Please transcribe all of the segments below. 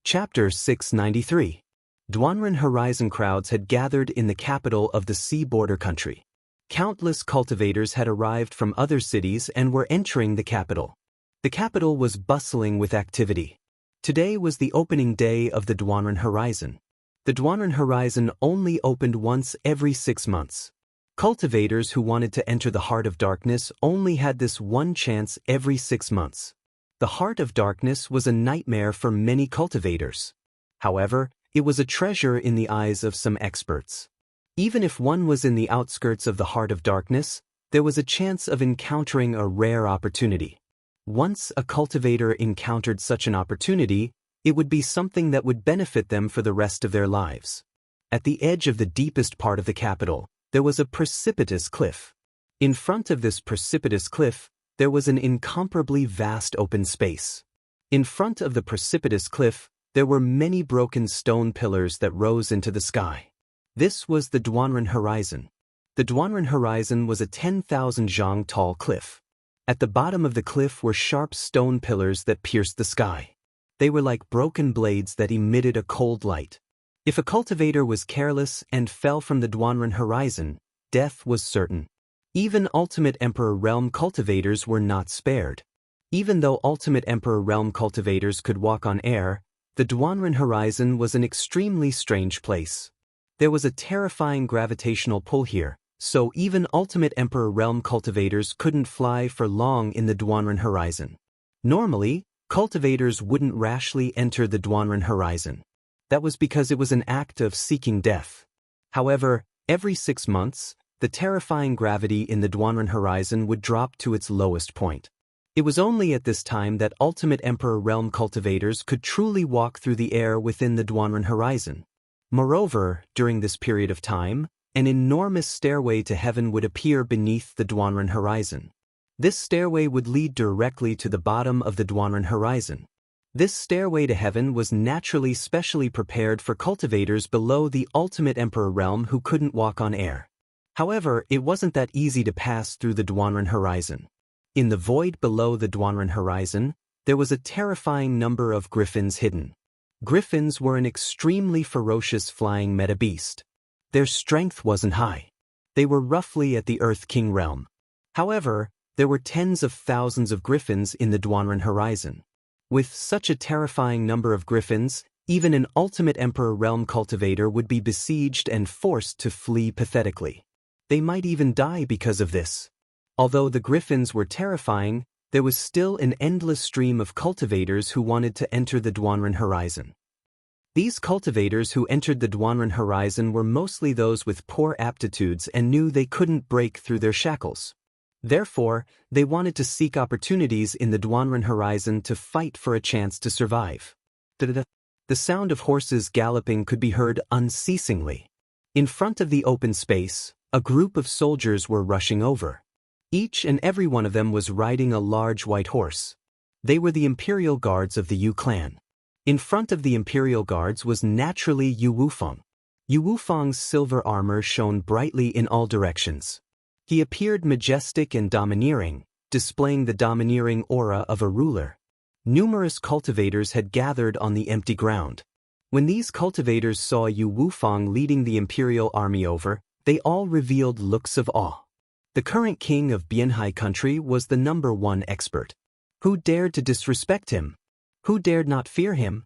Chapter 693. Duanren Horizon crowds had gathered in the capital of the sea border country. Countless cultivators had arrived from other cities and were entering the capital. The capital was bustling with activity. Today was the opening day of the Duanren Horizon. The Duanren Horizon only opened once every 6 months. Cultivators who wanted to enter the Heart of Darkness only had this one chance every 6 months. The Heart of Darkness was a nightmare for many cultivators. However, it was a treasure in the eyes of some experts. Even if one was in the outskirts of the Heart of Darkness, there was a chance of encountering a rare opportunity. Once a cultivator encountered such an opportunity, it would be something that would benefit them for the rest of their lives. At the edge of the deepest part of the capital, there was a precipitous cliff. In front of this precipitous cliff, there was an incomparably vast open space. In front of the precipitous cliff, there were many broken stone pillars that rose into the sky. This was the Duanren Horizon. The Duanren Horizon was a 10,000 zhang tall cliff. At the bottom of the cliff were sharp stone pillars that pierced the sky. They were like broken blades that emitted a cold light. If a cultivator was careless and fell from the Duanren Horizon, death was certain. Even Ultimate Emperor Realm cultivators were not spared. Even though Ultimate Emperor Realm cultivators could walk on air, the Duanren Horizon was an extremely strange place. There was a terrifying gravitational pull here, so even Ultimate Emperor Realm cultivators couldn't fly for long in the Duanren Horizon. Normally, cultivators wouldn't rashly enter the Duanren Horizon. That was because it was an act of seeking death. However, every 6 months, the terrifying gravity in the Duanren Horizon would drop to its lowest point. It was only at this time that Ultimate Emperor Realm cultivators could truly walk through the air within the Duanren Horizon. Moreover, during this period of time, an enormous stairway to heaven would appear beneath the Duanren Horizon. This stairway would lead directly to the bottom of the Duanren Horizon. This stairway to heaven was naturally specially prepared for cultivators below the Ultimate Emperor Realm who couldn't walk on air. However, it wasn't that easy to pass through the Duanren Horizon. In the void below the Duanren Horizon, there was a terrifying number of griffins hidden. Griffins were an extremely ferocious flying meta beast. Their strength wasn't high. They were roughly at the Earth King realm. However, there were tens of thousands of griffins in the Duanren Horizon. With such a terrifying number of griffins, even an Ultimate Emperor Realm cultivator would be besieged and forced to flee pathetically. They might even die because of this. Although the griffins were terrifying, there was still an endless stream of cultivators who wanted to enter the Duanren Horizon. These cultivators who entered the Duanren Horizon were mostly those with poor aptitudes and knew they couldn't break through their shackles. Therefore, they wanted to seek opportunities in the Duanren Horizon to fight for a chance to survive. The sound of horses galloping could be heard unceasingly. In front of the open space, a group of soldiers were rushing over. Each and every one of them was riding a large white horse. They were the Imperial Guards of the Yu clan. In front of the Imperial Guards was naturally Yu Wufeng. Yu Wufeng's silver armor shone brightly in all directions. He appeared majestic and domineering, displaying the domineering aura of a ruler. Numerous cultivators had gathered on the empty ground. When these cultivators saw Yu Wufeng leading the Imperial army over, they all revealed looks of awe. The current king of Bianhai country was the #1 expert. Who dared to disrespect him? Who dared not fear him?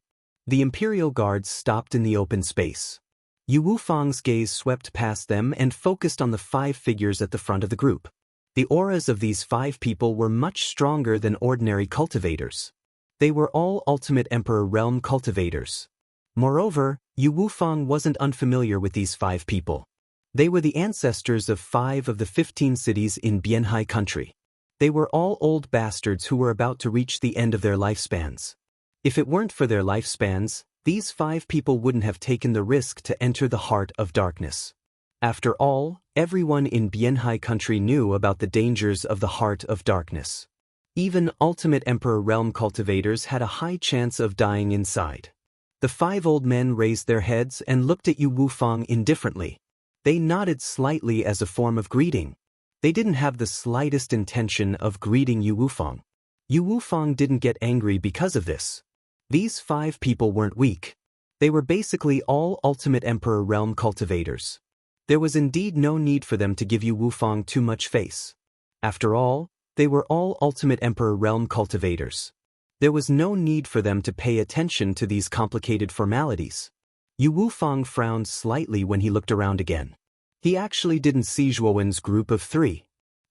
The Imperial Guards stopped in the open space. Yu Wufeng's gaze swept past them and focused on the 5 figures at the front of the group. The auras of these 5 people were much stronger than ordinary cultivators. They were all Ultimate Emperor Realm cultivators. Moreover, Yu Wufeng wasn't unfamiliar with these 5 people. They were the ancestors of 5 of the 15 cities in Bianhai country. They were all old bastards who were about to reach the end of their lifespans. If it weren't for their lifespans, these 5 people wouldn't have taken the risk to enter the Heart of Darkness. After all, everyone in Bianhai country knew about the dangers of the Heart of Darkness. Even Ultimate Emperor Realm cultivators had a high chance of dying inside. The 5 old men raised their heads and looked at Yu Wufeng indifferently. They nodded slightly as a form of greeting. They didn't have the slightest intention of greeting Yu Wufeng. Yu Wufeng didn't get angry because of this. These 5 people weren't weak. They were basically all Ultimate Emperor Realm cultivators. There was indeed no need for them to give Yu Wufang too much face. After all, they were all Ultimate Emperor Realm cultivators. There was no need for them to pay attention to these complicated formalities. Yu Wufang frowned slightly when he looked around again. He actually didn't see Zhuowen's group of 3.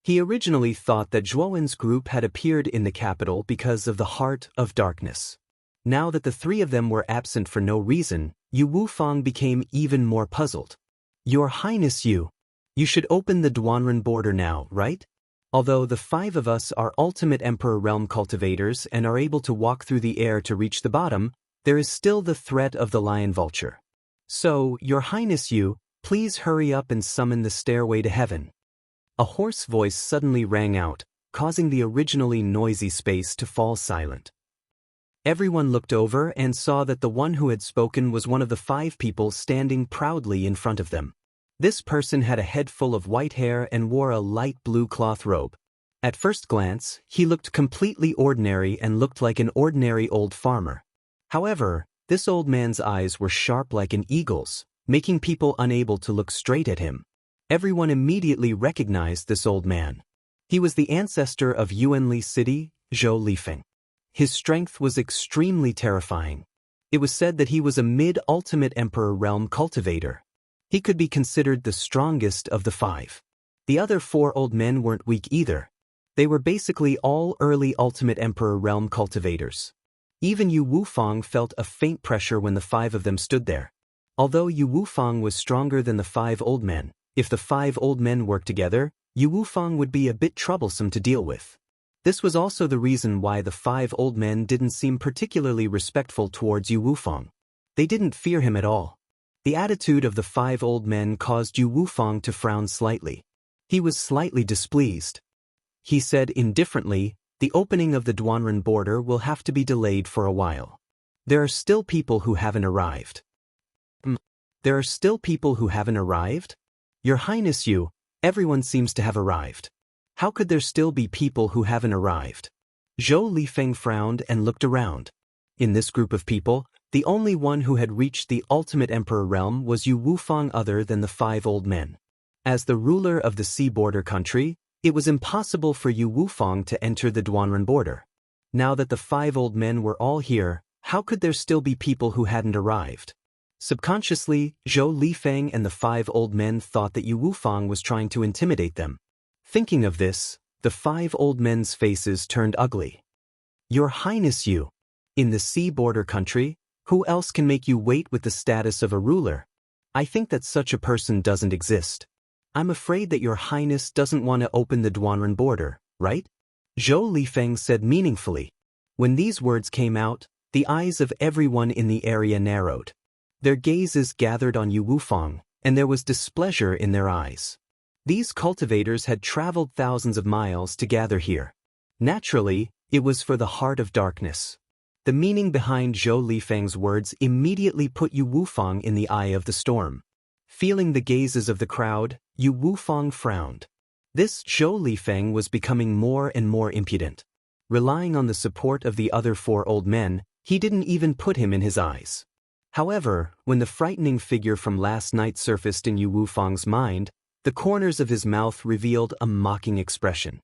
He originally thought that Zhuowen's group had appeared in the capital because of the Heart of Darkness. Now that the 3 of them were absent for no reason, Yu Wufang became even more puzzled. Your Highness you should open the Duanren border now, right? Although the 5 of us are Ultimate Emperor Realm cultivators and are able to walk through the air to reach the bottom, there is still the threat of the Lion Vulture. So, Your Highness you, please hurry up and summon the stairway to heaven. A hoarse voice suddenly rang out, causing the originally noisy space to fall silent. Everyone looked over and saw that the one who had spoken was one of the 5 people standing proudly in front of them. This person had a head full of white hair and wore a light blue cloth robe. At first glance, he looked completely ordinary and looked like an ordinary old farmer. However, this old man's eyes were sharp like an eagle's, making people unable to look straight at him. Everyone immediately recognized this old man. He was the ancestor of Yuanli City, Zhou Lifeng. His strength was extremely terrifying. It was said that he was a mid-Ultimate Emperor Realm cultivator. He could be considered the strongest of the 5. The other 4 old men weren't weak either. They were basically all early Ultimate Emperor Realm cultivators. Even Yu Wufang felt a faint pressure when the 5 of them stood there. Although Yu Wufang was stronger than the 5 old men, if the 5 old men worked together, Yu Wufang would be a bit troublesome to deal with. This was also the reason why the 5 old men didn't seem particularly respectful towards Yu Wufang. They didn't fear him at all. The attitude of the 5 old men caused Yu Wufang to frown slightly. He was slightly displeased. He said indifferently, the opening of the Duanren border will have to be delayed for a while. There are still people who haven't arrived. There are still people who haven't arrived? Your Highness you, everyone seems to have arrived. How could there still be people who haven't arrived? Zhou Lifeng frowned and looked around. In this group of people, the only one who had reached the Ultimate Emperor realm was Yu Wufang other than the 5 old men. As the ruler of the sea border country, it was impossible for Yu Wufang to enter the Duanren border. Now that the 5 old men were all here, how could there still be people who hadn't arrived? Subconsciously, Zhou Lifeng and the 5 old men thought that Yu Wufang was trying to intimidate them. Thinking of this, the 5 old men's faces turned ugly. Your Highness you, in the sea border country, who else can make you wait with the status of a ruler? I think that such a person doesn't exist. I'm afraid that Your Highness doesn't want to open the Duanren border, right? Zhou Lifeng said meaningfully. When these words came out, the eyes of everyone in the area narrowed. Their gazes gathered on Yu Wufang, and there was displeasure in their eyes. These cultivators had traveled thousands of miles to gather here. Naturally, it was for the Heart of Darkness. The meaning behind Zhou Lifeng's words immediately put Yu Wufang in the eye of the storm. Feeling the gazes of the crowd, Yu Wufang frowned. This Zhou Lifeng was becoming more and more impudent. Relying on the support of the other 4 old men, he didn't even put him in his eyes. However, when the frightening figure from last night surfaced in Yu Wufang's mind, the corners of his mouth revealed a mocking expression.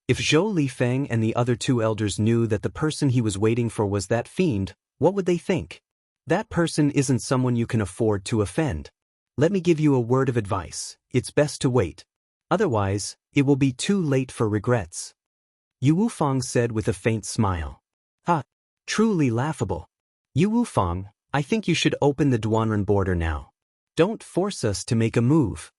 If Zhou Lifeng and the other 2 elders knew that the person he was waiting for was that fiend, what would they think? That person isn't someone you can afford to offend. Let me give you a word of advice. It's best to wait. Otherwise, it will be too late for regrets. Yu Wufang said with a faint smile. Ha! Truly laughable. Yu Wufang, I think you should open the Duanren border now. Don't force us to make a move.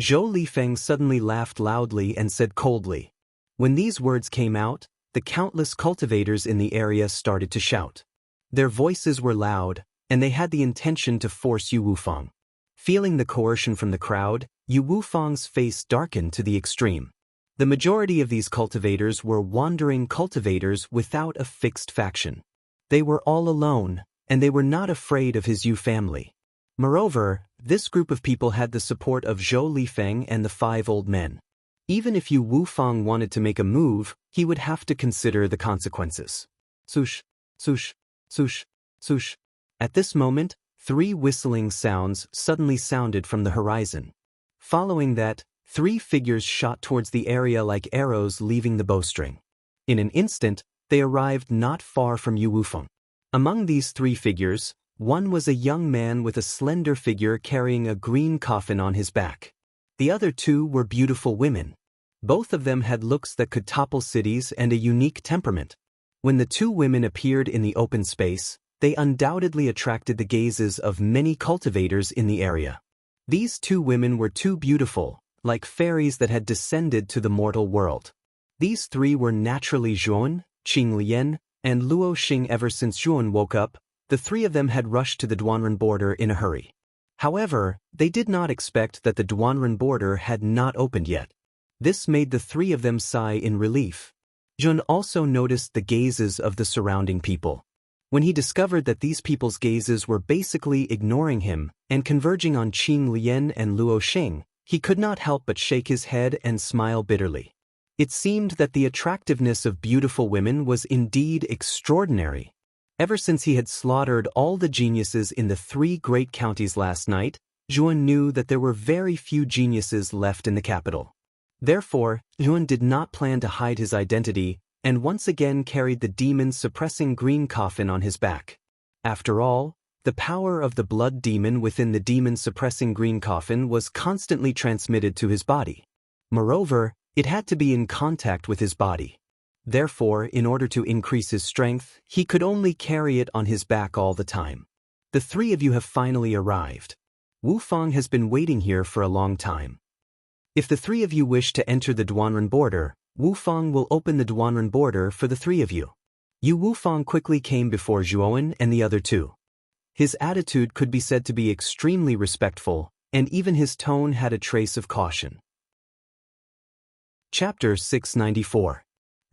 Zhou Lifeng suddenly laughed loudly and said coldly. When these words came out, the countless cultivators in the area started to shout. Their voices were loud, and they had the intention to force Yu Wufang. Feeling the coercion from the crowd, Yu Wufang's face darkened to the extreme. The majority of these cultivators were wandering cultivators without a fixed faction. They were all alone, and they were not afraid of his Yu family. Moreover, this group of people had the support of Zhou Lifeng and the 5 old men. Even if Yu Wufang wanted to make a move, he would have to consider the consequences. Swoosh, swoosh. Swoosh, swoosh. At this moment, 3 whistling sounds suddenly sounded from the horizon. Following that, 3 figures shot towards the area like arrows leaving the bowstring. In an instant, they arrived not far from Yu Wufeng. Among these 3 figures, one was a young man with a slender figure carrying a green coffin on his back. The other 2 were beautiful women. Both of them had looks that could topple cities and a unique temperament. When the 2 women appeared in the open space, they undoubtedly attracted the gazes of many cultivators in the area. These 2 women were too beautiful, like fairies that had descended to the mortal world. These 3 were naturally Zhuan, Qing Lian, and Luo Xing. Ever since Zhuan woke up, the 3 of them had rushed to the Duanren border in a hurry. However, they did not expect that the Duanren border had not opened yet. This made the 3 of them sigh in relief. Zhuan also noticed the gazes of the surrounding people. When he discovered that these people's gazes were basically ignoring him and converging on Qing Lian and Luo Xing, he could not help but shake his head and smile bitterly. It seemed that the attractiveness of beautiful women was indeed extraordinary. Ever since he had slaughtered all the geniuses in the 3 great counties last night, Zhuan knew that there were very few geniuses left in the capital. Therefore, Zhuan did not plan to hide his identity and once again carried the demon-suppressing green coffin on his back. After all, the power of the blood demon within the demon-suppressing green coffin was constantly transmitted to his body. Moreover, it had to be in contact with his body. Therefore, in order to increase his strength, he could only carry it on his back all the time. The 3 of you have finally arrived. Wufeng has been waiting here for a long time. If the 3 of you wish to enter the Duanren border, Wufeng will open the Duanren border for the 3 of you. Yu Wufeng quickly came before Zhuan and the other 2. His attitude could be said to be extremely respectful, and even his tone had a trace of caution. Chapter 694.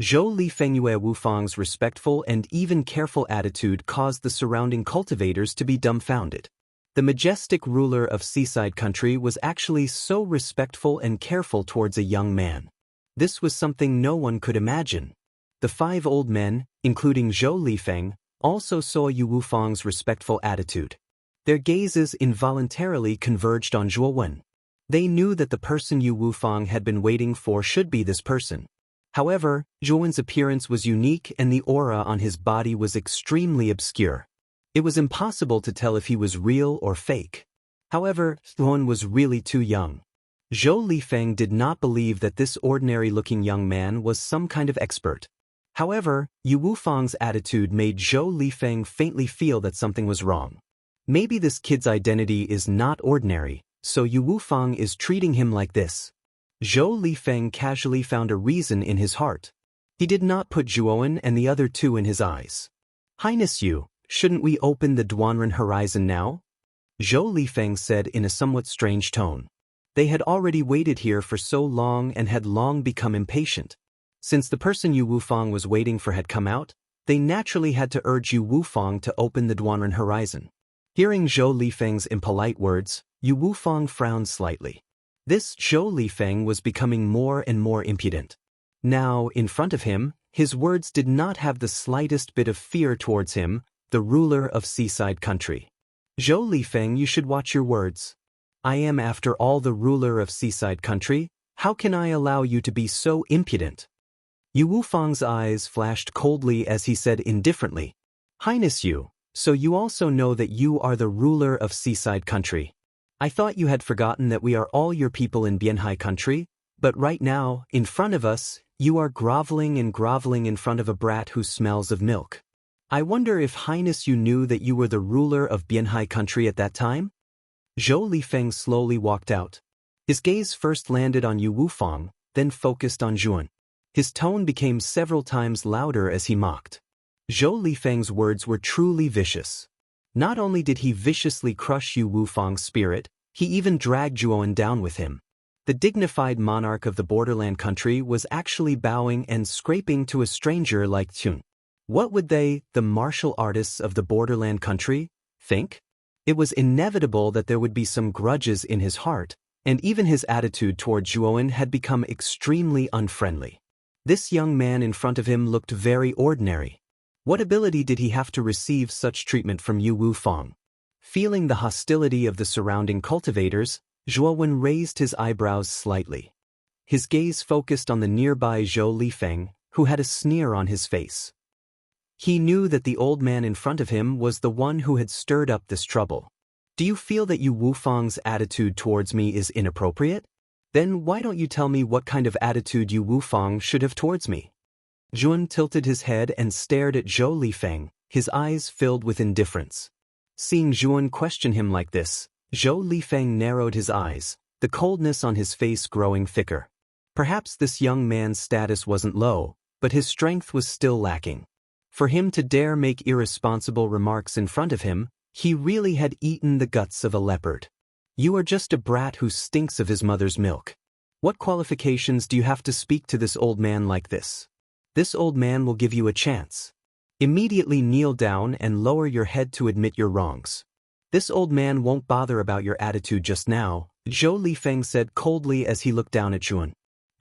Zhou Lifengyue. Wufeng's respectful and even careful attitude caused the surrounding cultivators to be dumbfounded. The majestic ruler of seaside country was actually so respectful and careful towards a young man. This was something no one could imagine. The 5 old men, including Zhou Lifeng, also saw Yu Wufeng's respectful attitude. Their gazes involuntarily converged on Zhuowen. They knew that the person Yu Wufeng had been waiting for should be this person. However, Zhuowen's appearance was unique and the aura on his body was extremely obscure. It was impossible to tell if he was real or fake. However, Zhuowen was really too young. Zhou Lifeng did not believe that this ordinary-looking young man was some kind of expert. However, Yu Wufeng's attitude made Zhou Lifeng faintly feel that something was wrong. Maybe this kid's identity is not ordinary, so Yu Wufeng is treating him like this. Zhou Lifeng casually found a reason in his heart. He did not put Zhuowen and the other 2 in his eyes. Highness Yu, shouldn't we open the Duanren horizon now? Zhou Lifeng said in a somewhat strange tone. They had already waited here for so long and had long become impatient. Since the person Yu Wufeng was waiting for had come out, they naturally had to urge Yu Wufeng to open the Duanren horizon. Hearing Zhou Lifeng's impolite words, Yu Wufeng frowned slightly. This Zhou Lifeng was becoming more and more impudent. Now, in front of him, his words did not have the slightest bit of fear towards him, the ruler of seaside country. Zhou Lifeng, you should watch your words. I am after all the ruler of seaside country. How can I allow you to be so impudent? Yu Wufeng's eyes flashed coldly as he said indifferently, Highness Yu, so you also know that you are the ruler of seaside country. I thought you had forgotten that we are all your people in Bianhai country, but right now, in front of us, you are groveling and groveling in front of a brat who smells of milk. I wonder if Highness you knew that you were the ruler of Bianhai country at that time? Zhou Lifeng slowly walked out. His gaze first landed on Yu Wufeng, then focused on Zhuan. His tone became several times louder as he mocked. Zhou Lifeng's words were truly vicious. Not only did he viciously crush Yu Wufeng's spirit, he even dragged Zhuowen down with him. The dignified monarch of the borderland country was actually bowing and scraping to a stranger like Tun. What would they, the martial artists of the borderland country, think? It was inevitable that there would be some grudges in his heart, and even his attitude toward Zhuowen had become extremely unfriendly. This young man in front of him looked very ordinary. What ability did he have to receive such treatment from Yu Wufang? Feeling the hostility of the surrounding cultivators, Zhuo Wen raised his eyebrows slightly. His gaze focused on the nearby Zhou Lifeng, who had a sneer on his face. He knew that the old man in front of him was the one who had stirred up this trouble. Do you feel that Yu Wufang's attitude towards me is inappropriate? Then why don't you tell me what kind of attitude Yu Wufang should have towards me? Zhuan tilted his head and stared at Zhou Lifeng, his eyes filled with indifference. Seeing Zhuan question him like this, Zhou Lifeng narrowed his eyes, the coldness on his face growing thicker. Perhaps this young man's status wasn't low, but his strength was still lacking. For him to dare make irresponsible remarks in front of him, he really had eaten the guts of a leopard. You are just a brat who stinks of his mother's milk. What qualifications do you have to speak to this old man like this? This old man will give you a chance. Immediately kneel down and lower your head to admit your wrongs. This old man won't bother about your attitude just now, Zhou Lifeng said coldly as he looked down at Zhuan.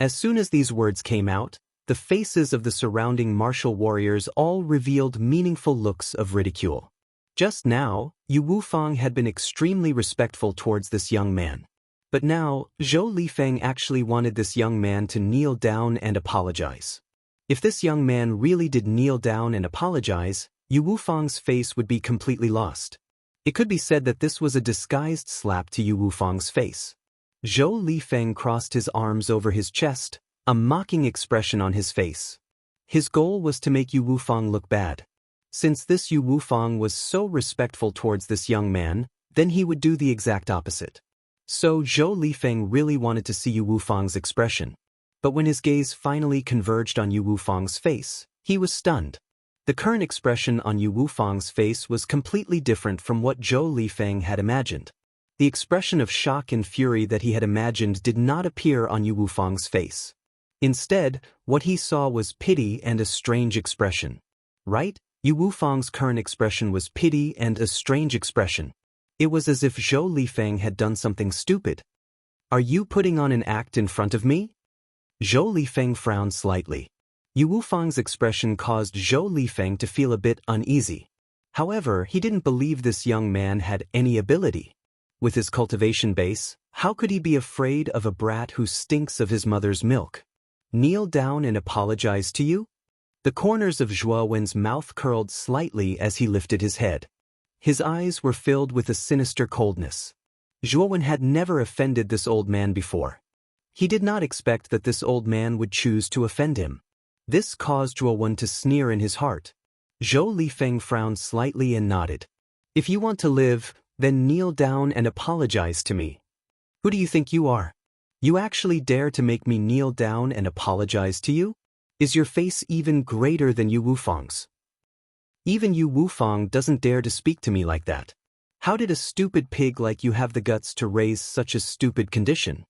As soon as these words came out, the faces of the surrounding martial warriors all revealed meaningful looks of ridicule. Just now, Yu Wufang had been extremely respectful towards this young man. But now, Zhou Lifeng actually wanted this young man to kneel down and apologize. If this young man really did kneel down and apologize, Yu Wufang's face would be completely lost. It could be said that this was a disguised slap to Yu Wufang's face. Zhou Lifeng crossed his arms over his chest, a mocking expression on his face. His goal was to make Yu Wufang look bad. Since this Yu Wufang was so respectful towards this young man, then he would do the exact opposite. So Zhou Lifeng really wanted to see Yu Wufang's expression. But when his gaze finally converged on Yu Wufang's face, he was stunned. The current expression on Yu Wufang's face was completely different from what Zhou Lifeng had imagined. The expression of shock and fury that he had imagined did not appear on Yu Wufang's face. Instead, what he saw was pity and a strange expression. Right? Yu Wufang's current expression was pity and a strange expression. It was as if Zhou Lifeng had done something stupid. Are you putting on an act in front of me? Zhou Lifeng frowned slightly. Yu Wufang's expression caused Zhou Lifeng to feel a bit uneasy. However, he didn't believe this young man had any ability. With his cultivation base, how could he be afraid of a brat who stinks of his mother's milk? Kneel down and apologize to you? The corners of Zhuo Wen's mouth curled slightly as he lifted his head. His eyes were filled with a sinister coldness. Zhuo Wen had never offended this old man before. He did not expect that this old man would choose to offend him. This caused Zhuo Wen to sneer in his heart. Zhou Lifeng frowned slightly and nodded. If you want to live, then kneel down and apologize to me. Who do you think you are? You actually dare to make me kneel down and apologize to you? Is your face even greater than Yu Wufang's? Even Yu Wufang doesn't dare to speak to me like that. How did a stupid pig like you have the guts to raise such a stupid condition?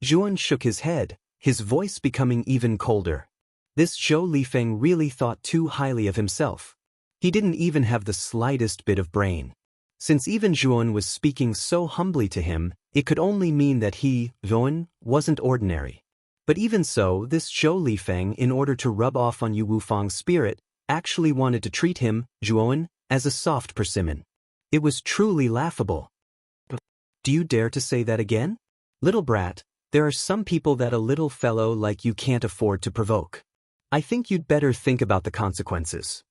Zhuan shook his head, his voice becoming even colder. This Zhou Lifeng really thought too highly of himself. He didn't even have the slightest bit of brain. Since even Zhuan was speaking so humbly to him, it could only mean that he, Zhuan, wasn't ordinary. But even so, this Zhou Lifeng, in order to rub off on Yu Wufang's spirit, actually wanted to treat him, Zhuan, as a soft persimmon. It was truly laughable. Do you dare to say that again? Little brat, there are some people that a little fellow like you can't afford to provoke. I think you'd better think about the consequences.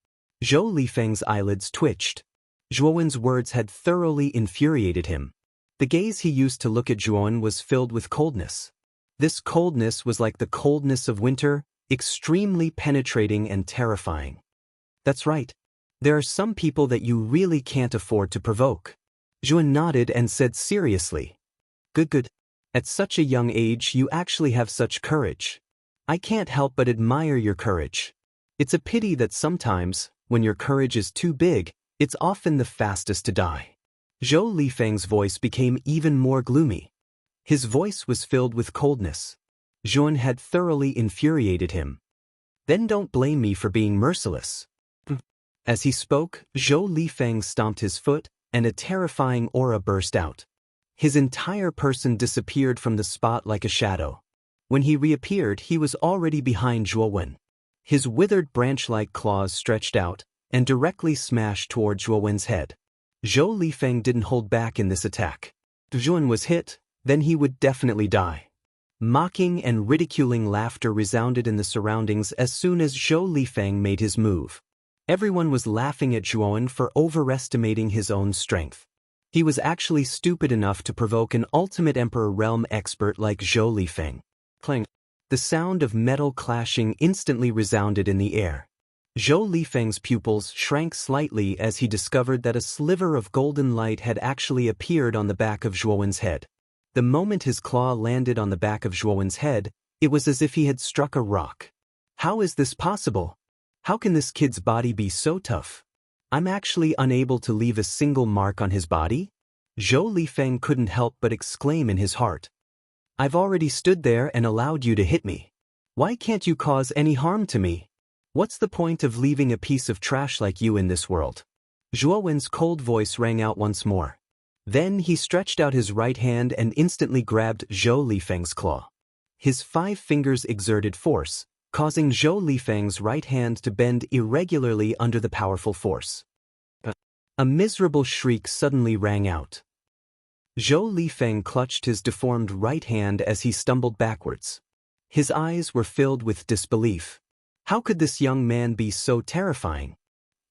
Zhou Lifeng's eyelids twitched. Zhuo Wen's words had thoroughly infuriated him. The gaze he used to look at Zhuo was filled with coldness. This coldness was like the coldness of winter, extremely penetrating and terrifying. That's right. There are some people that you really can't afford to provoke. Zhuo nodded and said seriously. Good. At such a young age you actually have such courage. I can't help but admire your courage. It's a pity that sometimes, when your courage is too big, it's often the fastest to die. Zhou Lifeng's voice became even more gloomy. His voice was filled with coldness. Zhuan had thoroughly infuriated him. Then don't blame me for being merciless. As he spoke, Zhou Lifeng stomped his foot, and a terrifying aura burst out. His entire person disappeared from the spot like a shadow. When he reappeared, he was already behind Zhuo Wen. His withered branch-like claws stretched out, and directly smashed toward Zhuo Wen's head. Zhou Lifeng didn't hold back in this attack. If Zhuo Wen was hit, then he would definitely die. Mocking and ridiculing laughter resounded in the surroundings as soon as Zhou Lifeng made his move. Everyone was laughing at Zhuo Wen for overestimating his own strength. He was actually stupid enough to provoke an ultimate Emperor realm expert like Zhou Lifeng. Clang. The sound of metal clashing instantly resounded in the air. Zhou Lifeng's pupils shrank slightly as he discovered that a sliver of golden light had actually appeared on the back of Zhuo Wen's head. The moment his claw landed on the back of Zhuo Wen's head, it was as if he had struck a rock. How is this possible? How can this kid's body be so tough? I'm actually unable to leave a single mark on his body? Zhou Lifeng couldn't help but exclaim in his heart. I've already stood there and allowed you to hit me. Why can't you cause any harm to me? What's the point of leaving a piece of trash like you in this world? Zhuo Wen's cold voice rang out once more. Then he stretched out his right hand and instantly grabbed Zhou Lifeng's claw. His 5 fingers exerted force, causing Zhou Lifeng's right hand to bend irregularly under the powerful force. A miserable shriek suddenly rang out. Zhou Lifeng clutched his deformed right hand as he stumbled backwards. His eyes were filled with disbelief. How could this young man be so terrifying?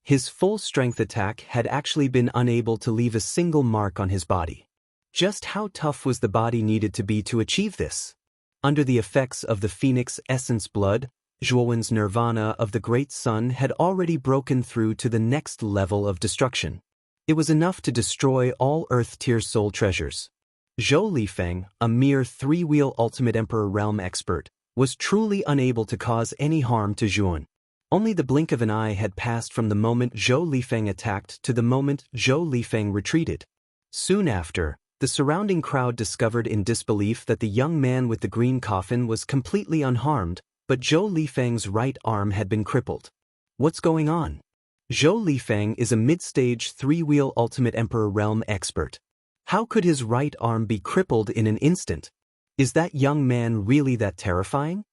His full-strength attack had actually been unable to leave a single mark on his body. Just how tough was the body needed to be to achieve this? Under the effects of the Phoenix Essence blood, Zhuo Wen's nirvana of the Great Sun had already broken through to the next level of destruction. It was enough to destroy all Earth-tier soul treasures. Zhou Lifeng, a mere 3-wheel Ultimate Emperor realm expert, was truly unable to cause any harm to Zhuo Wen. Only the blink of an eye had passed from the moment Zhou Lifeng attacked to the moment Zhou Lifeng retreated. Soon after, the surrounding crowd discovered in disbelief that the young man with the green coffin was completely unharmed, but Zhou Lifeng's right arm had been crippled. What's going on? Zhou Lifeng is a mid-stage 3-wheel Ultimate Emperor realm expert. How could his right arm be crippled in an instant? Is that young man really that terrifying?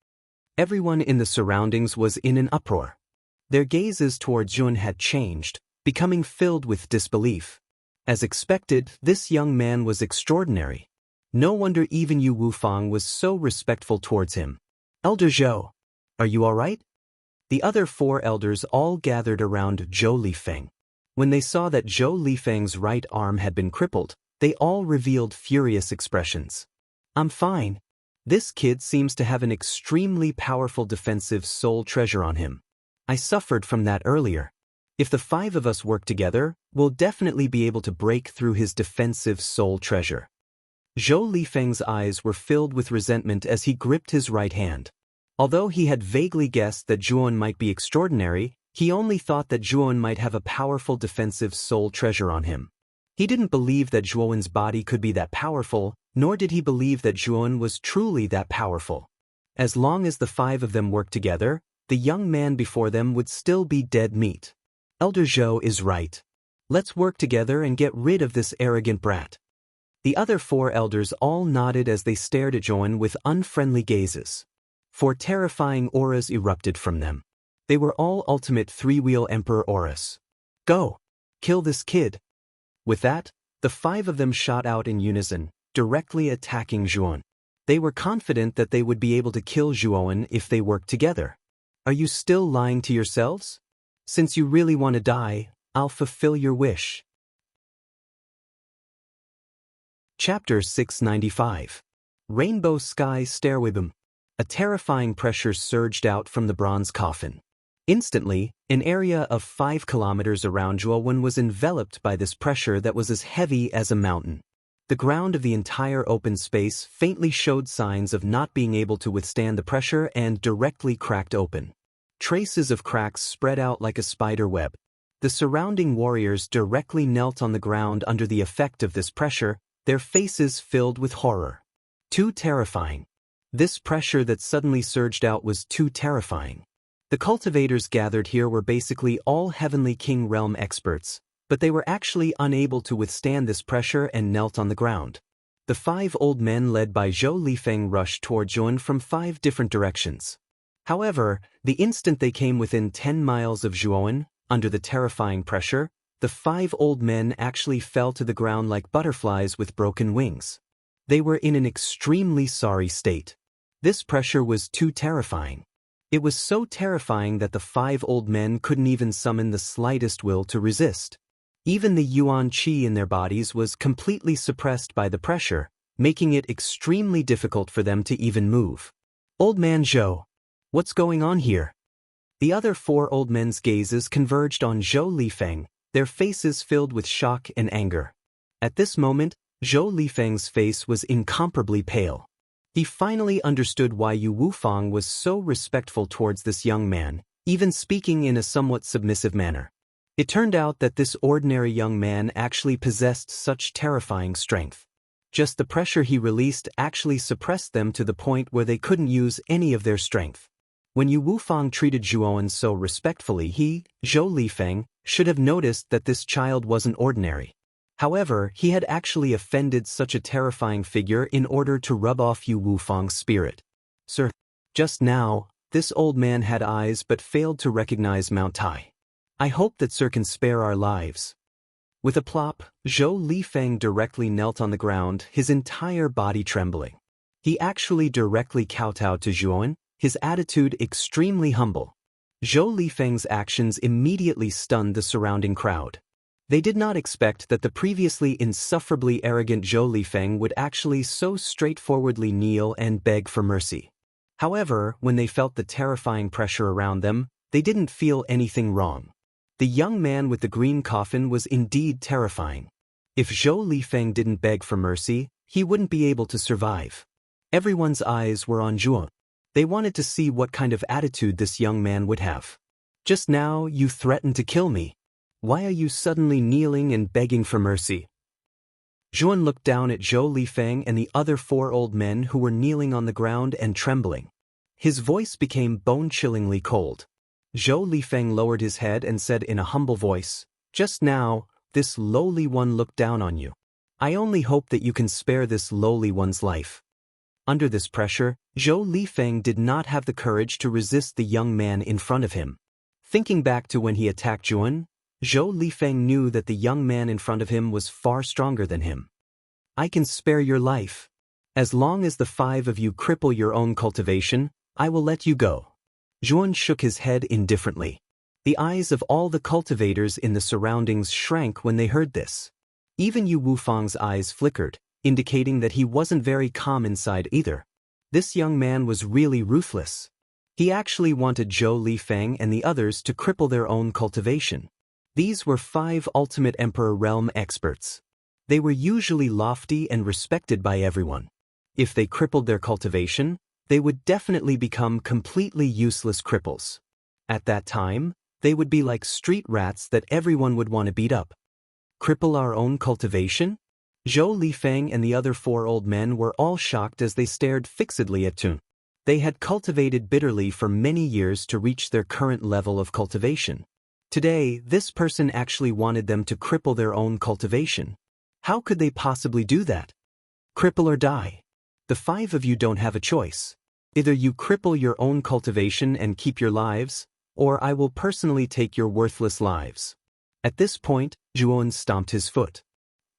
Everyone in the surroundings was in an uproar. Their gazes toward Zhuo Wen had changed, becoming filled with disbelief. As expected, this young man was extraordinary. No wonder even Yu Wufang was so respectful towards him. Elder Zhou, are you all right? The other 4 elders all gathered around Zhou Lifeng. When they saw that Zhou Lifeng's right arm had been crippled, they all revealed furious expressions. I'm fine. This kid seems to have an extremely powerful defensive soul treasure on him. I suffered from that earlier. If the 5 of us work together, we'll definitely be able to break through his defensive soul treasure. Zhou Lifeng's eyes were filled with resentment as he gripped his right hand. Although he had vaguely guessed that Zhuo Wen might be extraordinary, he only thought that Zhuo Wen might have a powerful defensive soul treasure on him. He didn't believe that Zhuo Wen's body could be that powerful, nor did he believe that Zhuo Wen was truly that powerful. As long as the 5 of them worked together, the young man before them would still be dead meat. Elder Zhou is right. Let's work together and get rid of this arrogant brat. The other 4 elders all nodded as they stared at Zhuo Wen with unfriendly gazes. 4 terrifying auras erupted from them. They were all ultimate 3-wheel Emperor auras. Go! Kill this kid! With that, the 5 of them shot out in unison, directly attacking Zhuo Wen. They were confident that they would be able to kill Zhuo Wen if they worked together. Are you still lying to yourselves? Since you really want to die, I'll fulfill your wish. Chapter 695. Rainbow Sky Stairway. A terrifying pressure surged out from the bronze coffin. Instantly, an area of 5 kilometers around Zhuo Wen was enveloped by this pressure that was as heavy as a mountain. The ground of the entire open space faintly showed signs of not being able to withstand the pressure and directly cracked open. Traces of cracks spread out like a spider web. The surrounding warriors directly knelt on the ground under the effect of this pressure, their faces filled with horror. Too terrifying. This pressure that suddenly surged out was too terrifying. The cultivators gathered here were basically all Heavenly King realm experts, but they were actually unable to withstand this pressure and knelt on the ground. The 5 old men led by Zhou Lifeng rushed toward Zhuo Wen from 5 different directions. However, the instant they came within 10 miles of Zhuo Wen, Under the terrifying pressure, the 5 old men actually fell to the ground like butterflies with broken wings. They were in an extremely sorry state. This pressure was too terrifying. It was so terrifying that the 5 old men couldn't even summon the slightest will to resist. Even the yuan qi in their bodies was completely suppressed by the pressure, making it extremely difficult for them to even move. Old man Zhou, what's going on here? The other 4 old men's gazes converged on Zhou Lifeng, their faces filled with shock and anger. At this moment, Zhou Lifeng's face was incomparably pale. He finally understood why Yu Wufang was so respectful towards this young man, even speaking in a somewhat submissive manner. It turned out that this ordinary young man actually possessed such terrifying strength. Just the pressure he released actually suppressed them to the point where they couldn't use any of their strength. When Yu Wufang treated Zhuowen so respectfully, he, Zhou Lifeng, should have noticed that this child wasn't ordinary. However, he had actually offended such a terrifying figure in order to rub off Yu Wufang's spirit. Sir, just now, this old man had eyes but failed to recognize Mount Tai. I hope that Sir can spare our lives. With a plop, Zhou Lifeng directly knelt on the ground, his entire body trembling. He actually directly kowtowed to Zhuowen, his attitude extremely humble. Zhou Lifeng's actions immediately stunned the surrounding crowd. They did not expect that the previously insufferably arrogant Zhou Lifeng would actually so straightforwardly kneel and beg for mercy. However, when they felt the terrifying pressure around them, they didn't feel anything wrong. The young man with the green coffin was indeed terrifying. If Zhou Lifeng didn't beg for mercy, he wouldn't be able to survive. Everyone's eyes were on Zhuo. They wanted to see what kind of attitude this young man would have. Just now, you threatened to kill me. Why are you suddenly kneeling and begging for mercy? Zhuan looked down at Zhou Lifeng and the other 4 old men who were kneeling on the ground and trembling. His voice became bone-chillingly cold. Zhou Lifeng lowered his head and said in a humble voice, "Just now, this lowly one looked down on you. I only hope that you can spare this lowly one's life." Under this pressure, Zhou Lifeng did not have the courage to resist the young man in front of him. Thinking back to when he attacked Zhuan, Zhou Lifeng knew that the young man in front of him was far stronger than him. "I can spare your life. As long as the 5 of you cripple your own cultivation, I will let you go." Zhuan shook his head indifferently. The eyes of all the cultivators in the surroundings shrank when they heard this. Even Yu Wufang's eyes flickered, indicating that he wasn't very calm inside either. This young man was really ruthless. He actually wanted Zhou Lifeng and the others to cripple their own cultivation. These were 5 ultimate Emperor Realm experts. They were usually lofty and respected by everyone. If they crippled their cultivation, they would definitely become completely useless cripples. At that time, they would be like street rats that everyone would want to beat up. Cripple our own cultivation? Zhou Lifeng and the other 4 old men were all shocked as they stared fixedly at Tun. They had cultivated bitterly for many years to reach their current level of cultivation. Today, this person actually wanted them to cripple their own cultivation. How could they possibly do that? Cripple or die. The 5 of you don't have a choice. Either you cripple your own cultivation and keep your lives, or I will personally take your worthless lives. At this point, Zhuowen stomped his foot.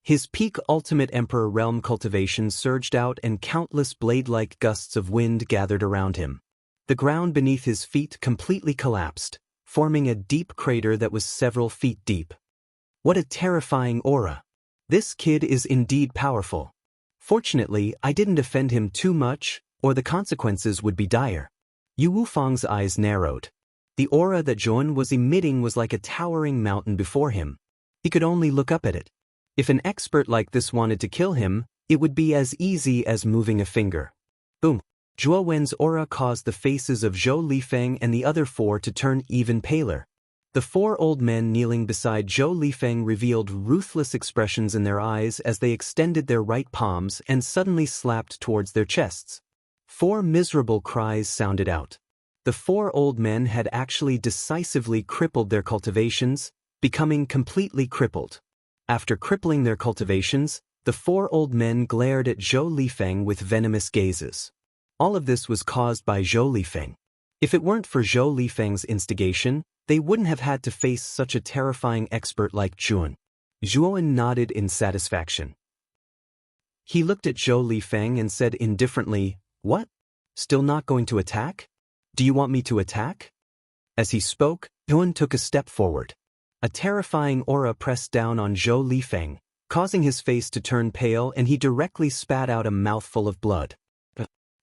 His peak ultimate Emperor Realm cultivation surged out and countless blade-like gusts of wind gathered around him. The ground beneath his feet completely collapsed, forming a deep crater that was several feet deep. What a terrifying aura! This kid is indeed powerful. Fortunately, I didn't offend him too much, or the consequences would be dire. Yu Wufang's eyes narrowed. The aura that Zhuan was emitting was like a towering mountain before him. He could only look up at it. If an expert like this wanted to kill him, it would be as easy as moving a finger. Boom! Zhuo Wen's aura caused the faces of Zhou Lifeng and the other 4 to turn even paler. The 4 old men kneeling beside Zhou Lifeng revealed ruthless expressions in their eyes as they extended their right palms and suddenly slapped towards their chests. 4 miserable cries sounded out. The 4 old men had actually decisively crippled their cultivations, becoming completely crippled. After crippling their cultivations, the 4 old men glared at Zhou Lifeng with venomous gazes. All of this was caused by Zhou Lifeng. If it weren't for Zhou Lifeng's instigation, they wouldn't have had to face such a terrifying expert like Zhuan. Zhuan nodded in satisfaction. He looked at Zhou Lifeng and said indifferently, "What? Still not going to attack? Do you want me to attack?" As he spoke, Zhuan took a step forward. A terrifying aura pressed down on Zhou Lifeng, causing his face to turn pale, and he directly spat out a mouthful of blood.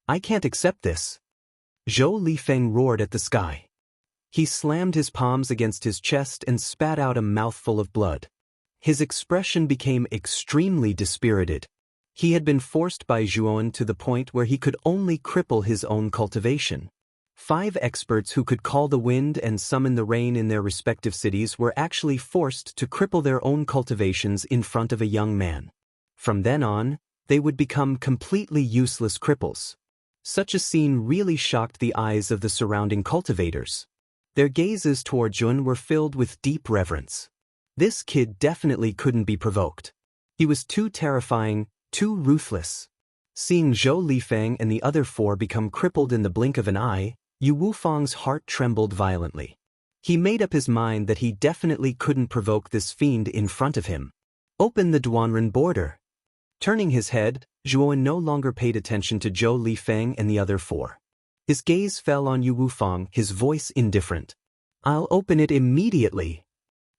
"I can't accept this." Zhou Lifeng roared at the sky. He slammed his palms against his chest and spat out a mouthful of blood. His expression became extremely dispirited. He had been forced by Zhuan to the point where he could only cripple his own cultivation. 5 experts who could call the wind and summon the rain in their respective cities were actually forced to cripple their own cultivations in front of a young man. From then on, they would become completely useless cripples. Such a scene really shocked the eyes of the surrounding cultivators. Their gazes toward Zhuan were filled with deep reverence. This kid definitely couldn't be provoked. He was too terrifying, too ruthless. Seeing Zhou Lifeng and the other 4 become crippled in the blink of an eye, Yu Wufang's heart trembled violently. He made up his mind that he definitely couldn't provoke this fiend in front of him. "Open the Duanren border." Turning his head, Zhuan no longer paid attention to Zhou Lifeng and the other 4. His gaze fell on Yu Wufang, his voice indifferent. "I'll open it immediately."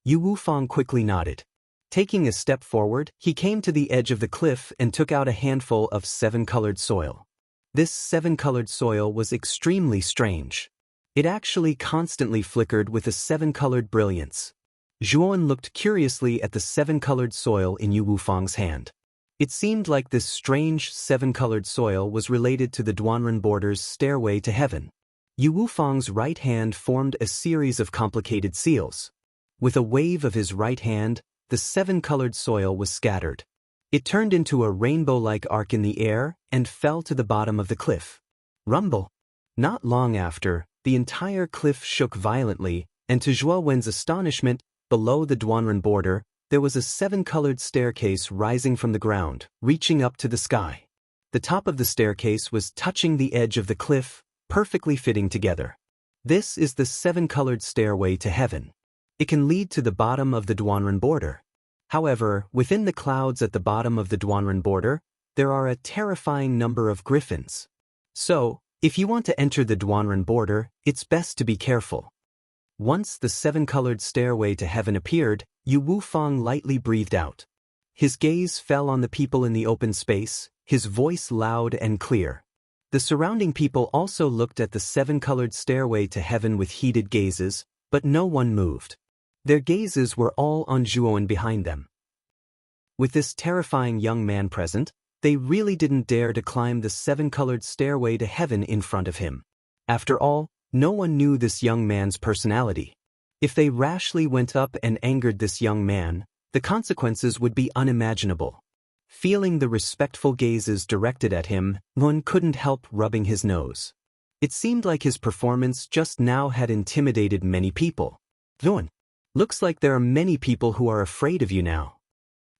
Yu Wufang quickly nodded. Taking a step forward, he came to the edge of the cliff and took out a handful of 7-colored soil. This 7-colored soil was extremely strange. It actually constantly flickered with a 7-colored brilliance. Zhuan looked curiously at the 7-colored soil in Yu Wufang's hand. It seemed like this strange 7-colored soil was related to the Duanren border's stairway to heaven. Yu Wufang's right hand formed a series of complicated seals. With a wave of his right hand, the 7-colored soil was scattered. It turned into a rainbow-like arc in the air and fell to the bottom of the cliff. Rumble! Not long after, the entire cliff shook violently, and to Zhuo Wen's astonishment, below the Duanren border, there was a 7-colored staircase rising from the ground, reaching up to the sky. The top of the staircase was touching the edge of the cliff, perfectly fitting together. This is the 7-colored stairway to heaven. It can lead to the bottom of the Duanren border. However, within the clouds at the bottom of the Duanren border, there are a terrifying number of griffins. So, if you want to enter the Duanren border, it's best to be careful. Once the 7-colored stairway to heaven appeared, Yu Wufang lightly breathed out. His gaze fell on the people in the open space, his voice loud and clear. The surrounding people also looked at the 7-colored stairway to heaven with heated gazes, but no one moved. Their gazes were all on Zhuan behind them. With this terrifying young man present, they really didn't dare to climb the 7-colored stairway to heaven in front of him. After all, no one knew this young man's personality. If they rashly went up and angered this young man, the consequences would be unimaginable. Feeling the respectful gazes directed at him, one couldn't help rubbing his nose. It seemed like his performance just now had intimidated many people. "Yuan, looks like there are many people who are afraid of you now."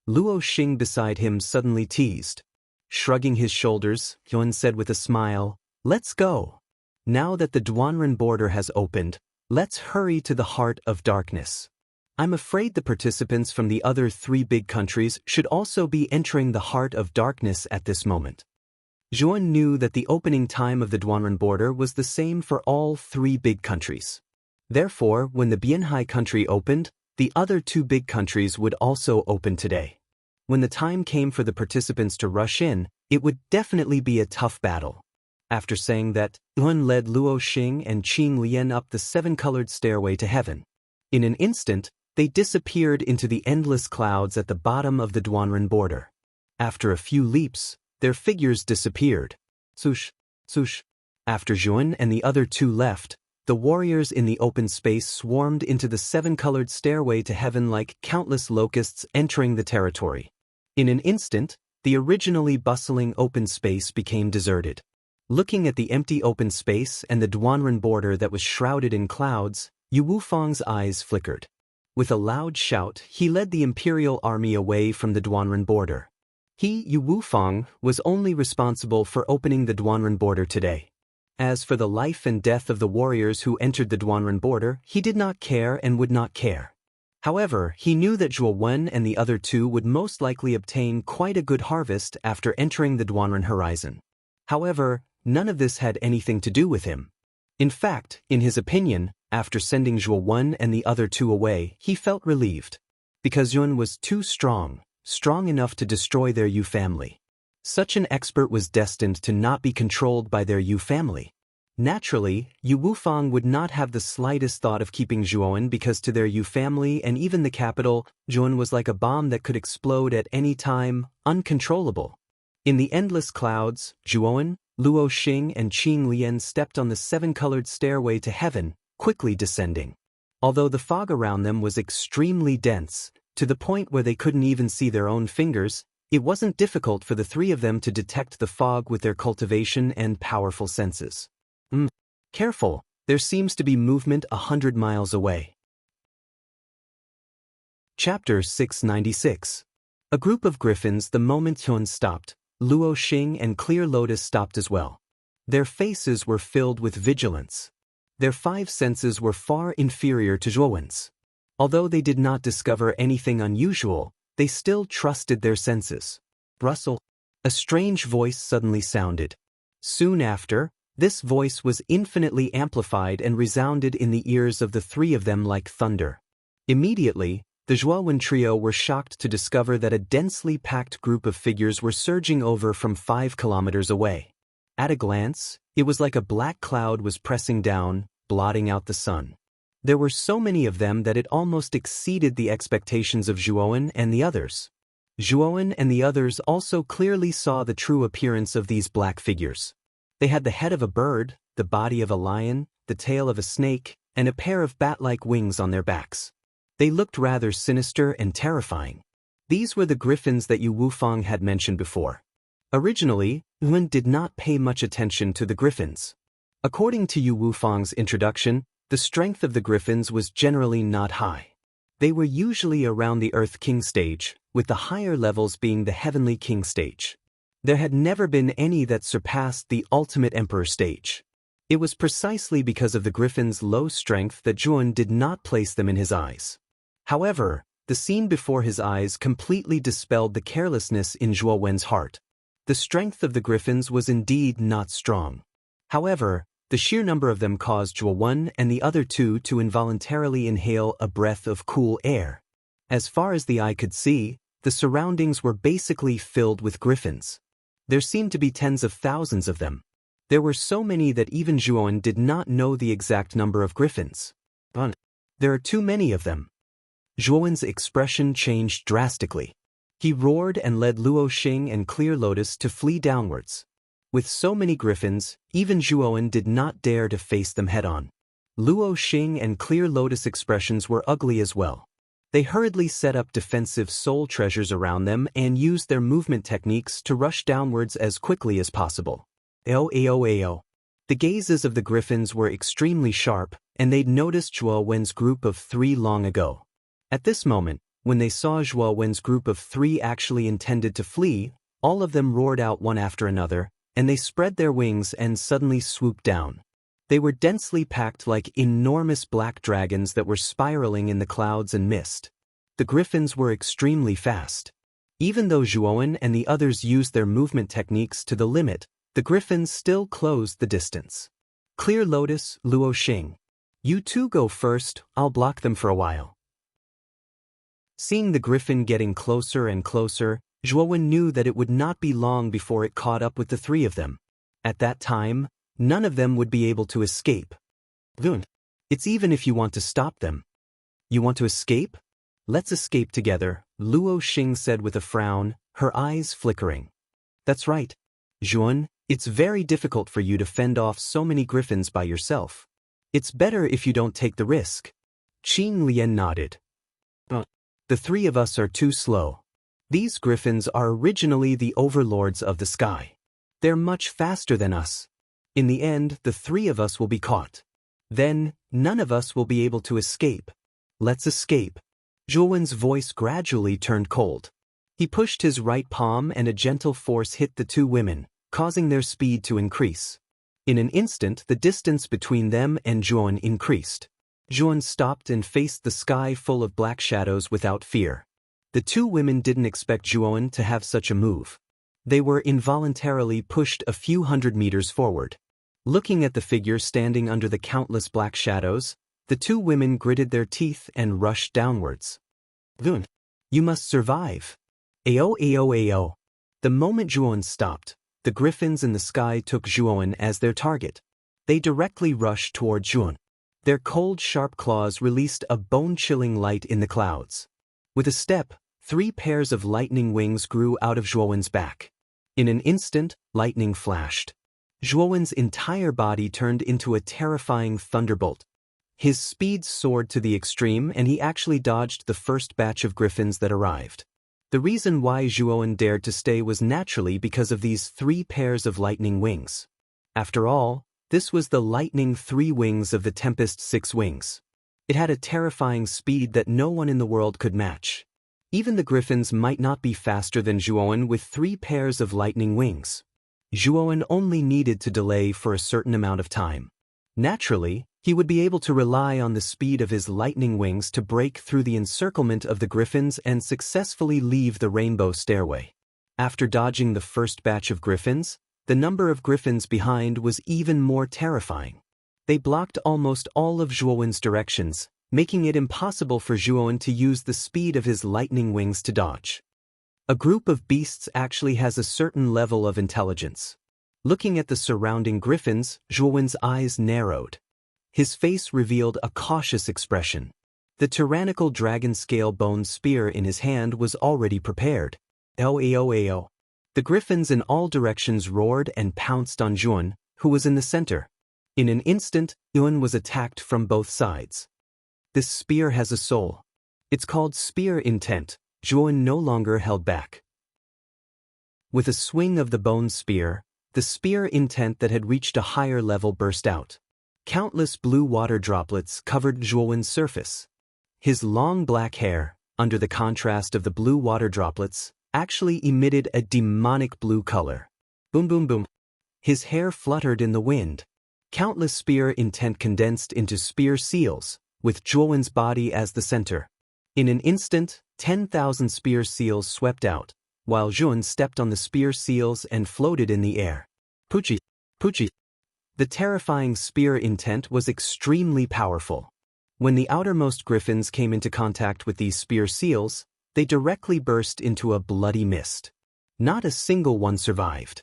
Luo Xing beside him suddenly teased. Shrugging his shoulders, Yuan said with a smile, "Let's go. Now that the Duanren border has opened, let's hurry to the heart of darkness. I'm afraid the participants from the other 3 big countries should also be entering the heart of darkness at this moment." Zhuan knew that the opening time of the Duanren border was the same for all 3 big countries. Therefore, when the Bianhai country opened, the other 2 big countries would also open today. When the time came for the participants to rush in, it would definitely be a tough battle. After saying that, Yuan led Luo Xing and Qing Lian up the 7-colored stairway to heaven. In an instant, they disappeared into the endless clouds at the bottom of the Duanren border. After a few leaps, their figures disappeared. Swoosh, swoosh. After Zhuan and the other 2 left, the warriors in the open space swarmed into the 7-colored stairway to heaven like countless locusts entering the territory. In an instant, the originally bustling open space became deserted. Looking at the empty open space and the Duanren border that was shrouded in clouds, Yu Wufang's eyes flickered. With a loud shout, he led the imperial army away from the Duanren border. He, Yu Wufang, was only responsible for opening the Duanren border today. As for the life and death of the warriors who entered the Duanren border, he did not care and would not care. However, he knew that Zhuo Wen and the other two would most likely obtain quite a good harvest after entering the Duanren horizon. However, none of this had anything to do with him. In fact, in his opinion, after sending Zhuo Wen and the other two away, he felt relieved. Because Yun was too strong enough to destroy their Yu family. Such an expert was destined to not be controlled by their Yu family. Naturally, Yu Wufang would not have the slightest thought of keeping Zhuowen because to their Yu family and even the capital, Zhuowen was like a bomb that could explode at any time, uncontrollable. In the endless clouds, Zhuowen, Luo Xing and Qing Lian stepped on the seven-colored stairway to heaven, quickly descending. Although the fog around them was extremely dense, to the point where they couldn't even see their own fingers, it wasn't difficult for the three of them to detect the fog with their cultivation and powerful senses. Careful, there seems to be movement 100 miles away. Chapter 696. A group of griffins. The moment Hyun stopped, Luo Xing and Clear Lotus stopped as well. Their faces were filled with vigilance. Their five senses were far inferior to Zhuowen's. Although they did not discover anything unusual, they still trusted their senses. Rustle. A strange voice suddenly sounded. Soon after, this voice was infinitely amplified and resounded in the ears of the three of them like thunder. Immediately, the Zhuowen trio were shocked to discover that a densely packed group of figures were surging over from 5 kilometers away. At a glance, it was like a black cloud was pressing down, blotting out the sun. There were so many of them that it almost exceeded the expectations of Zhuowen and the others. Zhuowen and the others also clearly saw the true appearance of these black figures. They had the head of a bird, the body of a lion, the tail of a snake, and a pair of bat-like wings on their backs. They looked rather sinister and terrifying. These were the griffins that Yu Wufang had mentioned before. Originally, Yun did not pay much attention to the griffins. According to Yu Wufang's introduction, the strength of the griffins was generally not high. They were usually around the Earth King stage, with the higher levels being the Heavenly King stage. There had never been any that surpassed the Ultimate Emperor stage. It was precisely because of the griffins' low strength that Zhuowen did not place them in his eyes. However, the scene before his eyes completely dispelled the carelessness in Zhuo Wen's heart. The strength of the griffins was indeed not strong. However, the sheer number of them caused Zhuo Wen and the other two to involuntarily inhale a breath of cool air. As far as the eye could see, the surroundings were basically filled with griffins. There seemed to be tens of thousands of them. There were so many that even Zhuowen did not know the exact number of griffins. There are too many of them. Zhuowen's expression changed drastically. He roared and led Luo Xing and Clear Lotus to flee downwards. With so many griffins, even Zhuowen did not dare to face them head-on. Luo Xing and Clear Lotus expressions were ugly as well. They hurriedly set up defensive soul treasures around them and used their movement techniques to rush downwards as quickly as possible. Ao. The gazes of the griffins were extremely sharp, and they'd noticed Zhuo Wen's group of 3 long ago. At this moment, when they saw Zhuo Wen's group of 3 actually intended to flee, all of them roared out one after another, and they spread their wings and suddenly swooped down. They were densely packed like enormous black dragons that were spiraling in the clouds and mist. The griffins were extremely fast. Even though Zhuowen and the others used their movement techniques to the limit, the griffins still closed the distance. Clear Lotus, Luo Xing. You two go first, I'll block them for a while. Seeing the griffin getting closer and closer, Zhuowen knew that it would not be long before it caught up with the 3 of them. At that time, none of them would be able to escape. It's even if you want to stop them. You want to escape? Let's escape together, Luo Xing said with a frown, her eyes flickering. That's right. Zhuowen, it's very difficult for you to fend off so many griffins by yourself. It's better if you don't take the risk. Qing Lian nodded. The 3 of us are too slow. These griffins are originally the overlords of the sky. They're much faster than us. In the end, the 3 of us will be caught. Then, none of us will be able to escape. Let's escape. Zhuowen's voice gradually turned cold. He pushed his right palm and a gentle force hit the 2 women, causing their speed to increase. In an instant, the distance between them and Zhuan increased. Zhuan stopped and faced the sky full of black shadows without fear. The two women didn't expect Zhuan to have such a move. They were involuntarily pushed a few hundred meters forward. Looking at the figure standing under the countless black shadows, the two women gritted their teeth and rushed downwards. Zhuan, you must survive. Ao ao ao. The moment Zhuan stopped, the griffins in the sky took Zhuan as their target. They directly rushed toward Zhuan. Their cold, sharp claws released a bone-chilling light in the clouds. With a step, 3 pairs of lightning wings grew out of Zhuan's back. In an instant, lightning flashed. Zhuan's entire body turned into a terrifying thunderbolt. His speed soared to the extreme, and he actually dodged the first batch of griffins that arrived. The reason why Zhuan dared to stay was naturally because of these 3 pairs of lightning wings. After all, this was the lightning 3 wings of the Tempest 6 wings. It had a terrifying speed that no one in the world could match. Even the griffins might not be faster than Zhuan with 3 pairs of lightning wings. Zhuan only needed to delay for a certain amount of time. Naturally, he would be able to rely on the speed of his lightning wings to break through the encirclement of the griffins and successfully leave the rainbow stairway. After dodging the first batch of griffins, the number of griffins behind was even more terrifying. They blocked almost all of Zhuan's directions, making it impossible for Zhuan to use the speed of his lightning wings to dodge. A group of beasts actually has a certain level of intelligence. Looking at the surrounding griffins, Zhuan's eyes narrowed. His face revealed a cautious expression. The tyrannical dragon-scale bone spear in his hand was already prepared. Ao. The griffins in all directions roared and pounced on Zhuan, who was in the center. In an instant, Zhuan was attacked from both sides. This spear has a soul. It's called spear intent. Zhuan no longer held back. With a swing of the bone spear, the spear intent that had reached a higher level burst out. Countless blue water droplets covered Zhuan's surface. His long black hair, under the contrast of the blue water droplets, actually emitted a demonic blue color. Boom boom boom. His hair fluttered in the wind. Countless spear intent condensed into spear seals, with Zhuan's body as the center. In an instant, 10,000 spear seals swept out, while Zhuan stepped on the spear seals and floated in the air. Poochie. The terrifying spear intent was extremely powerful. When the outermost griffins came into contact with these spear seals, they directly burst into a bloody mist. Not a single one survived.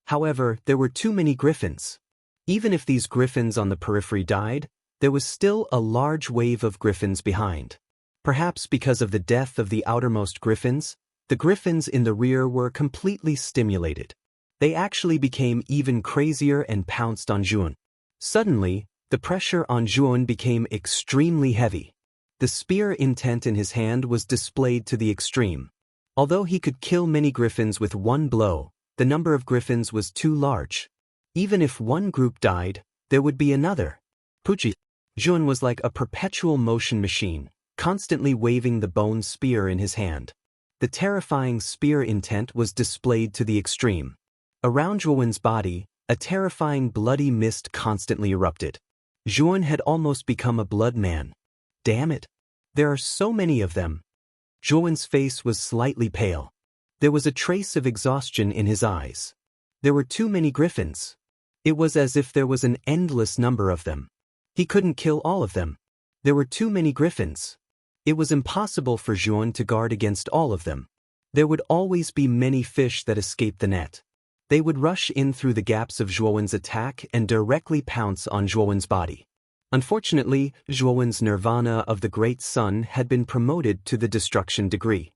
However, there were too many griffins. Even if these griffins on the periphery died, there was still a large wave of griffins behind. Perhaps because of the death of the outermost griffins, the griffins in the rear were completely stimulated. They actually became even crazier and pounced on Zhuan. Suddenly, the pressure on Zhuan became extremely heavy. The spear intent in his hand was displayed to the extreme. Although he could kill many griffins with one blow, the number of griffins was too large. Even if one group died, there would be another. Poochie. Zhuan was like a perpetual motion machine, constantly waving the bone spear in his hand. The terrifying spear intent was displayed to the extreme. Around Zhuan's body, a terrifying bloody mist constantly erupted. Zhuan had almost become a blood man. Damn it! There are so many of them. Zhuan's face was slightly pale. There was a trace of exhaustion in his eyes. There were too many griffins. It was as if there was an endless number of them. He couldn't kill all of them. There were too many griffins. It was impossible for Zhuan to guard against all of them. There would always be many fish that escaped the net. They would rush in through the gaps of Zhuan's attack and directly pounce on Zhuan's body. Unfortunately, Zhuan's nirvana of the Great Sun had been promoted to the destruction degree.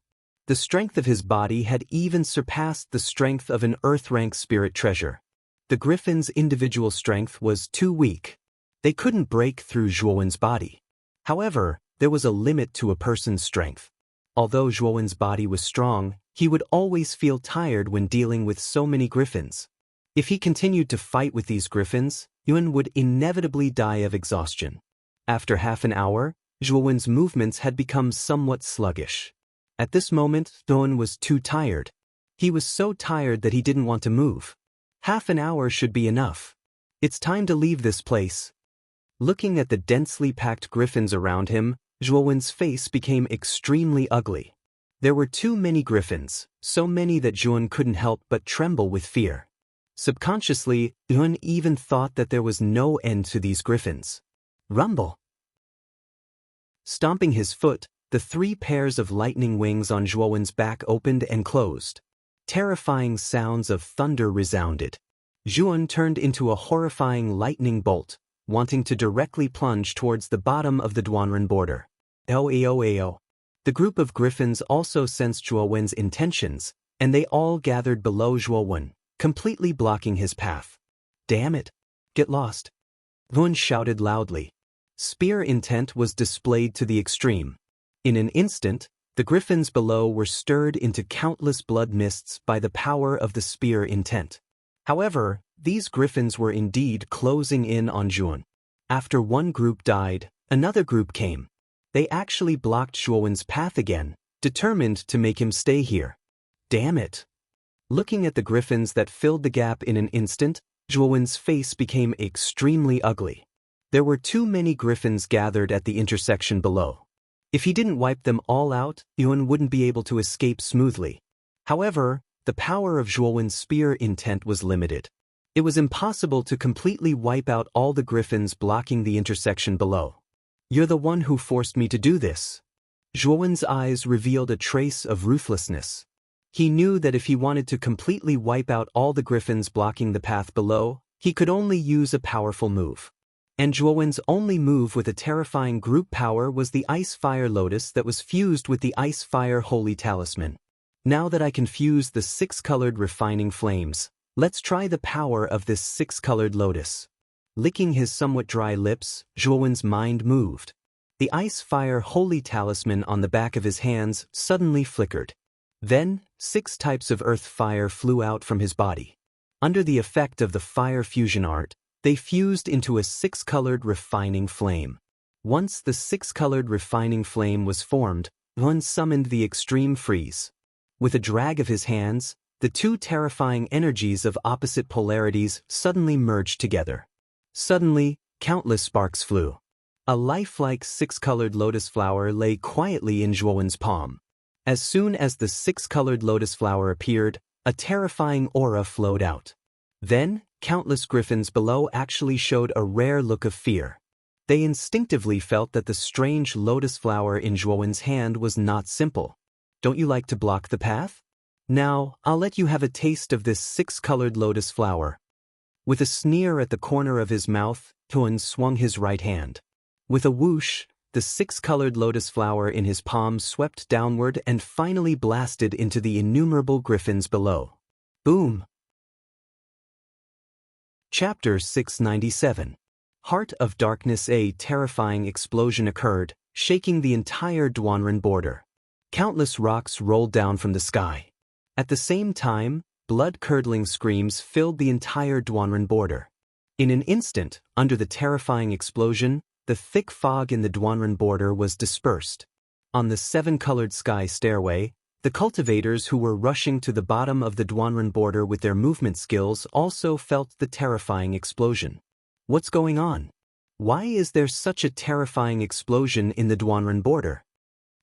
The strength of his body had even surpassed the strength of an Earth-rank spirit treasure. The griffin's individual strength was too weak. They couldn't break through Zhuan's body. However, there was a limit to a person's strength. Although Zhuan's body was strong, he would always feel tired when dealing with so many griffins. If he continued to fight with these griffins, Zhuan would inevitably die of exhaustion. After half an hour, Zhuan's movements had become somewhat sluggish. At this moment, Zhuan was too tired. He was so tired that he didn't want to move. Half an hour should be enough. It's time to leave this place. Looking at the densely packed griffins around him, Zhuowen's face became extremely ugly. There were too many griffins, so many that Zhuon couldn't help but tremble with fear. Subconsciously, Zhuon even thought that there was no end to these griffins. Rumble! Stomping his foot, the 3 pairs of lightning wings on Zhuowen's back opened and closed. Terrifying sounds of thunder resounded. Zhuon turned into a horrifying lightning bolt, wanting to directly plunge towards the bottom of the Duanren border. Ao. The group of griffins also sensed Zhuowen's intentions, and they all gathered below Zhuowen, completely blocking his path. Damn it! Get lost! Zhuon shouted loudly. Spear intent was displayed to the extreme. In an instant, the griffins below were stirred into countless blood mists by the power of the spear intent. However, these griffins were indeed closing in on Zhuon. After one group died, another group came. They actually blocked Zhuowen's path again, determined to make him stay here. Damn it! Looking at the griffins that filled the gap in an instant, Zhuowen's face became extremely ugly. There were too many griffins gathered at the intersection below. If he didn't wipe them all out, Zhuon wouldn't be able to escape smoothly. However, the power of Zhuowen's spear intent was limited. It was impossible to completely wipe out all the griffins blocking the intersection below. You're the one who forced me to do this. Zhuowen's eyes revealed a trace of ruthlessness. He knew that if he wanted to completely wipe out all the griffins blocking the path below, he could only use a powerful move. And Zhuowen's only move with a terrifying group power was the Ice-Fire Lotus that was fused with the Ice-Fire Holy Talisman. Now that I can fuse the 6-colored refining flames, let's try the power of this 6-colored lotus. Licking his somewhat dry lips, Zhuowen's mind moved. The Ice-Fire Holy Talisman on the back of his hands suddenly flickered. Then, 6 types of earth fire flew out from his body. Under the effect of the fire fusion art, they fused into a 6-colored refining flame. Once the 6-colored refining flame was formed, Zhuon summoned the extreme freeze. With a drag of his hands, the 2 terrifying energies of opposite polarities suddenly merged together. Suddenly, countless sparks flew. A lifelike 6-colored lotus flower lay quietly in Zhuowen's palm. As soon as the 6-colored lotus flower appeared, a terrifying aura flowed out. Then, countless griffins below actually showed a rare look of fear. They instinctively felt that the strange lotus flower in Zhuowen's hand was not simple. Don't you like to block the path? Now, I'll let you have a taste of this 6-colored lotus flower. With a sneer at the corner of his mouth, Zhuon swung his right hand. With a whoosh, the 6-colored lotus flower in his palm swept downward and finally blasted into the innumerable griffins below. Boom! Chapter 697. Heart of Darkness. A terrifying explosion occurred, shaking the entire Duanren border. Countless rocks rolled down from the sky. At the same time, blood-curdling screams filled the entire Duanren border. In an instant, under the terrifying explosion, the thick fog in the Duanren border was dispersed. On the 7-colored sky stairway, the cultivators who were rushing to the bottom of the Duanren border with their movement skills also felt the terrifying explosion. What's going on? Why is there such a terrifying explosion in the Duanren border?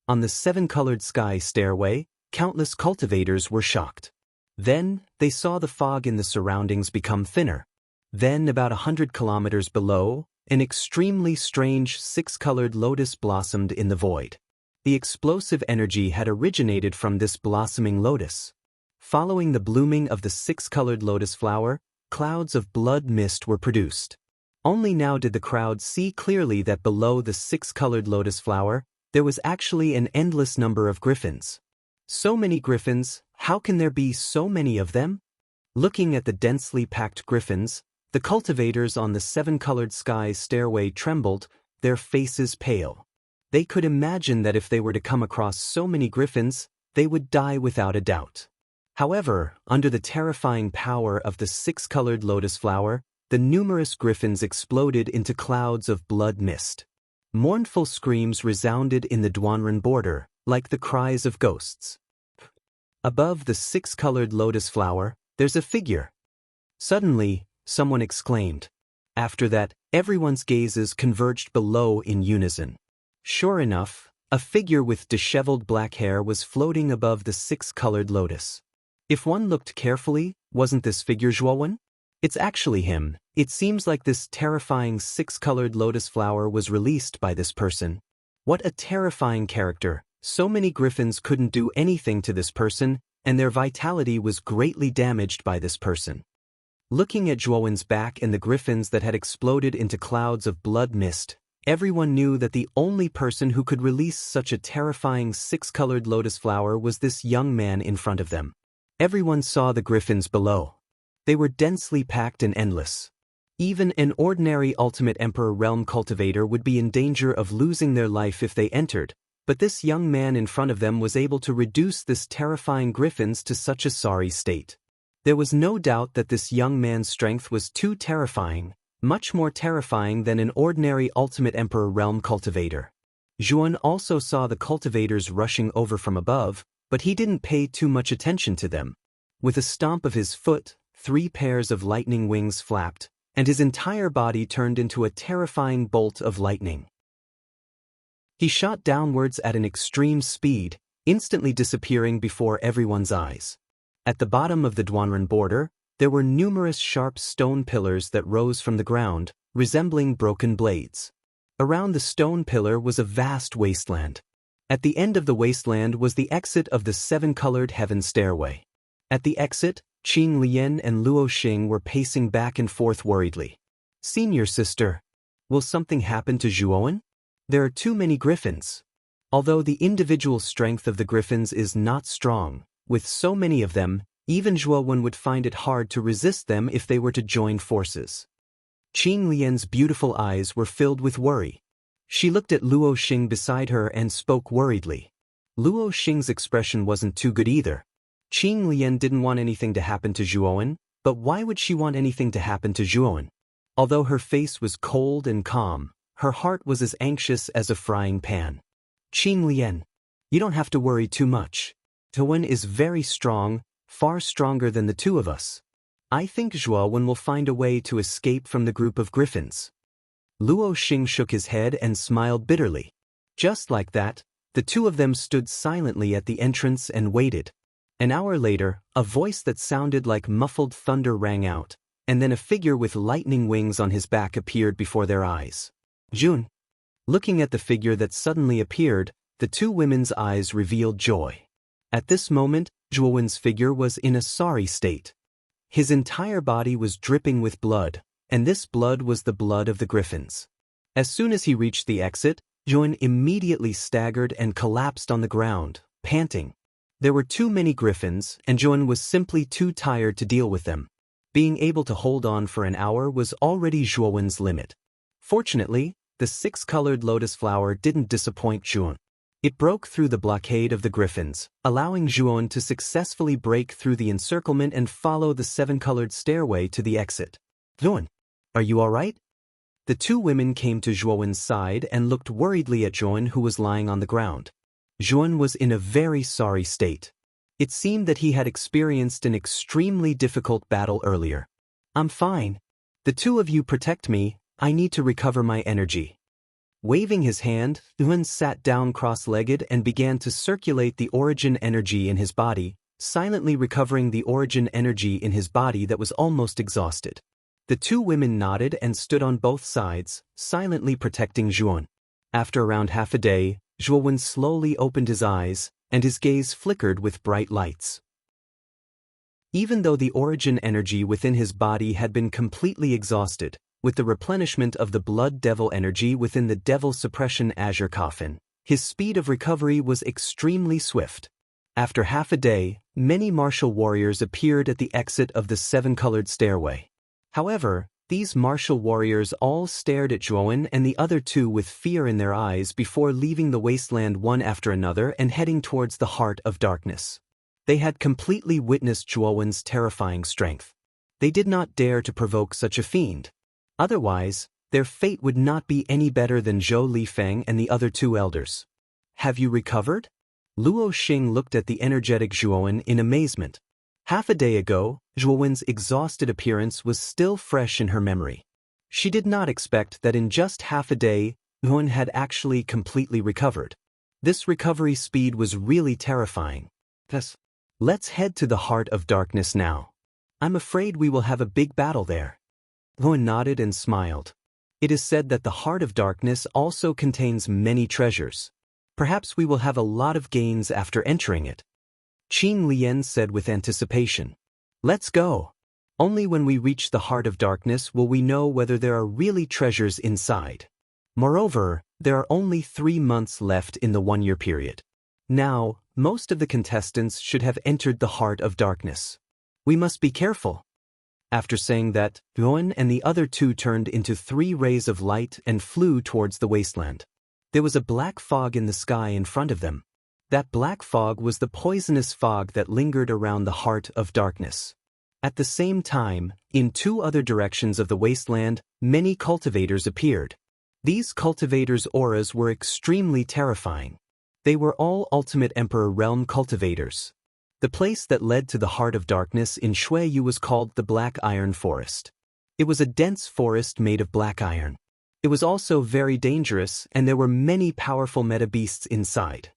On the 7-colored sky stairway, countless cultivators were shocked. Then, they saw the fog in the surroundings become thinner. Then, about 100 kilometers below, an extremely strange 6-colored lotus blossomed in the void. The explosive energy had originated from this blossoming lotus. Following the blooming of the 6-colored lotus flower, clouds of blood mist were produced. Only now did the crowd see clearly that below the 6-colored lotus flower, there was actually an endless number of griffins. So many griffins, how can there be so many of them? Looking at the densely packed griffins, the cultivators on the 7-colored sky stairway trembled, their faces pale. They could imagine that if they were to come across so many griffins, they would die without a doubt. However, under the terrifying power of the 6-colored lotus flower, the numerous griffins exploded into clouds of blood mist. Mournful screams resounded in the Duanren border, like the cries of ghosts. Above the 6-colored lotus flower, there's a figure. Suddenly, someone exclaimed, After that, everyone's gazes converged below in unison. Sure enough, a figure with disheveled black hair was floating above the six-colored lotus. If one looked carefully, wasn't this figure Zhuowen? It's actually him. It seems like this terrifying six-colored lotus flower was released by this person. What a terrifying character. So many griffins couldn't do anything to this person, and their vitality was greatly damaged by this person. Looking at Zhuowen's back and the griffins that had exploded into clouds of blood mist, everyone knew that the only person who could release such a terrifying six-colored lotus flower was this young man in front of them. Everyone saw the griffins below. They were densely packed and endless. Even an ordinary Ultimate Emperor Realm cultivator would be in danger of losing their life if they entered, but this young man in front of them was able to reduce this terrifying griffins to such a sorry state. There was no doubt that this young man's strength was too terrifying, much more terrifying than an ordinary Ultimate Emperor Realm cultivator. Zhuan also saw the cultivators rushing over from above, but he didn't pay too much attention to them. With a stomp of his foot, 3 pairs of lightning wings flapped, and his entire body turned into a terrifying bolt of lightning. He shot downwards at an extreme speed, instantly disappearing before everyone's eyes. At the bottom of the Duanren border, there were numerous sharp stone pillars that rose from the ground, resembling broken blades. Around the stone pillar was a vast wasteland. At the end of the wasteland was the exit of the 7-colored heaven stairway. At the exit, Qing Lian and Luo Xing were pacing back and forth worriedly. "Senior sister, will something happen to Zhuowen? There are too many griffins." Although the individual strength of the griffins is not strong, with so many of them, even Zhuowen would find it hard to resist them if they were to join forces. Qing Lian's beautiful eyes were filled with worry. She looked at Luo Xing beside her and spoke worriedly. Luo Xing's expression wasn't too good either. Qing Lian didn't want anything to happen to Zhuowen, but why would she want anything to happen to Zhuowen? Although her face was cold and calm, her heart was as anxious as a frying pan. "Qing Lian, you don't have to worry too much. Zhuowen is very strong, far stronger than the two of us. I think Zhuowen will find a way to escape from the group of griffins." Luo Xing shook his head and smiled bitterly. Just like that, the two of them stood silently at the entrance and waited. An hour later, a voice that sounded like muffled thunder rang out, and then a figure with lightning wings on his back appeared before their eyes. "Jun." Looking at the figure that suddenly appeared, the two women's eyes revealed joy. At this moment, Zhuowen's figure was in a sorry state. His entire body was dripping with blood, and this blood was the blood of the griffins. As soon as he reached the exit, Zhuowen immediately staggered and collapsed on the ground, panting. There were too many griffins, and Zhuowen was simply too tired to deal with them. Being able to hold on for an hour was already Zhuowen's limit. Fortunately, the 6-colored lotus flower didn't disappoint Zhuowen. It broke through the blockade of the griffins, allowing Zhuowen to successfully break through the encirclement and follow the 7-colored stairway to the exit. "Zhuowen, are you all right?" The two women came to Zhuowen's side and looked worriedly at Zhuowen, who was lying on the ground. Zhuowen was in a very sorry state. It seemed that he had experienced an extremely difficult battle earlier. "I'm fine. The two of you protect me, I need to recover my energy." Waving his hand, Zhuowen sat down cross-legged and began to circulate the origin energy in his body, silently recovering the origin energy in his body that was almost exhausted. The two women nodded and stood on both sides, silently protecting Zhuowen. After around half a day, Zhuowen slowly opened his eyes, and his gaze flickered with bright lights. Even though the origin energy within his body had been completely exhausted, with the replenishment of the blood devil energy within the devil suppression azure coffin, his speed of recovery was extremely swift. After half a day, many martial warriors appeared at the exit of the 7-colored stairway. However, these martial warriors all stared at Zhuowen and the other two with fear in their eyes before leaving the wasteland one after another and heading towards the heart of darkness. They had completely witnessed Zhuowen's terrifying strength. They did not dare to provoke such a fiend. Otherwise, their fate would not be any better than Zhou Lifeng and the other two elders. "Have you recovered?" Luo Xing looked at the energetic Zhuowen in amazement. Half a day ago, Zhuowen's exhausted appearance was still fresh in her memory. She did not expect that in just half a day, Yuan had actually completely recovered. This recovery speed was really terrifying. Thus, let's head to the Heart of Darkness now. I'm afraid we will have a big battle there. Yuan nodded and smiled. It is said that the Heart of Darkness also contains many treasures. Perhaps we will have a lot of gains after entering it. Qin Lian said with anticipation. Let's go. Only when we reach the Heart of Darkness will we know whether there are really treasures inside. Moreover, there are only 3 months left in the 1-year period. Now, most of the contestants should have entered the Heart of Darkness. We must be careful. After saying that, Yuan and the other 2 turned into 3 rays of light and flew towards the wasteland. There was a black fog in the sky in front of them. That black fog was the poisonous fog that lingered around the Heart of Darkness. At the same time, in 2 other directions of the wasteland, many cultivators appeared. These cultivators' auras were extremely terrifying. They were all Ultimate Emperor Realm cultivators. The place that led to the Heart of Darkness in Shuiyu was called the Black Iron Forest. It was a dense forest made of black iron. It was also very dangerous, and there were many powerful meta beasts inside.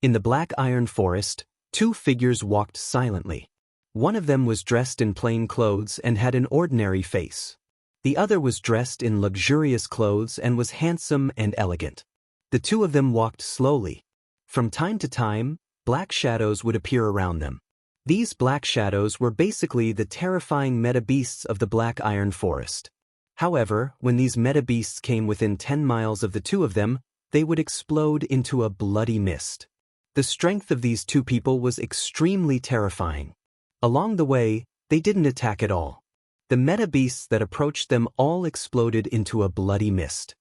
In the Black Iron Forest, 2 figures walked silently. One of them was dressed in plain clothes and had an ordinary face. The other was dressed in luxurious clothes and was handsome and elegant. The 2 of them walked slowly. From time to time, black shadows would appear around them. These black shadows were basically the terrifying meta beasts of the Black Iron Forest. However, when these meta beasts came within 10 miles of the 2 of them, they would explode into a bloody mist. The strength of these 2 people was extremely terrifying. Along the way, they didn't attack at all. The meta beasts that approached them all exploded into a bloody mist.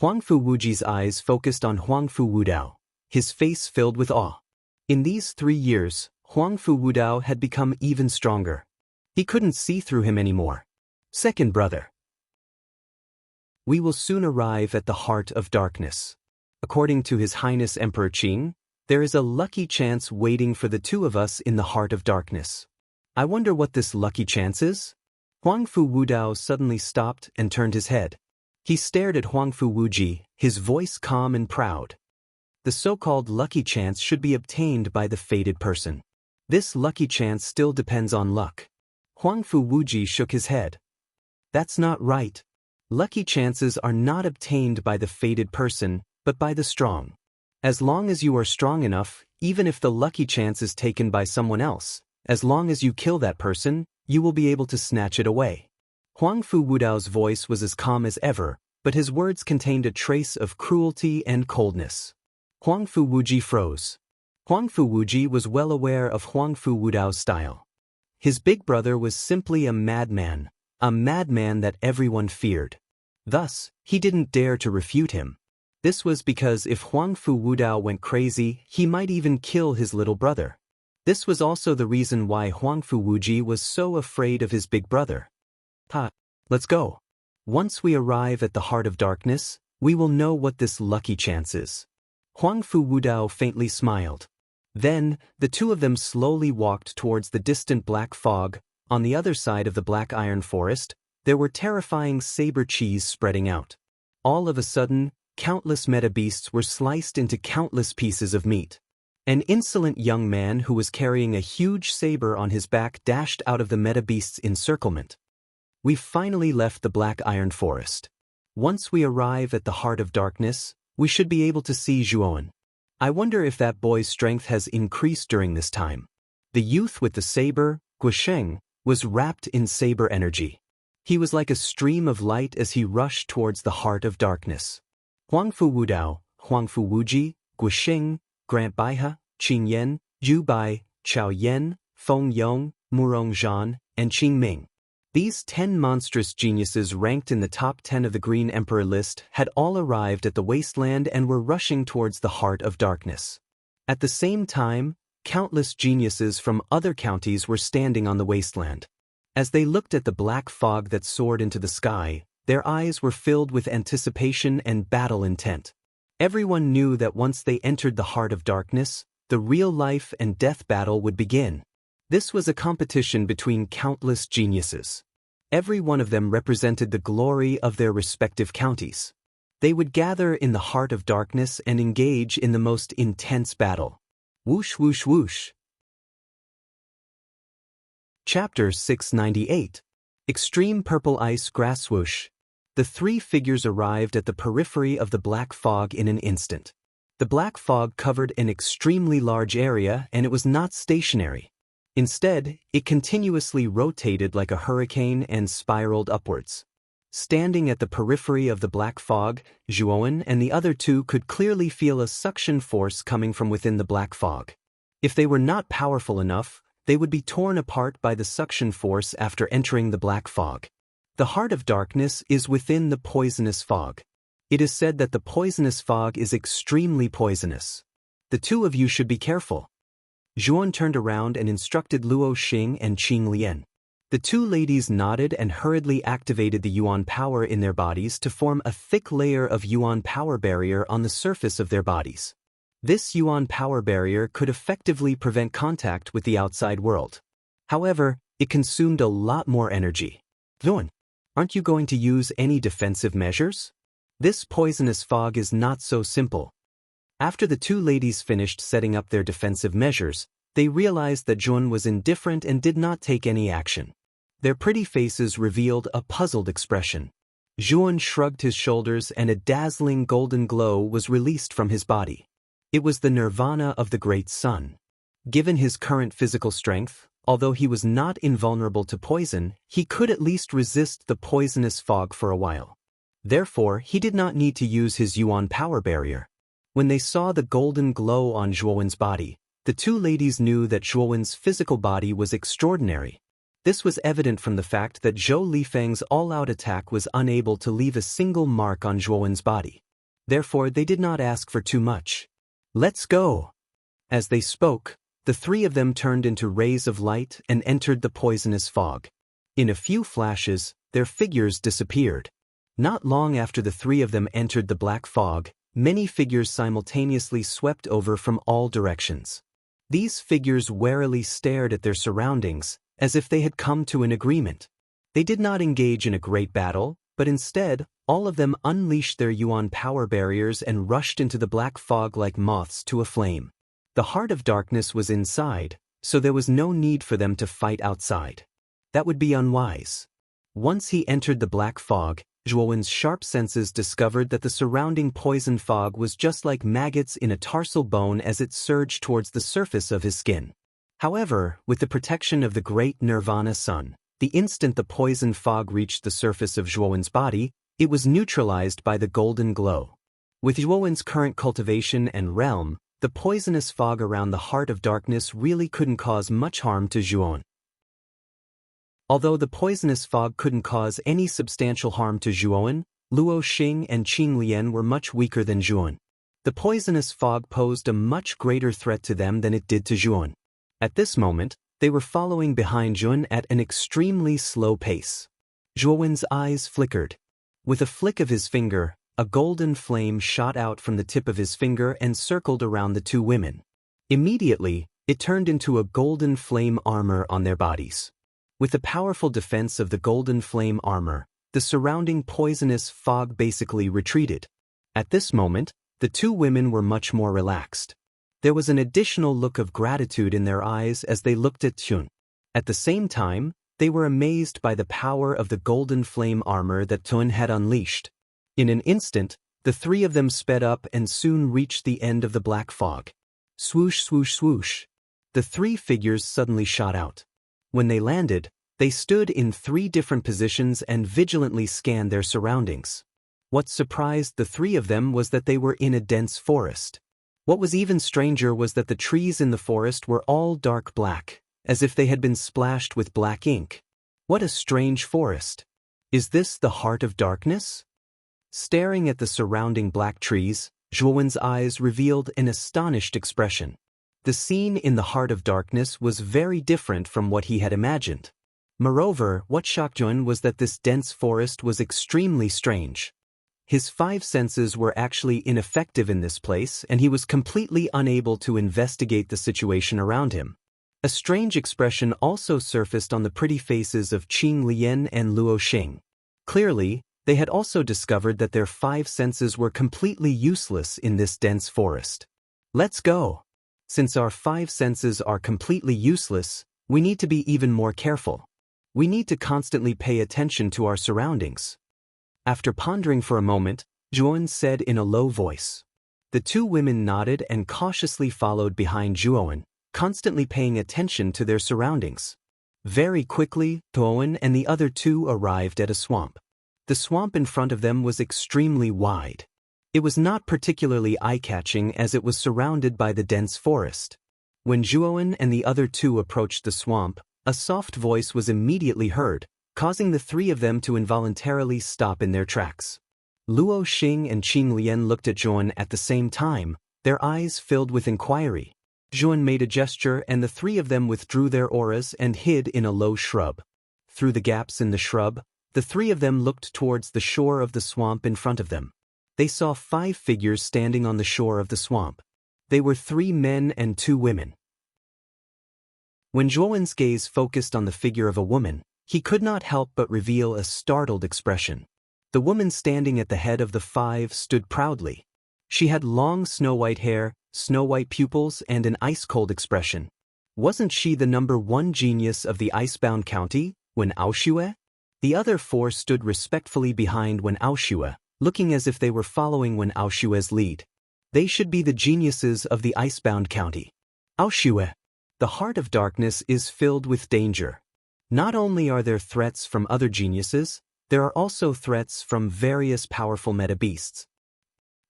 Huangfu Wuji's eyes focused on Huangfu Wudao, his face filled with awe. In these 3 years, Huangfu Wudao had become even stronger. He couldn't see through him anymore. Second brother. We will soon arrive at the Heart of Darkness. According to His Highness Emperor Qing, there is a lucky chance waiting for the 2 of us in the Heart of Darkness. I wonder what this lucky chance is? Huangfu Wudao suddenly stopped and turned his head. He stared at Huangfu Wuji, his voice calm and proud. The so-called lucky chance should be obtained by the fated person. This lucky chance still depends on luck. Huangfu Wuji shook his head. That's not right. Lucky chances are not obtained by the fated person, but by the strong. As long as you are strong enough, even if the lucky chance is taken by someone else, as long as you kill that person, you will be able to snatch it away. Huangfu Wudao's voice was as calm as ever, but his words contained a trace of cruelty and coldness. Huangfu Wuji froze. Huangfu Wuji was well aware of Huangfu Wudao's style. His big brother was simply a madman that everyone feared. Thus, he didn't dare to refute him. This was because if Huangfu Wudao went crazy, he might even kill his little brother. This was also the reason why Huangfu Wuji was so afraid of his big brother. Let's go. Once we arrive at the Heart of Darkness, we will know what this lucky chance is. Huangfu Wudao faintly smiled. Then, the 2 of them slowly walked towards the distant black fog. On the other side of the Black Iron Forest, there were terrifying saber cheese spreading out. All of a sudden, countless meta beasts were sliced into countless pieces of meat. An insolent young man who was carrying a huge saber on his back dashed out of the meta beast's encirclement. We've finally left the Black Iron Forest. Once we arrive at the Heart of Darkness, we should be able to see Zhuoan. I wonder if that boy's strength has increased during this time. The youth with the saber, Guosheng, was wrapped in saber energy. He was like a stream of light as he rushed towards the Heart of Darkness. Huangfu Wudao, Huangfu Wuji, Guosheng, Grant Baihe, Qing Yan, Zhu Bai, Chao Yan, Feng Yong, Murong Zhan, and Qing Ming. These 10 monstrous geniuses ranked in the top 10 of the Green Emperor list had all arrived at the wasteland and were rushing towards the Heart of Darkness. At the same time, countless geniuses from other counties were standing on the wasteland. As they looked at the black fog that soared into the sky, their eyes were filled with anticipation and battle intent. Everyone knew that once they entered the Heart of Darkness, the real life and death battle would begin. This was a competition between countless geniuses. Every one of them represented the glory of their respective counties. They would gather in the heart of darkness and engage in the most intense battle. Whoosh whoosh whoosh. Chapter 698. Extreme Purple Ice Grass Swoosh. The three figures arrived at the periphery of the black fog in an instant. The black fog covered an extremely large area, and it was not stationary. Instead, it continuously rotated like a hurricane and spiraled upwards. Standing at the periphery of the black fog, Zhuowen and the other two could clearly feel a suction force coming from within the black fog. If they were not powerful enough, they would be torn apart by the suction force after entering the black fog. The heart of darkness is within the poisonous fog. It is said that the poisonous fog is extremely poisonous. The two of you should be careful. Zhuowen turned around and instructed Luo Xing and Qing Lian. The two ladies nodded and hurriedly activated the Yuan power in their bodies to form a thick layer of Yuan power barrier on the surface of their bodies. This Yuan power barrier could effectively prevent contact with the outside world. However, it consumed a lot more energy. Zhuowen, aren't you going to use any defensive measures? This poisonous fog is not so simple. After the two ladies finished setting up their defensive measures, they realized that Zhuowen was indifferent and did not take any action. Their pretty faces revealed a puzzled expression. Zhuowen shrugged his shoulders and a dazzling golden glow was released from his body. It was the nirvana of the great sun. Given his current physical strength, although he was not invulnerable to poison, he could at least resist the poisonous fog for a while. Therefore, he did not need to use his Yuan power barrier. When they saw the golden glow on Zhuowen's body, the two ladies knew that Zhuowen's physical body was extraordinary. This was evident from the fact that Zhou Lifeng's all-out attack was unable to leave a single mark on Zhuowen's body. Therefore, they did not ask for too much. Let's go! As they spoke, the three of them turned into rays of light and entered the poisonous fog. In a few flashes, their figures disappeared. Not long after the three of them entered the black fog, many figures simultaneously swept over from all directions. These figures warily stared at their surroundings, as if they had come to an agreement. They did not engage in a great battle, but instead, all of them unleashed their Yuan power barriers and rushed into the black fog like moths to a flame. The heart of darkness was inside, so there was no need for them to fight outside. That would be unwise. Once he entered the black fog, Zhuowen's sharp senses discovered that the surrounding poison fog was just like maggots in a tarsal bone as it surged towards the surface of his skin. However, with the protection of the great nirvana sun, the instant the poison fog reached the surface of Zhuowen's body, it was neutralized by the golden glow. With Zhuowen's current cultivation and realm, the poisonous fog around the heart of darkness really couldn't cause much harm to Zhuowen. Although the poisonous fog couldn't cause any substantial harm to Zhuowen, Luo Xing and Qing Lian were much weaker than Zhuowen. The poisonous fog posed a much greater threat to them than it did to Zhuowen. At this moment, they were following behind Zhuowen at an extremely slow pace. Zhuowen's eyes flickered. With a flick of his finger, a golden flame shot out from the tip of his finger and circled around the two women. Immediately, it turned into a golden flame armor on their bodies. With the powerful defense of the golden flame armor, the surrounding poisonous fog basically retreated. At this moment, the two women were much more relaxed. There was an additional look of gratitude in their eyes as they looked at Zhuowen. At the same time, they were amazed by the power of the golden flame armor that Zhuowen had unleashed. In an instant, the three of them sped up and soon reached the end of the black fog. Swoosh, swoosh, swoosh. The three figures suddenly shot out. When they landed, they stood in three different positions and vigilantly scanned their surroundings. What surprised the three of them was that they were in a dense forest. What was even stranger was that the trees in the forest were all dark black, as if they had been splashed with black ink. What a strange forest. Is this the heart of darkness? Staring at the surrounding black trees, Zhuowen's eyes revealed an astonished expression. The scene in the heart of darkness was very different from what he had imagined. Moreover, what shocked Zhuowen was that this dense forest was extremely strange. His five senses were actually ineffective in this place, and he was completely unable to investigate the situation around him. A strange expression also surfaced on the pretty faces of Qing Lian and Luo Xing. Clearly, they had also discovered that their 5 senses were completely useless in this dense forest. Let's go. Since our 5 senses are completely useless, we need to be even more careful. We need to constantly pay attention to our surroundings. After pondering for a moment, Zhuan said in a low voice. The 2 women nodded and cautiously followed behind Zhuan, constantly paying attention to their surroundings. Very quickly, Zhuan and the other 2 arrived at a swamp. The swamp in front of them was extremely wide. It was not particularly eye-catching as it was surrounded by the dense forest. When Zhuan and the other 2 approached the swamp, a soft voice was immediately heard, causing the 3 of them to involuntarily stop in their tracks. Luo Xing and Qing Lian looked at Zhuan at the same time, their eyes filled with inquiry. Zhuan made a gesture and the 3 of them withdrew their auras and hid in a low shrub. Through the gaps in the shrub, the 3 of them looked towards the shore of the swamp in front of them. They saw 5 figures standing on the shore of the swamp. They were 3 men and 2 women. When Zhuan's gaze focused on the figure of a woman, he could not help but reveal a startled expression. The woman standing at the head of the 5 stood proudly. She had long snow-white hair, snow-white pupils, and an ice-cold expression. Wasn't she the number 1 genius of the Icebound County, Wen Aoxue? The other 4 stood respectfully behind Wen Aoxue, looking as if they were following Wen Aoxue's lead. They should be the geniuses of the Icebound County. Aoxue. The heart of darkness is filled with danger. Not only are there threats from other geniuses, there are also threats from various powerful meta-beasts.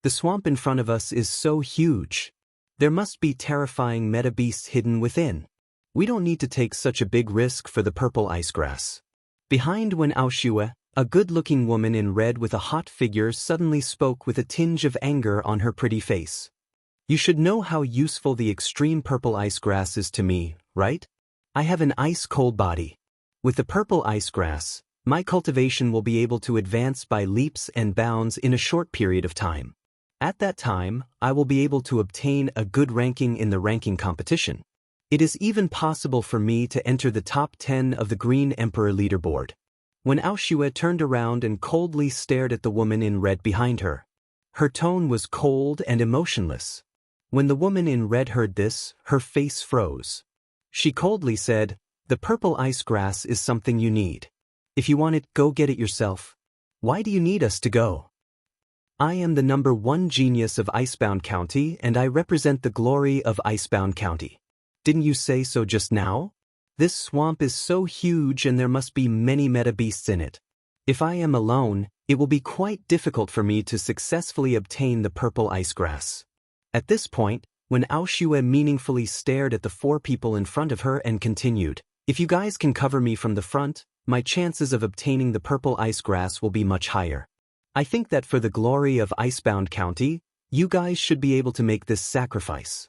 The swamp in front of us is so huge. There must be terrifying meta-beasts hidden within. We don't need to take such a big risk for the purple ice grass. Behind Wen Aoxue, a good-looking woman in red with a hot figure suddenly spoke with a tinge of anger on her pretty face. You should know how useful the extreme purple ice grass is to me, right? I have an ice-cold body. With the purple ice grass, my cultivation will be able to advance by leaps and bounds in a short period of time. At that time, I will be able to obtain a good ranking in the ranking competition. It is even possible for me to enter the top 10 of the Green Emperor leaderboard. When Aoxue turned around and coldly stared at the woman in red behind her. Her tone was cold and emotionless. When the woman in red heard this, her face froze. She coldly said, "The purple ice grass is something you need. If you want it, go get it yourself. Why do you need us to go? I am the number 1 genius of Icebound County and I represent the glory of Icebound County. Didn't you say so just now? This swamp is so huge and there must be many meta-beasts in it. If I am alone, it will be quite difficult for me to successfully obtain the purple ice grass." At this point, when Aoxue meaningfully stared at the 4 people in front of her and continued, "If you guys can cover me from the front, my chances of obtaining the purple ice grass will be much higher. I think that for the glory of Icebound County, you guys should be able to make this sacrifice."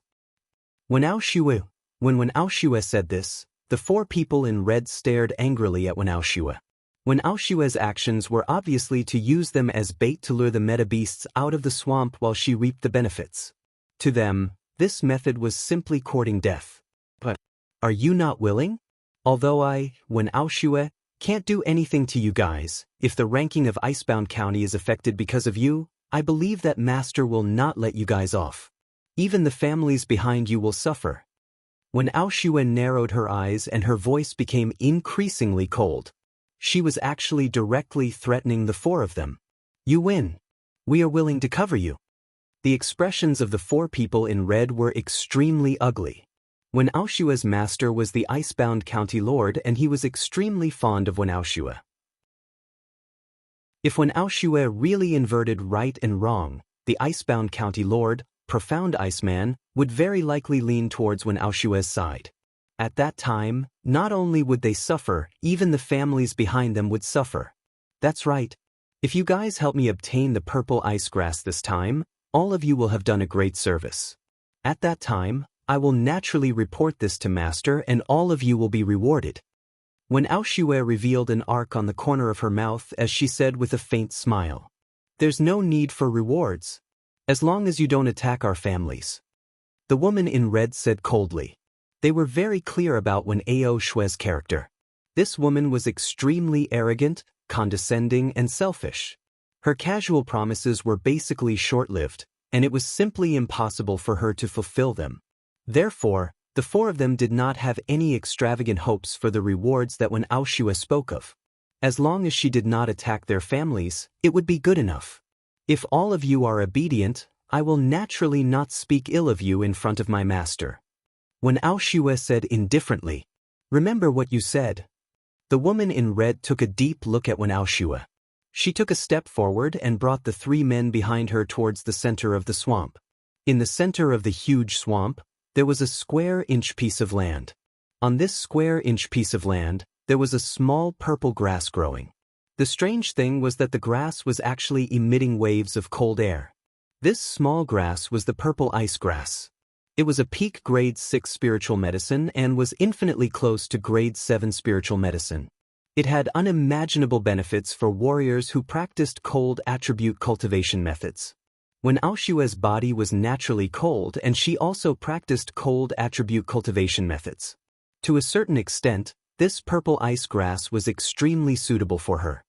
When Wen Aoxue said this, the 4 people in red stared angrily at Wen Aoxue. Wen Aoxue's actions were obviously to use them as bait to lure the meta-beasts out of the swamp while she reaped the benefits. To them, this method was simply courting death. But, are you not willing? Although Wen Aoxue, can't do anything to you guys, if the ranking of Icebound County is affected because of you, I believe that Master will not let you guys off. Even the families behind you will suffer. When Aoxue narrowed her eyes and her voice became increasingly cold. She was actually directly threatening the 4 of them. You win. We are willing to cover you. The expressions of the 4 people in red were extremely ugly. Wen Aoxue's master was the Icebound County Lord and he was extremely fond of Wen Aoxue. If Wen Aoxue really inverted right and wrong, the Icebound County Lord, Profound Iceman, would very likely lean towards Wen Aoxue's side. At that time, not only would they suffer, even the families behind them would suffer. That's right. If you guys help me obtain the purple ice grass this time, all of you will have done a great service. At that time, I will naturally report this to Master and all of you will be rewarded. When Aoxue revealed an arc on the corner of her mouth as she said with a faint smile. There's no need for rewards. As long as you don't attack our families. The woman in red said coldly. They were very clear about Wen Ao Shue's character. This woman was extremely arrogant, condescending, and selfish. Her casual promises were basically short-lived, and it was simply impossible for her to fulfill them. Therefore, the four of them did not have any extravagant hopes for the rewards that Wen Ao Shue spoke of. As long as she did not attack their families, it would be good enough. If all of you are obedient, I will naturally not speak ill of you in front of my master. Wen Ao Shue said indifferently, "Remember what you said." The woman in red took a deep look at Wen Ao Shue. She took a step forward and brought the three men behind her towards the center of the swamp. In the center of the huge swamp, there was a square-inch piece of land. On this square-inch piece of land, there was a small purple grass growing. The strange thing was that the grass was actually emitting waves of cold air. This small grass was the purple ice grass. It was a peak grade 6 spiritual medicine and was infinitely close to grade 7 spiritual medicine. It had unimaginable benefits for warriors who practiced cold attribute cultivation methods. Wen Ao Shue's body was naturally cold, and she also practiced cold attribute cultivation methods. To a certain extent, this purple ice grass was extremely suitable for her.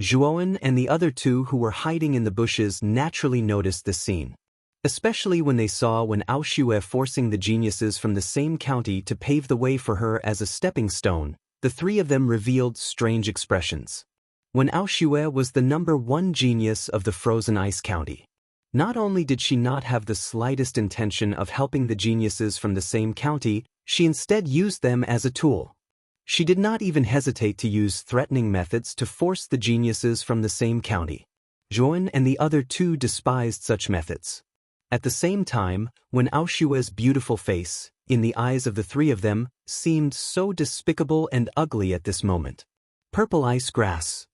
Zhuowen and the other two who were hiding in the bushes naturally noticed this scene. Especially when they saw Wen Ao Shue forcing the geniuses from the same county to pave the way for her as a stepping stone, the three of them revealed strange expressions. Wen Ao Shue was the number 1 genius of the Frozen Ice County. Not only did she not have the slightest intention of helping the geniuses from the same county, she instead used them as a tool. She did not even hesitate to use threatening methods to force the geniuses from the same county. Zhuowen and the other two despised such methods. At the same time, Wen Ao Shue's beautiful face, in the eyes of the three of them, seemed so despicable and ugly at this moment. Purple Ice Grass.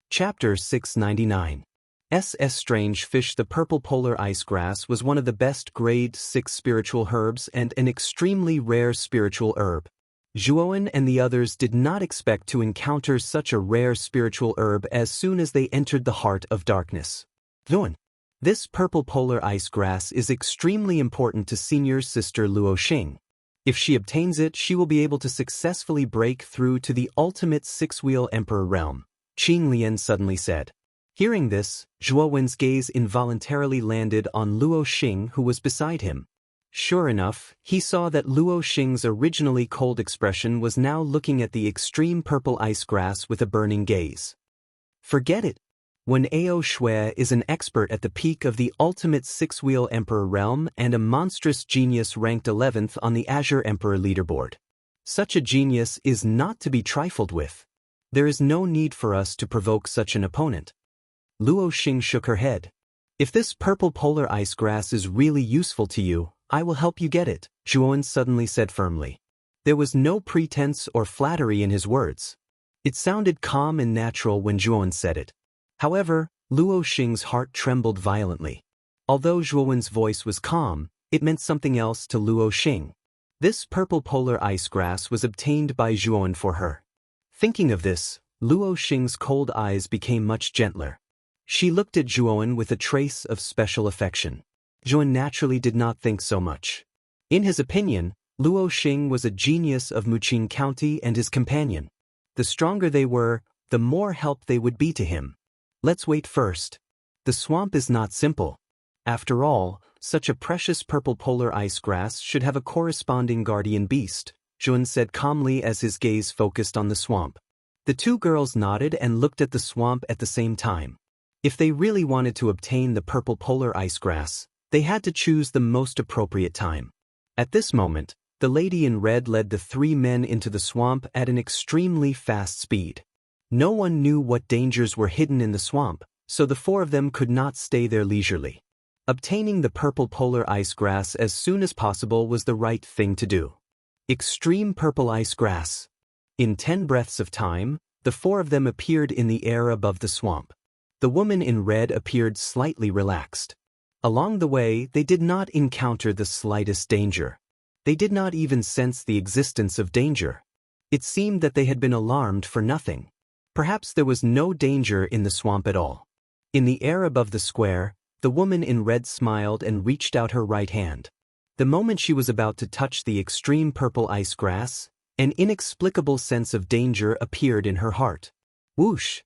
Chapter 699. Strange Fish. The purple polar ice grass was one of the best grade 6 spiritual herbs and an extremely rare spiritual herb. Zhuowen and the others did not expect to encounter such a rare spiritual herb as soon as they entered the heart of darkness. Zhuowen. This purple polar ice grass is extremely important to Senior's sister Luo Xing. If she obtains it, she will be able to successfully break through to the ultimate 6-wheel emperor realm, Qing Lian suddenly said. Hearing this, Zhuowen's gaze involuntarily landed on Luo Xing, who was beside him. Sure enough, he saw that Luo Xing's originally cold expression was now looking at the extreme purple ice grass with a burning gaze. Forget it. Wen Ao Shue is an expert at the peak of the ultimate 6-wheel emperor realm and a monstrous genius ranked 11th on the Azure Emperor leaderboard. Such a genius is not to be trifled with. There is no need for us to provoke such an opponent. Luo Xing shook her head. If this purple polar ice grass is really useful to you, I will help you get it, Zhuowen suddenly said firmly. There was no pretense or flattery in his words. It sounded calm and natural when Zhuowen said it. However, Luo Xing's heart trembled violently. Although Zhuowen's voice was calm, it meant something else to Luo Xing. This purple polar ice grass was obtained by Zhuowen for her. Thinking of this, Luo Xing's cold eyes became much gentler. She looked at Zhuowen with a trace of special affection. Zhuowen naturally did not think so much. In his opinion, Luo Xing was a genius of Muqing County and his companion. The stronger they were, the more help they would be to him. Let's wait first. The swamp is not simple. After all, such a precious purple polar ice grass should have a corresponding guardian beast, Zhuowen said calmly as his gaze focused on the swamp. The two girls nodded and looked at the swamp at the same time. If they really wanted to obtain the purple polar ice grass, they had to choose the most appropriate time. At this moment, the lady in red led the three men into the swamp at an extremely fast speed. No one knew what dangers were hidden in the swamp, so the four of them could not stay there leisurely. Obtaining the purple polar ice grass as soon as possible was the right thing to do. Extreme purple ice grass. In 10 breaths of time, the four of them appeared in the air above the swamp. The woman in red appeared slightly relaxed. Along the way, they did not encounter the slightest danger. They did not even sense the existence of danger. It seemed that they had been alarmed for nothing. Perhaps there was no danger in the swamp at all. In the air above the square, the woman in red smiled and reached out her right hand. The moment she was about to touch the extreme purple ice grass, an inexplicable sense of danger appeared in her heart. Whoosh!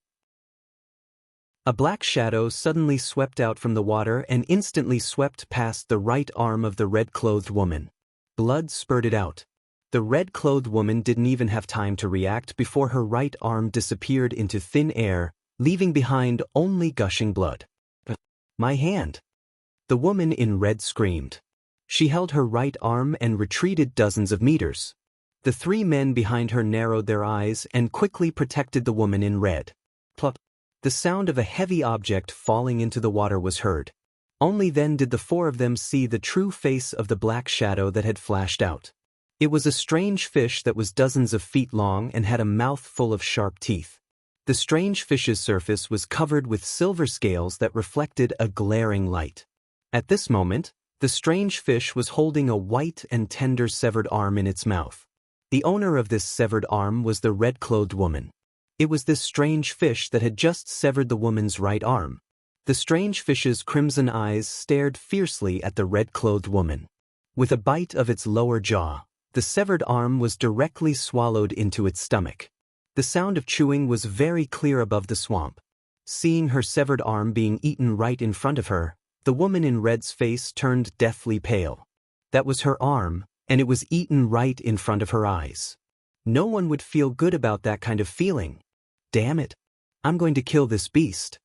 A black shadow suddenly swept out from the water and instantly swept past the right arm of the red-clothed woman. Blood spurted out. The red-clothed woman didn't even have time to react before her right arm disappeared into thin air, leaving behind only gushing blood. My hand! The woman in red screamed. She held her right arm and retreated dozens of meters. The three men behind her narrowed their eyes and quickly protected the woman in red. Plop! The sound of a heavy object falling into the water was heard. Only then did the four of them see the true face of the black shadow that had flashed out. It was a strange fish that was dozens of feet long and had a mouth full of sharp teeth. The strange fish's surface was covered with silver scales that reflected a glaring light. At this moment, the strange fish was holding a white and tender severed arm in its mouth. The owner of this severed arm was the red-clothed woman. It was this strange fish that had just severed the woman's right arm. The strange fish's crimson eyes stared fiercely at the red-clothed woman. With a bite of its lower jaw, the severed arm was directly swallowed into its stomach. The sound of chewing was very clear above the swamp. Seeing her severed arm being eaten right in front of her, the woman in red's face turned deathly pale. That was her arm, and it was eaten right in front of her eyes. No one would feel good about that kind of feeling. Damn it! I'm going to kill this beast.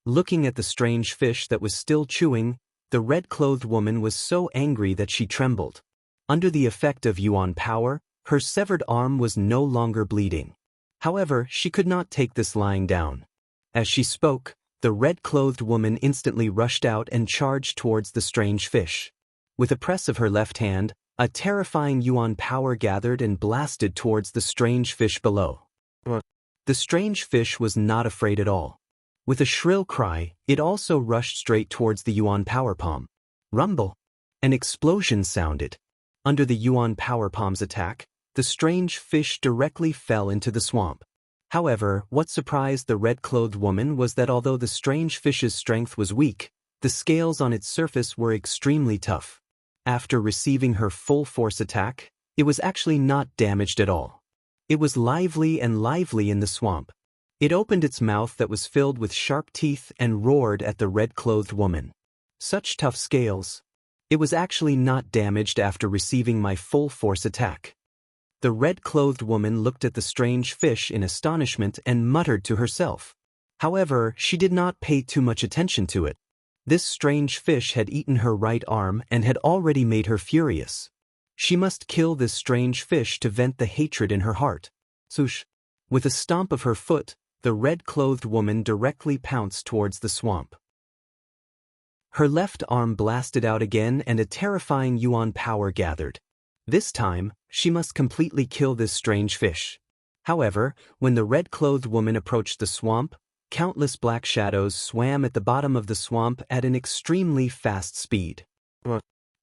Looking at the strange fish that was still chewing, the red-clothed woman was so angry that she trembled. Under the effect of Yuan power, her severed arm was no longer bleeding. However, she could not take this lying down. As she spoke, the red-clothed woman instantly rushed out and charged towards the strange fish. With a press of her left hand, a terrifying Yuan power gathered and blasted towards the strange fish below. The strange fish was not afraid at all. With a shrill cry, it also rushed straight towards the Yuan power palm. Rumble! An explosion sounded. Under the Yuan power palm's attack, the strange fish directly fell into the swamp. However, what surprised the red-clothed woman was that although the strange fish's strength was weak, the scales on its surface were extremely tough. After receiving her full force attack, it was actually not damaged at all. It was lively and lively in the swamp. It opened its mouth that was filled with sharp teeth and roared at the red-clothed woman. Such tough scales. It was actually not damaged after receiving my full force attack. The red-clothed woman looked at the strange fish in astonishment and muttered to herself. However, she did not pay too much attention to it. This strange fish had eaten her right arm and had already made her furious. She must kill this strange fish to vent the hatred in her heart. Swoosh! With a stomp of her foot, the red-clothed woman directly pounced towards the swamp. Her left arm blasted out again and a terrifying Yuan power gathered. This time, she must completely kill this strange fish. However, when the red-clothed woman approached the swamp, countless black shadows swam at the bottom of the swamp at an extremely fast speed.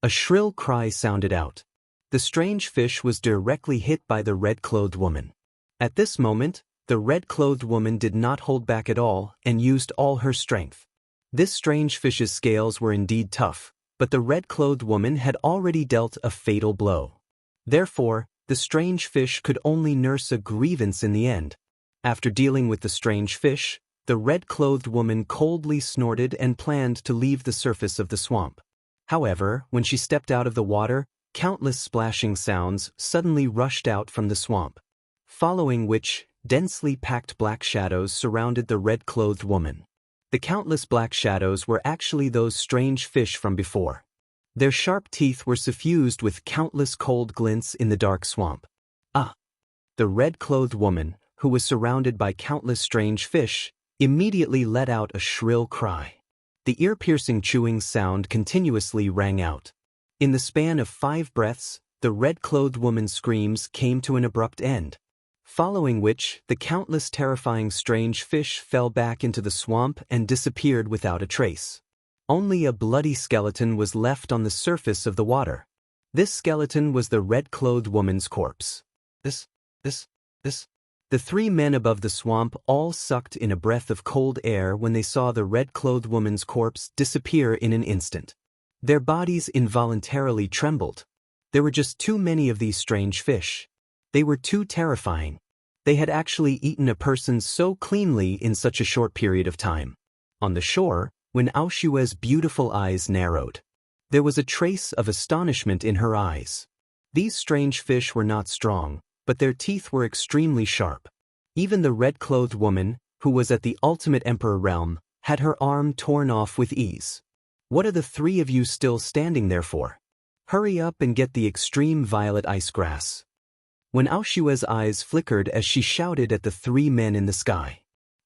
A shrill cry sounded out. The strange fish was directly hit by the red-clothed woman. At this moment, the red-clothed woman did not hold back at all and used all her strength. This strange fish's scales were indeed tough, but the red-clothed woman had already dealt a fatal blow. Therefore, the strange fish could only nurse a grievance in the end. After dealing with the strange fish, the red-clothed woman coldly snorted and planned to leave the surface of the swamp. However, when she stepped out of the water, countless splashing sounds suddenly rushed out from the swamp, following which, densely packed black shadows surrounded the red-clothed woman. The countless black shadows were actually those strange fish from before. Their sharp teeth were suffused with countless cold glints in the dark swamp. Ah! The red-clothed woman, who was surrounded by countless strange fish, immediately let out a shrill cry. The ear-piercing chewing sound continuously rang out. In the span of 5 breaths, the red-clothed woman's screams came to an abrupt end, following which the countless terrifying strange fish fell back into the swamp and disappeared without a trace. Only a bloody skeleton was left on the surface of the water. This skeleton was the red-clothed woman's corpse. The 3 men above the swamp all sucked in a breath of cold air when they saw the red-clothed woman's corpse disappear in an instant. Their bodies involuntarily trembled. There were just too many of these strange fish. They were too terrifying. They had actually eaten a person so cleanly in such a short period of time. On the shore, when Aoshue's beautiful eyes narrowed, there was a trace of astonishment in her eyes. These strange fish were not strong, but their teeth were extremely sharp. Even the red-clothed woman, who was at the ultimate emperor realm, had her arm torn off with ease. What are the three of you still standing there for? Hurry up and get the extreme violet ice grass. When Aoshue's eyes flickered as she shouted at the three men in the sky,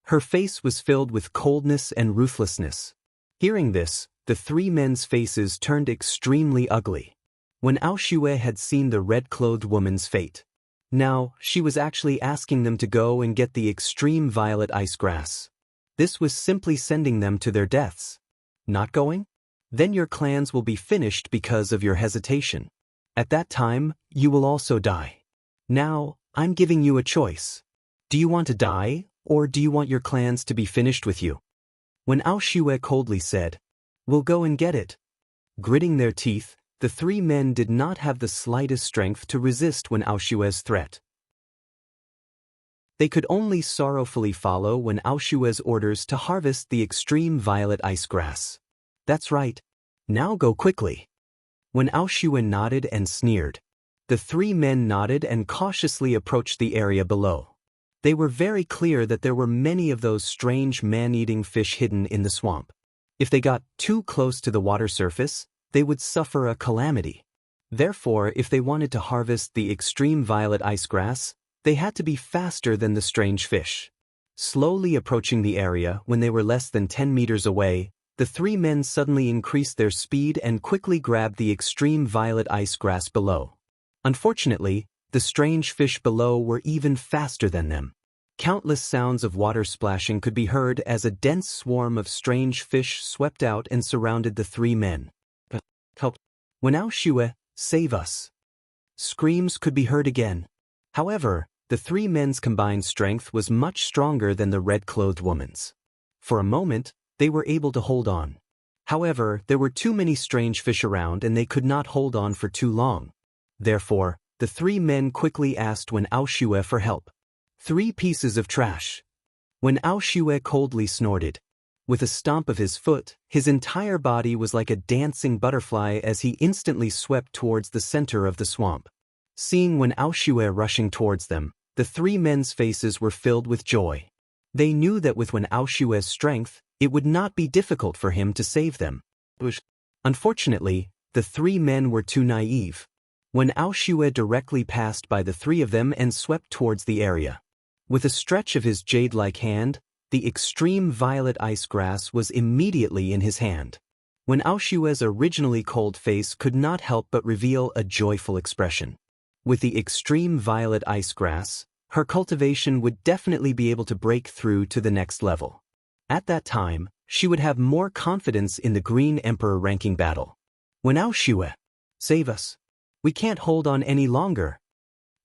her face was filled with coldness and ruthlessness. Hearing this, the three men's faces turned extremely ugly. When Aoshue had seen the red-clothed woman's fate, now she was actually asking them to go and get the extreme violet ice grass. This was simply sending them to their deaths. Not going? Then your clans will be finished because of your hesitation. At that time, you will also die. Now, I'm giving you a choice. Do you want to die, or do you want your clans to be finished with you? When Aoshue coldly said, "We'll go and get it," gritting their teeth, the three men did not have the slightest strength to resist when Aoshue's threat. They could only sorrowfully follow when Aoshue's orders to harvest the extreme violet ice grass. That's right. Now go quickly. When Aoshue nodded and sneered, the three men nodded and cautiously approached the area below. They were very clear that there were many of those strange man-eating fish hidden in the swamp. If they got too close to the water surface, they would suffer a calamity. Therefore, if they wanted to harvest the extreme violet ice grass, they had to be faster than the strange fish. Slowly approaching the area when they were less than 10 meters away, the three men suddenly increased their speed and quickly grabbed the extreme violet ice grass below. Unfortunately, the strange fish below were even faster than them. Countless sounds of water splashing could be heard as a dense swarm of strange fish swept out and surrounded the three men. Help! When Aoshue, save us! Screams could be heard again. However, the three men's combined strength was much stronger than the red-clothed woman's. For a moment, they were able to hold on. However, there were too many strange fish around and they could not hold on for too long. Therefore, the three men quickly asked when Aoshue for help. 3 pieces of trash. When Aoshue coldly snorted, with a stomp of his foot, his entire body was like a dancing butterfly as he instantly swept towards the center of the swamp. Seeing when Aoshue rushing towards them, the three men's faces were filled with joy. They knew that with when Aoshue's strength, it would not be difficult for him to save them. Unfortunately, the three men were too naive. When Aoshue directly passed by the three of them and swept towards the area. With a stretch of his jade-like hand, the extreme violet ice grass was immediately in his hand. When Aoshue's originally cold face could not help but reveal a joyful expression. With the extreme violet ice grass, her cultivation would definitely be able to break through to the next level. At that time, she would have more confidence in the Green Emperor ranking battle. When Aoshue, save us! We can't hold on any longer.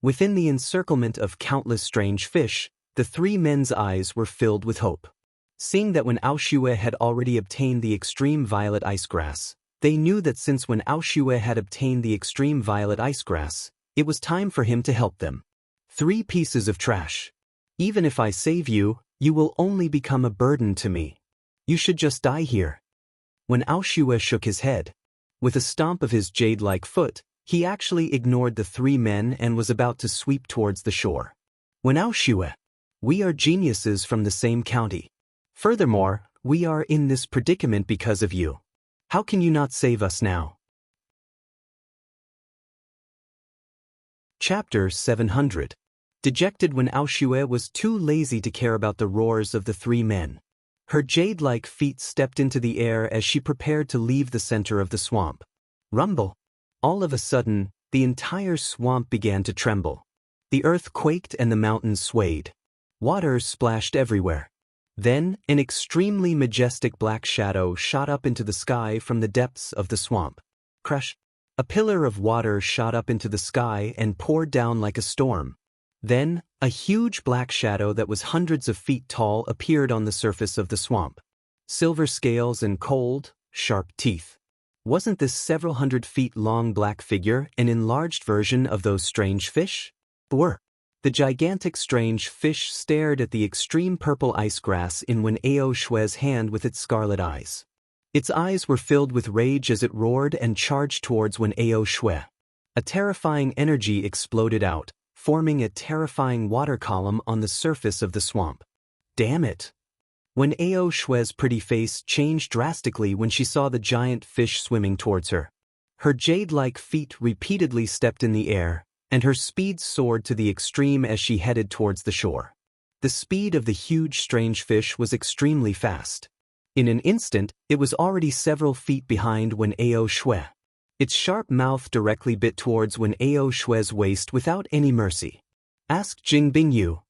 Within the encirclement of countless strange fish, the three men's eyes were filled with hope. Seeing that when Aoshue had already obtained the extreme violet ice grass, they knew that since when Aoshue had obtained the extreme violet ice grass, it was time for him to help them. 3 pieces of trash. Even if I save you, you will only become a burden to me. You should just die here. When Aoshue shook his head, with a stomp of his jade-like foot, he actually ignored the three men and was about to sweep towards the shore. When Aoshue, we are geniuses from the same county. Furthermore, we are in this predicament because of you. How can you not save us now? Chapter 700. Dejected when Aoshue was too lazy to care about the roars of the three men. Her jade-like feet stepped into the air as she prepared to leave the center of the swamp. Rumble! All of a sudden, the entire swamp began to tremble. The earth quaked and the mountains swayed. Water splashed everywhere. Then, an extremely majestic black shadow shot up into the sky from the depths of the swamp. Crash! A pillar of water shot up into the sky and poured down like a storm. Then, a huge black shadow that was hundreds of feet tall appeared on the surface of the swamp. Silver scales and cold, sharp teeth. Wasn't this several hundred feet long black figure an enlarged version of those strange fish? Were. The gigantic strange fish stared at the extreme purple ice grass in Wen Ao Shue's hand with its scarlet eyes. Its eyes were filled with rage as it roared and charged towards Wen Ao Shue. A terrifying energy exploded out, forming a terrifying water column on the surface of the swamp. Damn it! Wen Ao Shue's pretty face changed drastically when she saw the giant fish swimming towards her. Her jade-like feet repeatedly stepped in the air, and her speed soared to the extreme as she headed towards the shore. The speed of the huge strange fish was extremely fast. In an instant, it was already several feet behind Wen Ao Shue. Its sharp mouth directly bit towards Wen Ao Shue's waist without any mercy. Ask Jing Bingyu.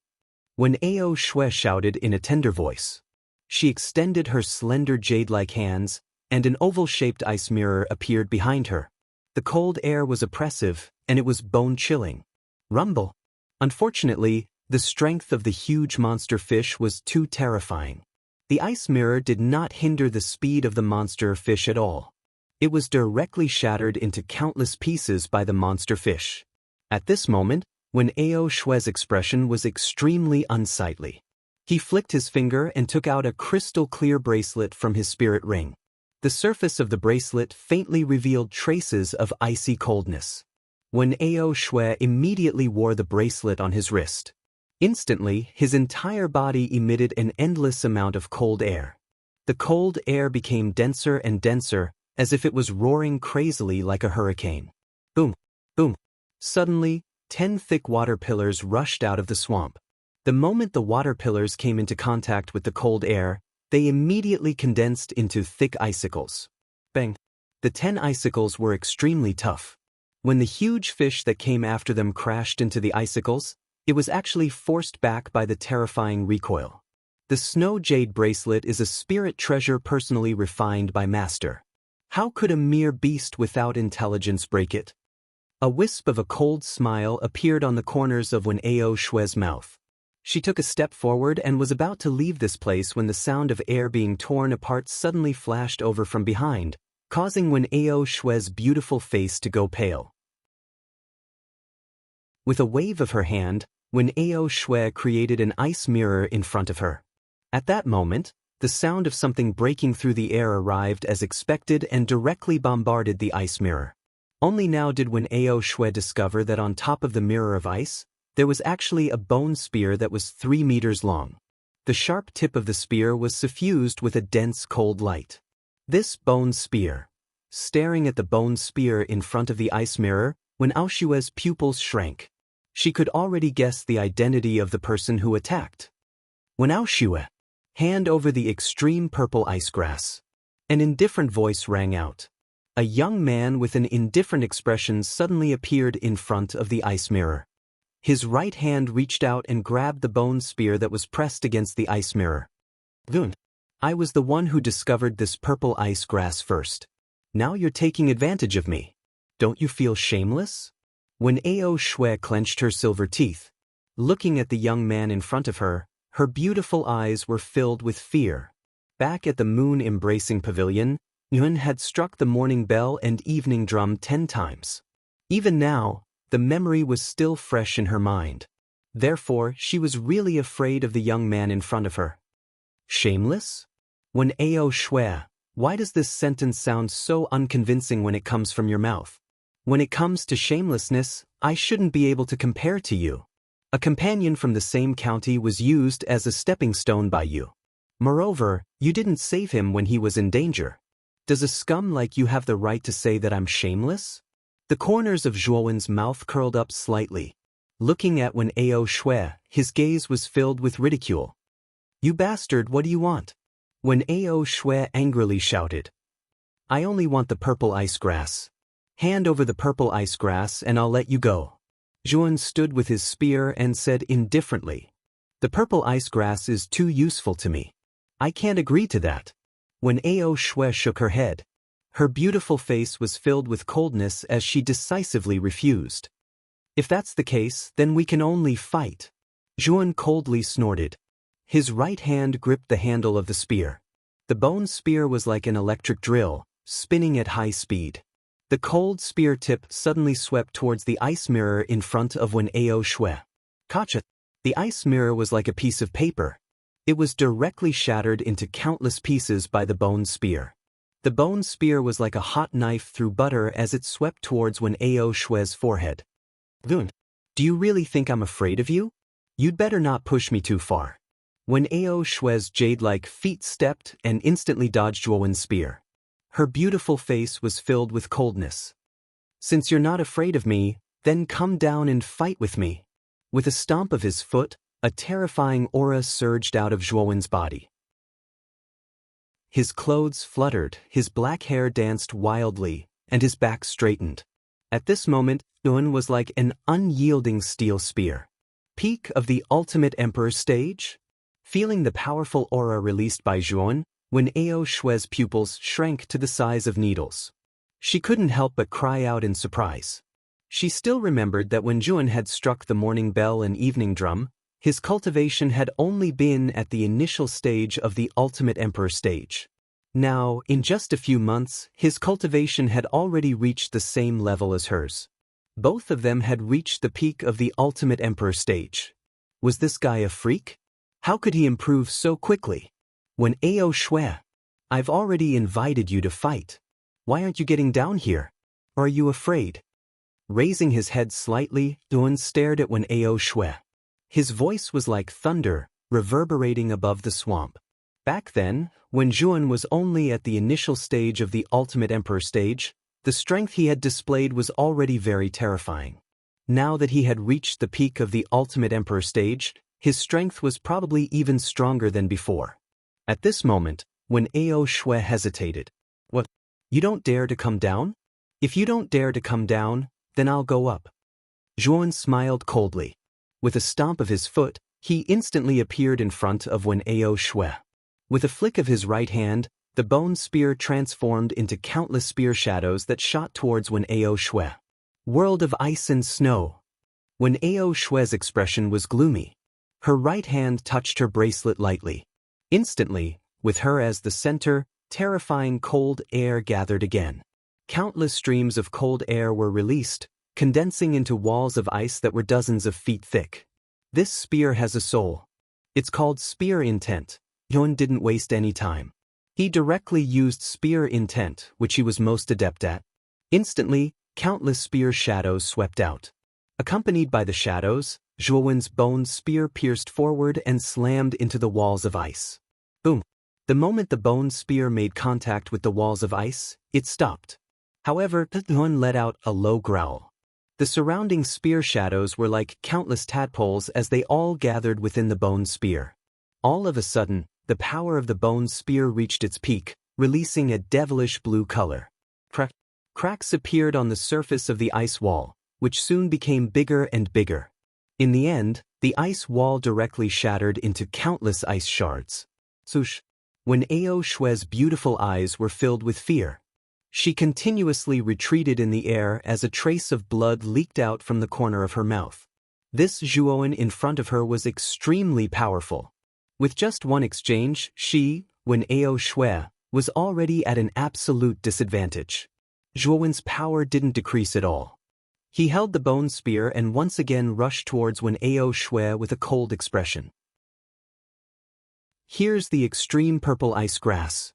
Wen Ao Shue shouted in a tender voice. She extended her slender jade-like hands, and an oval-shaped ice mirror appeared behind her. The cold air was oppressive, and it was bone-chilling. Rumble. Unfortunately, the strength of the huge monster fish was too terrifying. The ice mirror did not hinder the speed of the monster fish at all. It was directly shattered into countless pieces by the monster fish. At this moment, Wen Ao Shue's expression was extremely unsightly. He flicked his finger and took out a crystal-clear bracelet from his spirit ring. The surface of the bracelet faintly revealed traces of icy coldness. Wen Ao Shue immediately wore the bracelet on his wrist. Instantly, his entire body emitted an endless amount of cold air. The cold air became denser and denser, as if it was roaring crazily like a hurricane. Boom! Boom! Suddenly, 10 thick water pillars rushed out of the swamp. The moment the water pillars came into contact with the cold air, they immediately condensed into thick icicles. Bang! The 10 icicles were extremely tough. When the huge fish that came after them crashed into the icicles, it was actually forced back by the terrifying recoil. The snow jade bracelet is a spirit treasure personally refined by Master. How could a mere beast without intelligence break it? A wisp of a cold smile appeared on the corners of Wen Ao Shue's mouth. She took a step forward and was about to leave this place when the sound of air being torn apart suddenly flashed over from behind, causing Wen Ao Shue's beautiful face to go pale. With a wave of her hand, Wen Ao Shue created an ice mirror in front of her. At that moment, the sound of something breaking through the air arrived as expected and directly bombarded the ice mirror. Only now did Wen Ao Shue discover that on top of the mirror of ice, there was actually a bone spear that was 3 meters long. The sharp tip of the spear was suffused with a dense cold light. This bone spear. Staring at the bone spear in front of the ice mirror, Wen Ao Shue's pupils shrank. She could already guess the identity of the person who attacked. Wen Ao Shue, hand over the extreme purple ice grass. An indifferent voice rang out. A young man with an indifferent expression suddenly appeared in front of the ice mirror. His right hand reached out and grabbed the bone spear that was pressed against the ice mirror. Goon. I was the one who discovered this purple ice grass first. Now you're taking advantage of me. Don't you feel shameless? Wen Ao Shue clenched her silver teeth. Looking at the young man in front of her, her beautiful eyes were filled with fear. Back at the moon-embracing pavilion, Yun had struck the morning bell and evening drum 10 times. Even now, the memory was still fresh in her mind. Therefore, she was really afraid of the young man in front of her. Shameless? Wen Ao Shue, why does this sentence sound so unconvincing when it comes from your mouth? When it comes to shamelessness, I shouldn't be able to compare to you. A companion from the same county was used as a stepping stone by you. Moreover, you didn't save him when he was in danger. Does a scum like you have the right to say that I'm shameless? The corners of Zhuowen's mouth curled up slightly. Looking at Wen Ao Shue, his gaze was filled with ridicule. You bastard, what do you want? Wen Ao Shue angrily shouted. I only want the purple ice grass. Hand over the purple ice grass and I'll let you go. Zhuowen stood with his spear and said indifferently. The purple ice grass is too useful to me. I can't agree to that. Wen Ao Shue shook her head. Her beautiful face was filled with coldness as she decisively refused. If that's the case, then we can only fight. Zhuowen coldly snorted. His right hand gripped the handle of the spear. The bone spear was like an electric drill, spinning at high speed. The cold spear tip suddenly swept towards the ice mirror in front of Wen Ao Shui. Gotcha! The ice mirror was like a piece of paper. It was directly shattered into countless pieces by the bone spear. The bone spear was like a hot knife through butter as it swept towards Wen Ao Shui's forehead. Dun, do you really think I'm afraid of you? You'd better not push me too far. Wen Ao Shui's jade-like feet stepped and instantly dodged Zhuowen's spear. Her beautiful face was filled with coldness. Since you're not afraid of me, then come down and fight with me. With a stomp of his foot, a terrifying aura surged out of Zhuowen's body. His clothes fluttered, his black hair danced wildly, and his back straightened. At this moment, Zhuowen was like an unyielding steel spear. Peak of the ultimate emperor stage? Feeling the powerful aura released by Zhuowen, Wen Ao Shui's pupils shrank to the size of needles. She couldn't help but cry out in surprise. She still remembered that when Zhuowen had struck the morning bell and evening drum, his cultivation had only been at the initial stage of the ultimate emperor stage. Now, in just a few months, his cultivation had already reached the same level as hers. Both of them had reached the peak of the ultimate emperor stage. Was this guy a freak? How could he improve so quickly? Wen Ao Shui, I've already invited you to fight. Why aren't you getting down here? Or are you afraid? Raising his head slightly, Zhuowen stared at Wen Ao Shui. His voice was like thunder, reverberating above the swamp. Back then, when Zhuowen was only at the initial stage of the ultimate emperor stage, the strength he had displayed was already very terrifying. Now that he had reached the peak of the ultimate emperor stage, his strength was probably even stronger than before. At this moment, Wen Ao Shui hesitated. What? You don't dare to come down? If you don't dare to come down, then I'll go up. Zhuowen smiled coldly. With a stomp of his foot, he instantly appeared in front of Wen Ao Shui. With a flick of his right hand, the bone spear transformed into countless spear shadows that shot towards Wen Ao Shui. World of ice and snow. Wen Ao Shui's expression was gloomy. Her right hand touched her bracelet lightly. Instantly, with her as the center, terrifying cold air gathered again. Countless streams of cold air were released, condensing into walls of ice that were dozens of feet thick. This spear has a soul. It's called spear intent. Zhuowen didn't waste any time. He directly used spear intent, which he was most adept at. Instantly, countless spear shadows swept out. Accompanied by the shadows, Zhuowen's bone spear pierced forward and slammed into the walls of ice. Boom! The moment the bone spear made contact with the walls of ice, it stopped. However, Zhuowen let out a low growl. The surrounding spear shadows were like countless tadpoles as they all gathered within the bone spear. All of a sudden, the power of the bone spear reached its peak, releasing a devilish blue color. Cracks appeared on the surface of the ice wall, which soon became bigger and bigger. In the end, the ice wall directly shattered into countless ice shards. Swoosh! Wen Ao Shui's beautiful eyes were filled with fear. She continuously retreated in the air as a trace of blood leaked out from the corner of her mouth. This Zhuowen in front of her was extremely powerful. With just one exchange, she, Wen Ao Shui, was already at an absolute disadvantage. Zhuowen's power didn't decrease at all. He held the bone spear and once again rushed towards Wen Ao Shui with a cold expression. Here's the extreme purple ice grass.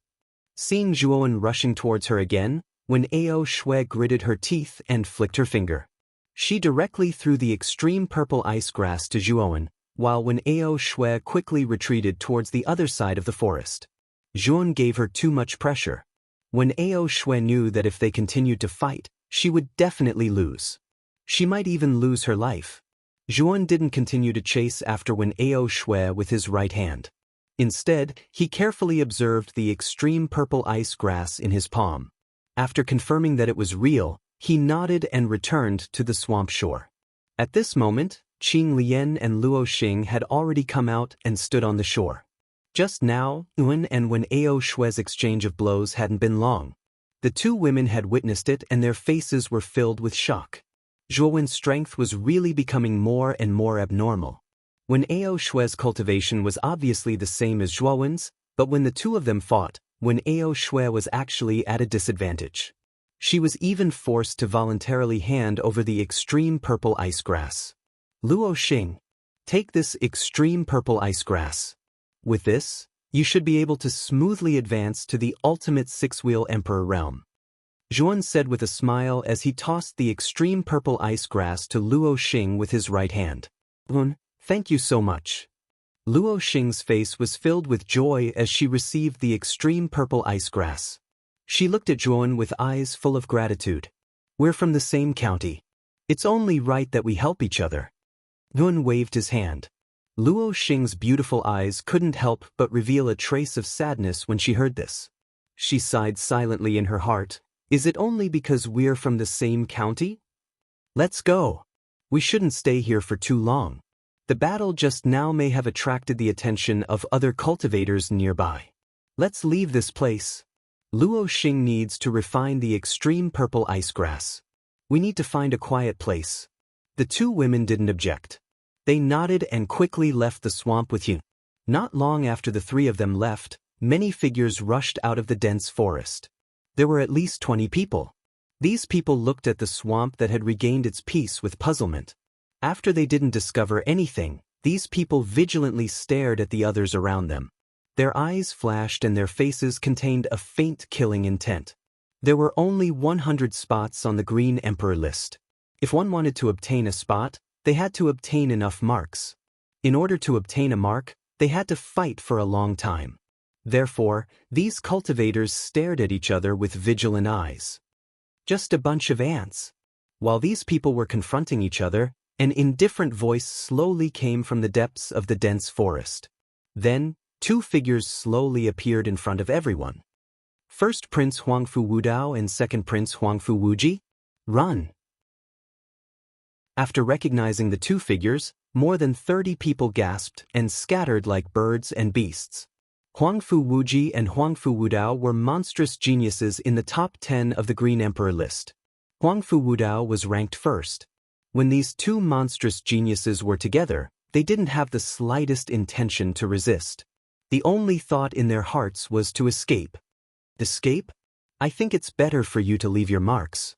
Seeing Zhuowen rushing towards her again, Wen Ao Shui gritted her teeth and flicked her finger. She directly threw the extreme purple ice grass to Zhuowen, while Wen Ao Shui quickly retreated towards the other side of the forest. Zhuowen gave her too much pressure. Wen Ao Shui knew that if they continued to fight, she would definitely lose. She might even lose her life. Zhuowen didn't continue to chase after Wen Ao Shui with his right hand. Instead, he carefully observed the extreme purple ice grass in his palm. After confirming that it was real, he nodded and returned to the swamp shore. At this moment, Qing Lian and Luo Xing had already come out and stood on the shore. Just now, Zhuowen and Wen Ao Shui's exchange of blows hadn't been long. The two women had witnessed it and their faces were filled with shock. Zhuowen's strength was really becoming more and more abnormal. Wen Ao Shui's cultivation was obviously the same as Zhuowen's, but when the two of them fought, when Ao Shui was actually at a disadvantage. She was even forced to voluntarily hand over the extreme purple ice grass. Luo Xing, take this extreme purple ice grass. With this, you should be able to smoothly advance to the ultimate six-wheel emperor realm. Zhuan said with a smile as he tossed the extreme purple ice grass to Luo Xing with his right hand. Thank you so much. Luo Xing's face was filled with joy as she received the extreme purple ice grass. She looked at Zhuan with eyes full of gratitude. We're from the same county. It's only right that we help each other. Zhuan waved his hand. Luo Xing's beautiful eyes couldn't help but reveal a trace of sadness when she heard this. She sighed silently in her heart. Is it only because we're from the same county? Let's go. We shouldn't stay here for too long. The battle just now may have attracted the attention of other cultivators nearby. Let's leave this place. Luo Xing needs to refine the extreme purple ice grass. We need to find a quiet place. The two women didn't object. They nodded and quickly left the swamp with Yun. Not long after the three of them left, many figures rushed out of the dense forest. There were at least 20 people. These people looked at the swamp that had regained its peace with puzzlement. After they didn't discover anything, these people vigilantly stared at the others around them. Their eyes flashed and their faces contained a faint killing intent. There were only 100 spots on the Green Emperor list. If one wanted to obtain a spot, they had to obtain enough marks. In order to obtain a mark, they had to fight for a long time. Therefore, these cultivators stared at each other with vigilant eyes. Just a bunch of ants. While these people were confronting each other, an indifferent voice slowly came from the depths of the dense forest. Then, two figures slowly appeared in front of everyone. First Prince Huangfu Wudao and second Prince Huangfu Wuji. Run! After recognizing the two figures, more than 30 people gasped and scattered like birds and beasts. Huangfu Wuji and Huangfu Wudao were monstrous geniuses in the top 10 of the Green Emperor list. Huangfu Wudao was ranked first. When these two monstrous geniuses were together, they didn't have the slightest intention to resist. The only thought in their hearts was to escape. Escape? I think it's better for you to leave your marks.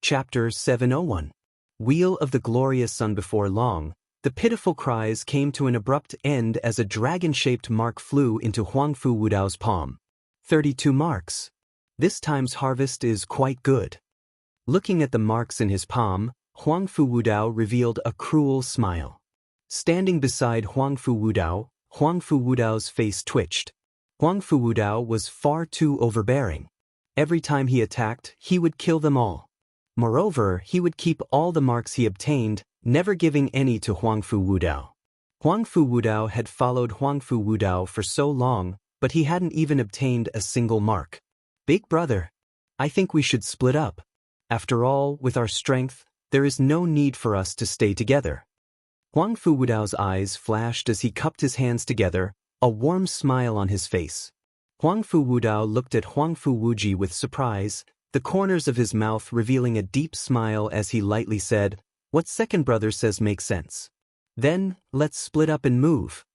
Chapter 701. Wheel of the Glorious Sun. Before long, the pitiful cries came to an abrupt end as a dragon-shaped mark flew into Huangfu Wudao's palm. 32 marks. This time's harvest is quite good. Looking at the marks in his palm, Huangfu Wudao revealed a cruel smile. Standing beside Huangfu Wudao's face twitched. Huangfu Wudao was far too overbearing. Every time he attacked, he would kill them all. Moreover, he would keep all the marks he obtained, never giving any to Huangfu Wudao. Huangfu Wudao had followed Huangfu Wudao for so long, but he hadn't even obtained a single mark. Big brother, I think we should split up. After all, with our strength, there is no need for us to stay together. Huangfu Wudao's eyes flashed as he cupped his hands together, a warm smile on his face. Huangfu Wudao looked at Huangfu Wuji with surprise, the corners of his mouth revealing a deep smile as he lightly said, "What second brother says makes sense. Then, let's split up and move."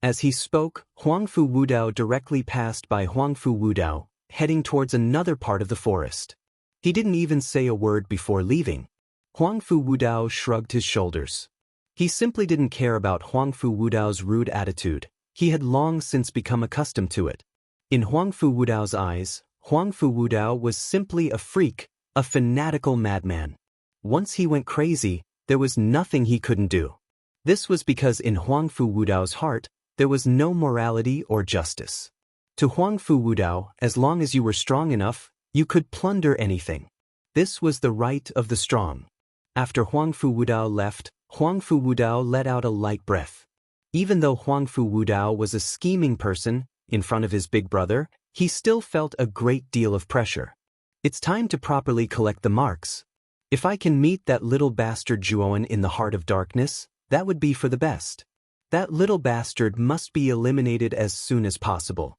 As he spoke, Huangfu Wudao directly passed by Huangfu Wudao, heading towards another part of the forest. He didn't even say a word before leaving. Huangfu Wudao shrugged his shoulders. He simply didn't care about Huangfu Wudao's rude attitude. He had long since become accustomed to it. In Huangfu Wudao's eyes, Huangfu Wudao was simply a freak, a fanatical madman. Once he went crazy, there was nothing he couldn't do. This was because in Huangfu Wudao's heart, there was no morality or justice. To Huangfu Wudao, as long as you were strong enough, you could plunder anything. This was the right of the strong. After Huangfu Wudao left, Huangfu Wudao let out a light breath. Even though Huangfu Wudao was a scheming person, in front of his big brother, he still felt a great deal of pressure. It's time to properly collect the marks. If I can meet that little bastard Zhuan in the heart of darkness, that would be for the best. That little bastard must be eliminated as soon as possible.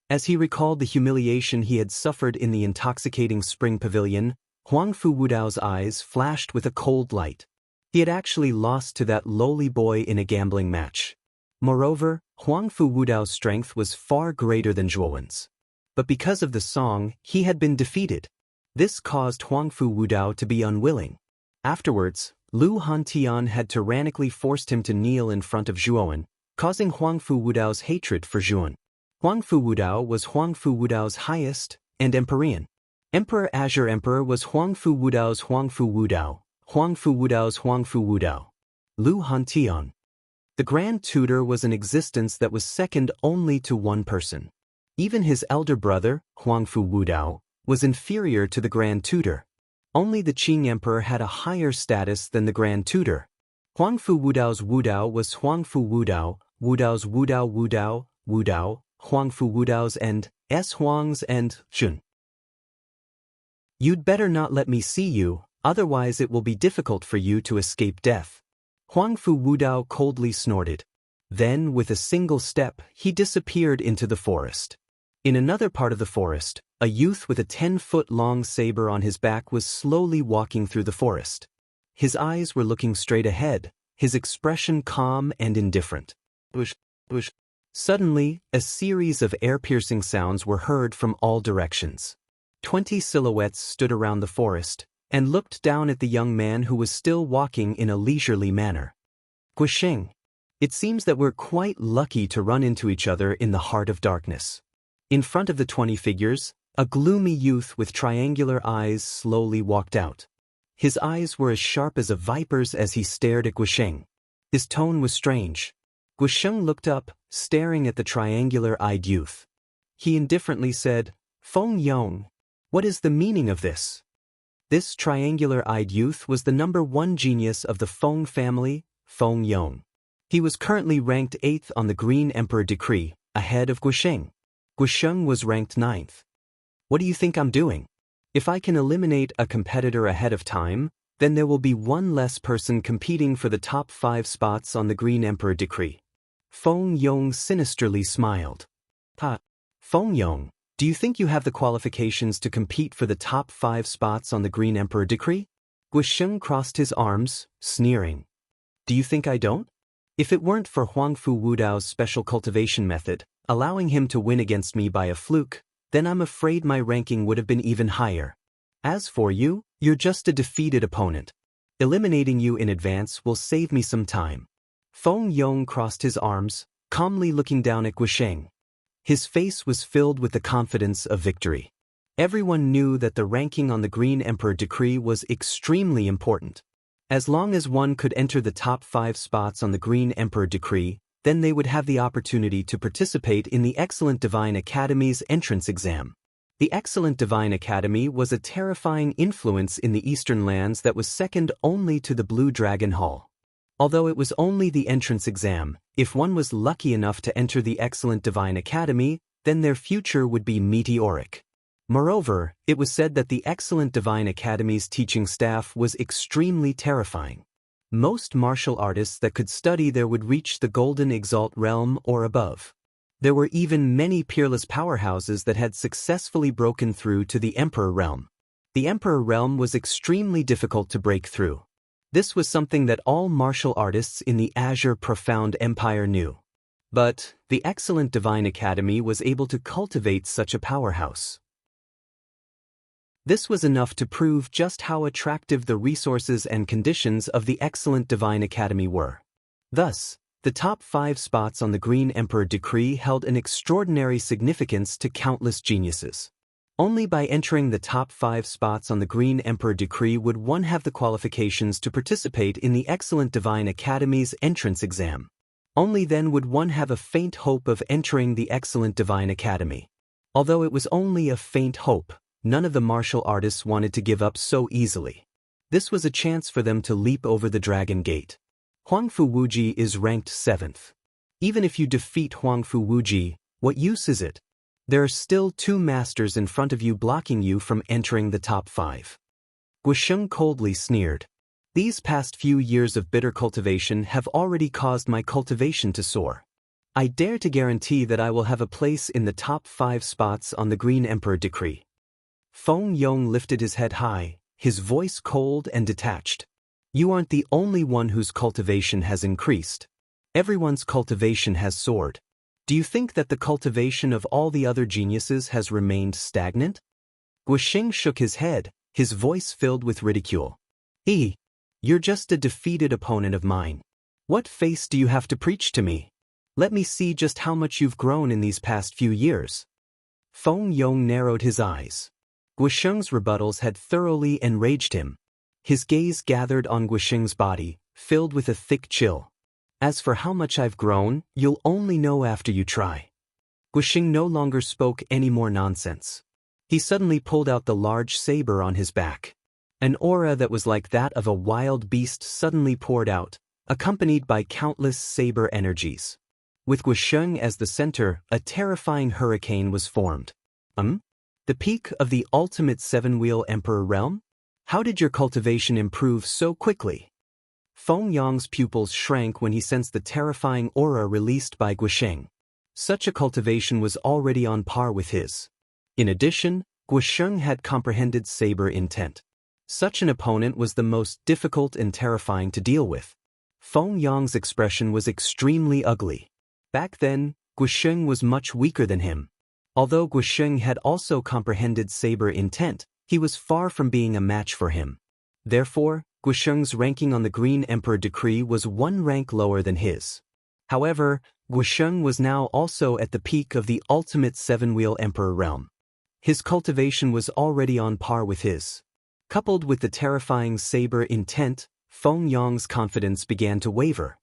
As he recalled the humiliation he had suffered in the intoxicating spring pavilion, Huangfu Wudao's eyes flashed with a cold light. He had actually lost to that lowly boy in a gambling match. Moreover, Huangfu Wudao's strength was far greater than Zhuowen's. But because of the song, he had been defeated. This caused Huangfu Wudao to be unwilling. Afterwards, Lu Hantian had tyrannically forced him to kneel in front of Zhuowen, causing Huangfu Wudao's hatred for Zhuowen. Huangfu Wudao was Huangfu Wudao's highest and Emperor. Emperor Azure Emperor was Huangfu Wudao's Huangfu Wudao, Huangfu Wudao's Huangfu Wudao. Lu Hantian. The Grand Tutor was an existence that was second only to one person. Even his elder brother, Huangfu Wudao, was inferior to the Grand Tutor. Only the Qing Emperor had a higher status than the Grand Tutor. Huangfu Wudao's Wudao was Huangfu Wudao, Wudao's Wudao Wudao, Wudao, Huangfu Wudao's and S. Huang's and Zhun. You'd better not let me see you, otherwise it will be difficult for you to escape death. Huangfu Wudao coldly snorted. Then, with a single step, he disappeared into the forest. In another part of the forest, a youth with a 10-foot-long saber on his back was slowly walking through the forest. His eyes were looking straight ahead, his expression calm and indifferent. Whoosh, whoosh. Suddenly, a series of air-piercing sounds were heard from all directions. 20 silhouettes stood around the forest and looked down at the young man who was still walking in a leisurely manner. Guisheng. It seems that we're quite lucky to run into each other in the heart of darkness. In front of the 20 figures, a gloomy youth with triangular eyes slowly walked out. His eyes were as sharp as a viper's as he stared at Guisheng. His tone was strange. Guisheng looked up, staring at the triangular-eyed youth. He indifferently said, "Feng Yong, what is the meaning of this?" This triangular-eyed youth was the number 1 genius of the Feng family, Feng Yong. He was currently ranked 8th on the Green Emperor decree, ahead of Guisheng. Guisheng was ranked 9th. What do you think I'm doing? If I can eliminate a competitor ahead of time, then there will be one less person competing for the top 5 spots on the Green Emperor decree. Feng Yong sinisterly smiled. Ha! Feng Yong, do you think you have the qualifications to compete for the top 5 spots on the Green Emperor decree? Guisheng crossed his arms, sneering. Do you think I don't? If it weren't for Huangfu Wudao's special cultivation method, allowing him to win against me by a fluke, then I'm afraid my ranking would have been even higher. As for you, you're just a defeated opponent. Eliminating you in advance will save me some time. Feng Yong crossed his arms, calmly looking down at Guisheng. His face was filled with the confidence of victory. Everyone knew that the ranking on the Green Emperor decree was extremely important. As long as one could enter the top 5 spots on the Green Emperor decree, then they would have the opportunity to participate in the Excellent Divine Academy's entrance exam. The Excellent Divine Academy was a terrifying influence in the Eastern lands that was second only to the Blue Dragon Hall. Although it was only the entrance exam, if one was lucky enough to enter the Excellent Divine Academy, then their future would be meteoric. Moreover, it was said that the Excellent Divine Academy's teaching staff was extremely terrifying. Most martial artists that could study there would reach the Golden Exalt realm or above. There were even many peerless powerhouses that had successfully broken through to the Emperor realm. The Emperor realm was extremely difficult to break through. This was something that all martial artists in the Azure Profound Empire knew. But the Excellent Divine Academy was able to cultivate such a powerhouse. This was enough to prove just how attractive the resources and conditions of the Excellent Divine Academy were. Thus, the top 5 spots on the Green Emperor decree held an extraordinary significance to countless geniuses. Only by entering the top 5 spots on the Green Emperor decree would one have the qualifications to participate in the Excellent Divine Academy's entrance exam. Only then would one have a faint hope of entering the Excellent Divine Academy. Although it was only a faint hope, none of the martial artists wanted to give up so easily. This was a chance for them to leap over the Dragon Gate. Huangfu Wuji is ranked 7th. Even if you defeat Huangfu Wuji, what use is it? There are still 2 masters in front of you blocking you from entering the top 5. Guisheng coldly sneered. These past few years of bitter cultivation have already caused my cultivation to soar. I dare to guarantee that I will have a place in the top 5 spots on the Green Emperor decree. Feng Yong lifted his head high, his voice cold and detached. You aren't the only one whose cultivation has increased. Everyone's cultivation has soared. Do you think that the cultivation of all the other geniuses has remained stagnant? Guoxing shook his head, his voice filled with ridicule. You're just a defeated opponent of mine. What face do you have to preach to me? Let me see just how much you've grown in these past few years. Feng Yong narrowed his eyes. Guoxing's rebuttals had thoroughly enraged him. His gaze gathered on Guoxing's body, filled with a thick chill. As for how much I've grown, you'll only know after you try. Guoxing no longer spoke any more nonsense. He suddenly pulled out the large saber on his back. An aura that was like that of a wild beast suddenly poured out, accompanied by countless saber energies. With Guoxing as the center, a terrifying hurricane was formed. The peak of the ultimate seven-wheel emperor realm? How did your cultivation improve so quickly? Feng Yong's pupils shrank when he sensed the terrifying aura released by Guoxing. Such a cultivation was already on par with his. In addition, Guoxing had comprehended saber intent. Such an opponent was the most difficult and terrifying to deal with. Feng Yong's expression was extremely ugly. Back then, Guoxing was much weaker than him. Although Guoxing had also comprehended saber intent, he was far from being a match for him. Therefore, Guoxing's ranking on the Green Emperor decree was one rank lower than his. However, Guoxing was now also at the peak of the ultimate seven-wheel emperor realm. His cultivation was already on par with his. Coupled with the terrifying saber intent, Feng Yong's confidence began to waver.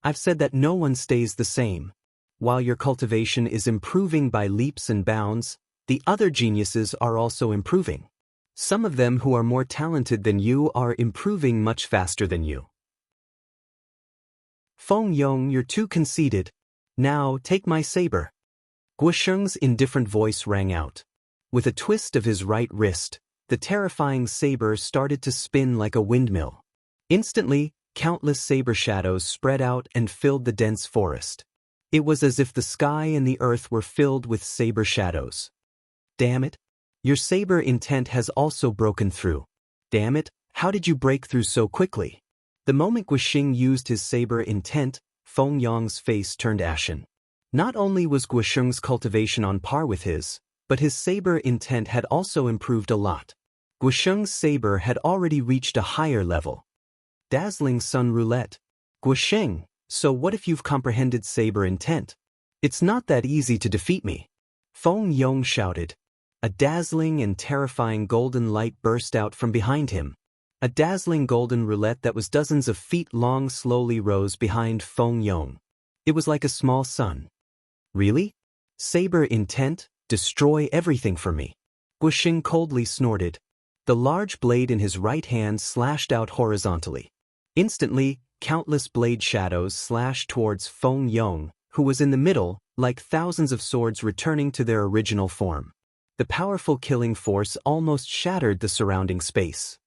I've said that no one stays the same. While your cultivation is improving by leaps and bounds, the other geniuses are also improving. Some of them who are more talented than you are improving much faster than you. Feng Yong, you're too conceited. Now, take my saber. Guoxing's indifferent voice rang out. With a twist of his right wrist, the terrifying saber started to spin like a windmill. Instantly, countless saber shadows spread out and filled the dense forest. It was as if the sky and the earth were filled with saber shadows. Damn it! Your saber intent has also broken through. Damn it, how did you break through so quickly? The moment Guoxing used his saber intent, Feng Yong's face turned ashen. Not only was Guoxing's cultivation on par with his, but his saber intent had also improved a lot. Guoxing's saber had already reached a higher level. Dazzling sun roulette. Guoxing, so what if you've comprehended saber intent? It's not that easy to defeat me. Feng Yong shouted. A dazzling and terrifying golden light burst out from behind him. A dazzling golden roulette that was dozens of feet long slowly rose behind Feng Yong. It was like a small sun. Really? Saber intent, destroy everything for me. Guoxing coldly snorted. The large blade in his right hand slashed out horizontally. Instantly, countless blade shadows slashed towards Feng Yong, who was in the middle, like thousands of swords returning to their original form. The powerful killing force almost shattered the surrounding space.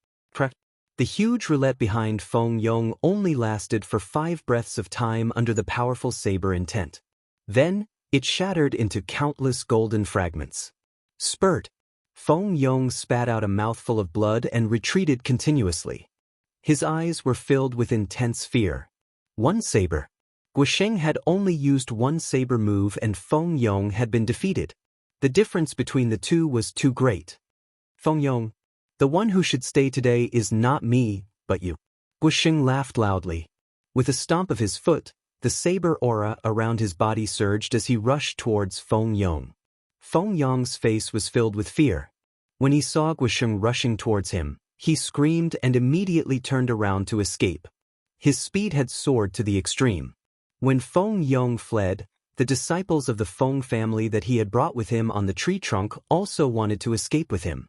The huge roulette behind Feng Yong only lasted for 5 breaths of time under the powerful saber intent. Then, it shattered into countless golden fragments. Spurt! Feng Yong spat out a mouthful of blood and retreated continuously. His eyes were filled with intense fear. One saber. Guoxing had only used one saber move and Feng Yong had been defeated. The difference between the two was too great. Feng Yong, the one who should stay today is not me, but you. Guoxing laughed loudly. With a stomp of his foot, the saber aura around his body surged as he rushed towards Feng Yong. Feng Yong's face was filled with fear. When he saw Guoxing rushing towards him, he screamed and immediately turned around to escape. His speed had soared to the extreme. When Feng Yong fled, the disciples of the Feng family that he had brought with him on the tree trunk also wanted to escape with him.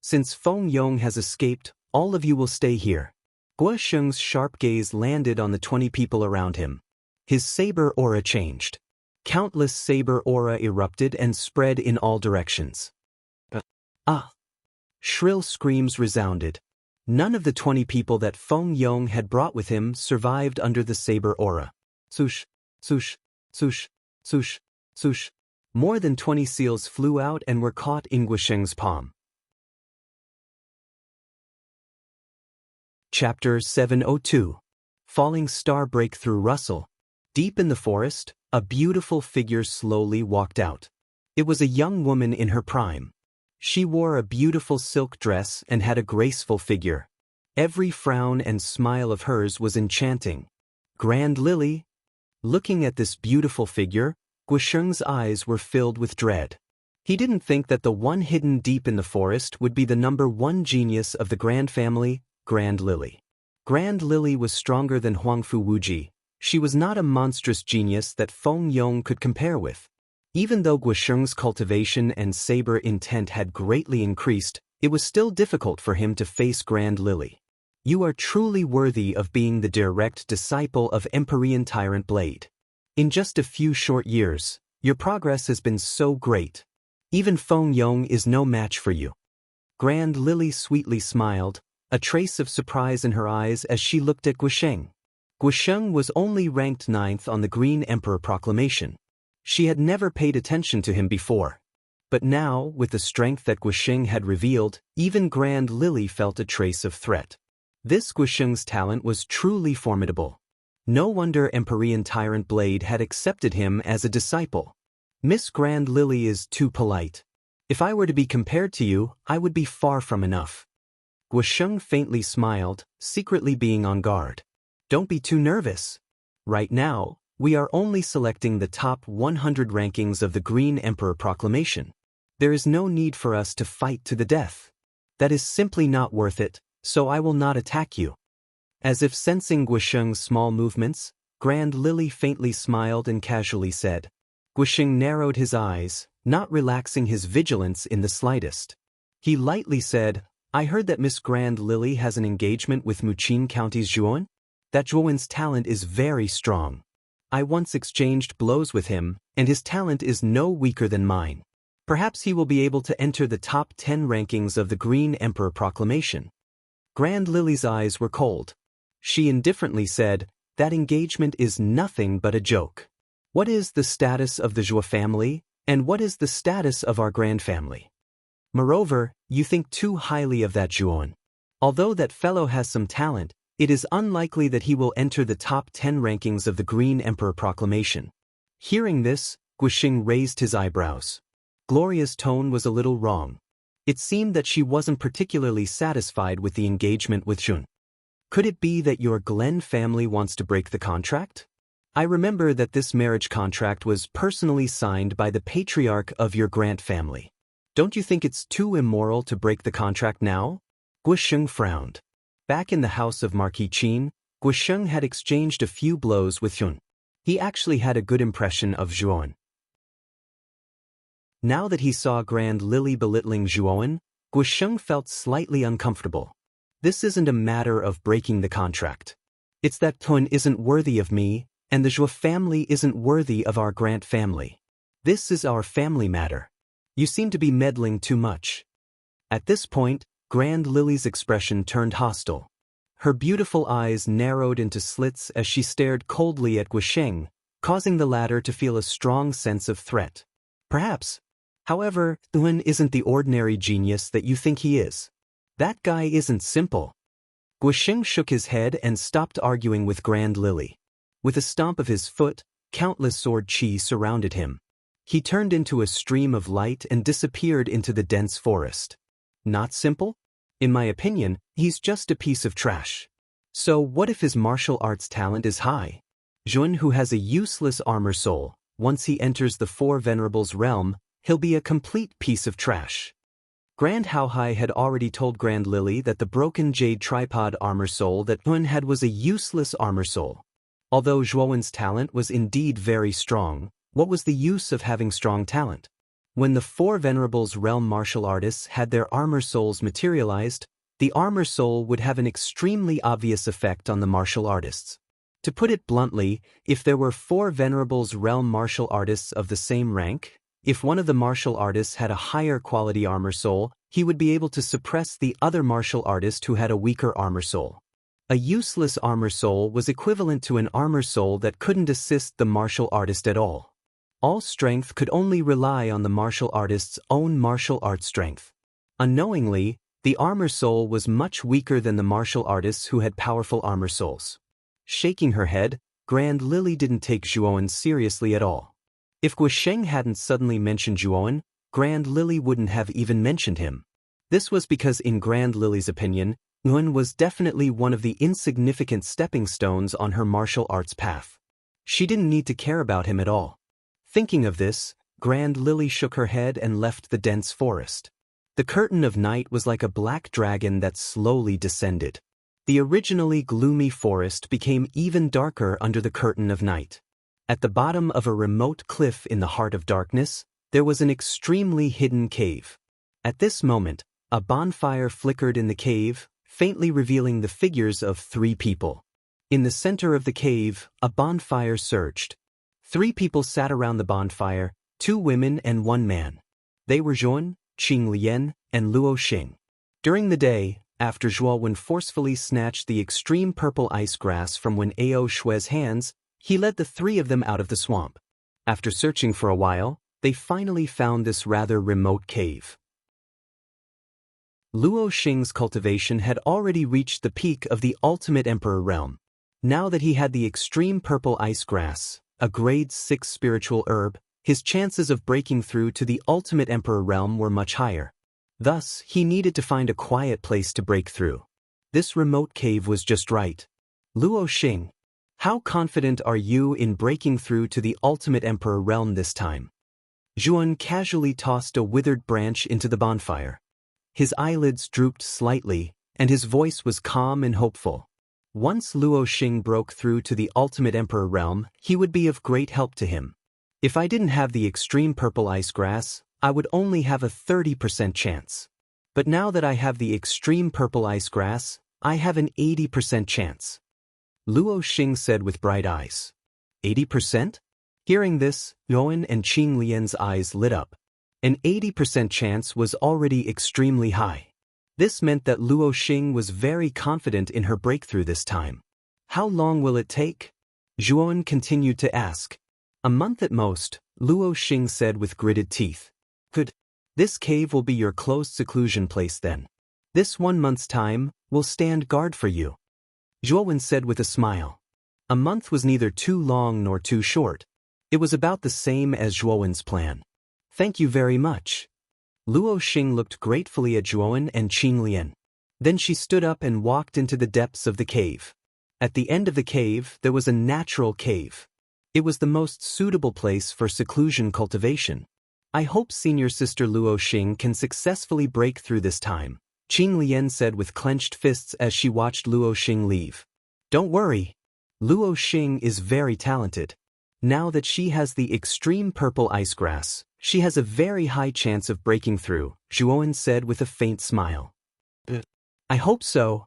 Since Feng Yong has escaped, all of you will stay here. Guoxing's sharp gaze landed on the 20 people around him. His saber aura changed. Countless saber aura erupted and spread in all directions. Shrill screams resounded. None of the 20 people that Feng Yong had brought with him survived under the saber aura. Swoosh, swoosh, swoosh, swoosh, swoosh. More than 20 seals flew out and were caught in Guoxing's palm. Chapter 702. Falling Star Breakthrough Rustle. Deep in the forest, a beautiful figure slowly walked out. It was a young woman in her prime. She wore a beautiful silk dress and had a graceful figure. Every frown and smile of hers was enchanting. Grand Lily. Looking at this beautiful figure, Guisheng's eyes were filled with dread. He didn't think that the one hidden deep in the forest would be the #1 genius of the Grand family, Grand Lily. Grand Lily was stronger than Huangfu Wuji. She was not a monstrous genius that Feng Yong could compare with. Even though Guisheng's cultivation and saber intent had greatly increased, it was still difficult for him to face Grand Lily. You are truly worthy of being the direct disciple of Empyrean Tyrant Blade. In just a few short years, your progress has been so great. Even Feng Yong is no match for you. Grand Lily sweetly smiled, a trace of surprise in her eyes as she looked at Guisheng. Guisheng was only ranked 9th on the Green Emperor proclamation. She had never paid attention to him before. But now, with the strength that Guisheng had revealed, even Grand Lily felt a trace of threat. This Guisheng's talent was truly formidable. No wonder Empyrean Tyrant Blade had accepted him as a disciple. Miss Grand Lily is too polite. If I were to be compared to you, I would be far from enough. Guisheng faintly smiled, secretly being on guard. Don't be too nervous. Right now, we are only selecting the top 100 rankings of the Green Emperor proclamation. There is no need for us to fight to the death. That is simply not worth it, so I will not attack you. As if sensing Guisheng's small movements, Grand Lily faintly smiled and casually said. Guisheng narrowed his eyes, not relaxing his vigilance in the slightest. He lightly said, I heard that Miss Grand Lily has an engagement with Muqin County's Zhuan? That Zhuan's talent is very strong. I once exchanged blows with him, and his talent is no weaker than mine. Perhaps he will be able to enter the top 10 rankings of the Green Emperor proclamation. Grand Lily's eyes were cold. She indifferently said, that engagement is nothing but a joke. What is the status of the Zhou family, and what is the status of our Grand family? Moreover, you think too highly of that Zhuan. Although that fellow has some talent, it is unlikely that he will enter the top 10 rankings of the Green Emperor proclamation. Hearing this, Guisheng raised his eyebrows. Gloria's tone was a little wrong. It seemed that she wasn't particularly satisfied with the engagement with Zhun. Could it be that your Glen family wants to break the contract? I remember that this marriage contract was personally signed by the patriarch of your Grant family. Don't you think it's too immoral to break the contract now? Guisheng frowned. Back in the house of Marquis Qin, Guisheng had exchanged a few blows with Zhun. He actually had a good impression of Zhuan. Now that he saw Grand Lily belittling Zhuan, Guisheng felt slightly uncomfortable. This isn't a matter of breaking the contract. It's that Zhuan isn't worthy of me, and the Zhou family isn't worthy of our Grant family. This is our family matter. You seem to be meddling too much. At this point, Grand Lily's expression turned hostile. Her beautiful eyes narrowed into slits as she stared coldly at Guisheng, causing the latter to feel a strong sense of threat. Perhaps. However, Zhuan isn't the ordinary genius that you think he is. That guy isn't simple. Guisheng shook his head and stopped arguing with Grand Lily. With a stomp of his foot, countless sword chi surrounded him. He turned into a stream of light and disappeared into the dense forest. Not simple? In my opinion, he's just a piece of trash. So what if his martial arts talent is high? Zhun, who has a useless armor soul, once he enters the Four Venerables realm, he'll be a complete piece of trash. Grand Haohai had already told Grand Lily that the broken jade tripod armor soul that Zhun had was a useless armor soul. Although Zhuan's talent was indeed very strong, what was the use of having strong talent? When the Four Venerables realm martial artists had their armor souls materialized, the armor soul would have an extremely obvious effect on the martial artists. To put it bluntly, if there were 4 Venerables realm martial artists of the same rank, if one of the martial artists had a higher quality armor soul, he would be able to suppress the other martial artist who had a weaker armor soul. A useless armor soul was equivalent to an armor soul that couldn't assist the martial artist at all. All strength could only rely on the martial artist's own martial arts strength. Unknowingly, the armor soul was much weaker than the martial artists who had powerful armor souls. Shaking her head, Grand Lily didn't take Zhuowen seriously at all. If Guisheng hadn't suddenly mentioned Zhuowen, Grand Lily wouldn't have even mentioned him. This was because in Grand Lily's opinion, Nguyen was definitely one of the insignificant stepping stones on her martial arts path. She didn't need to care about him at all. Thinking of this, Grand Lily shook her head and left the dense forest. The curtain of night was like a black dragon that slowly descended. The originally gloomy forest became even darker under the curtain of night. At the bottom of a remote cliff in the heart of darkness, there was an extremely hidden cave. At this moment, a bonfire flickered in the cave, faintly revealing the figures of 3 people. In the center of the cave, a bonfire surged. 3 people sat around the bonfire, 2 women and 1 man. They were Zhuan, Qing Lian, and Luo Xing. During the day, after Zhuowen forcefully snatched the extreme purple ice grass from Wen Ao Shui's hands, he led the 3 of them out of the swamp. After searching for a while, they finally found this rather remote cave. Luo Xing's cultivation had already reached the peak of the ultimate emperor realm. Now that he had the extreme purple ice grass, a grade 6 spiritual herb, his chances of breaking through to the ultimate emperor realm were much higher. Thus, he needed to find a quiet place to break through. This remote cave was just right. Luo Xing, how confident are you in breaking through to the ultimate emperor realm this time? Zhuan casually tossed a withered branch into the bonfire. His eyelids drooped slightly, and his voice was calm and hopeful. Once Luo Xing broke through to the ultimate emperor realm, he would be of great help to him. If I didn't have the extreme purple ice grass, I would only have a 30% chance. But now that I have the extreme purple ice grass, I have an 80% chance. Luo Xing said with bright eyes. 80%? Hearing this, Yuan and Qing Lian's eyes lit up. An 80% chance was already extremely high. This meant that Luo Xing was very confident in her breakthrough this time. How long will it take? Zhuowen continued to ask. A month at most, Luo Xing said with gritted teeth. Good. This cave will be your closed seclusion place then. This 1 month's time will stand guard for you. Zhuowen said with a smile. A month was neither too long nor too short. It was about the same as Zhuowen's plan. Thank you very much. Luo Xing looked gratefully at Zhuowen and Qing Lian. Then she stood up and walked into the depths of the cave. At the end of the cave, there was a natural cave. It was the most suitable place for seclusion cultivation. I hope senior sister Luo Xing can successfully break through this time, Qing Lian said with clenched fists as she watched Luo Xing leave. Don't worry. Luo Xing is very talented. Now that she has the extreme purple ice grass, she has a very high chance of breaking through, Zhuowen said with a faint smile. I hope so.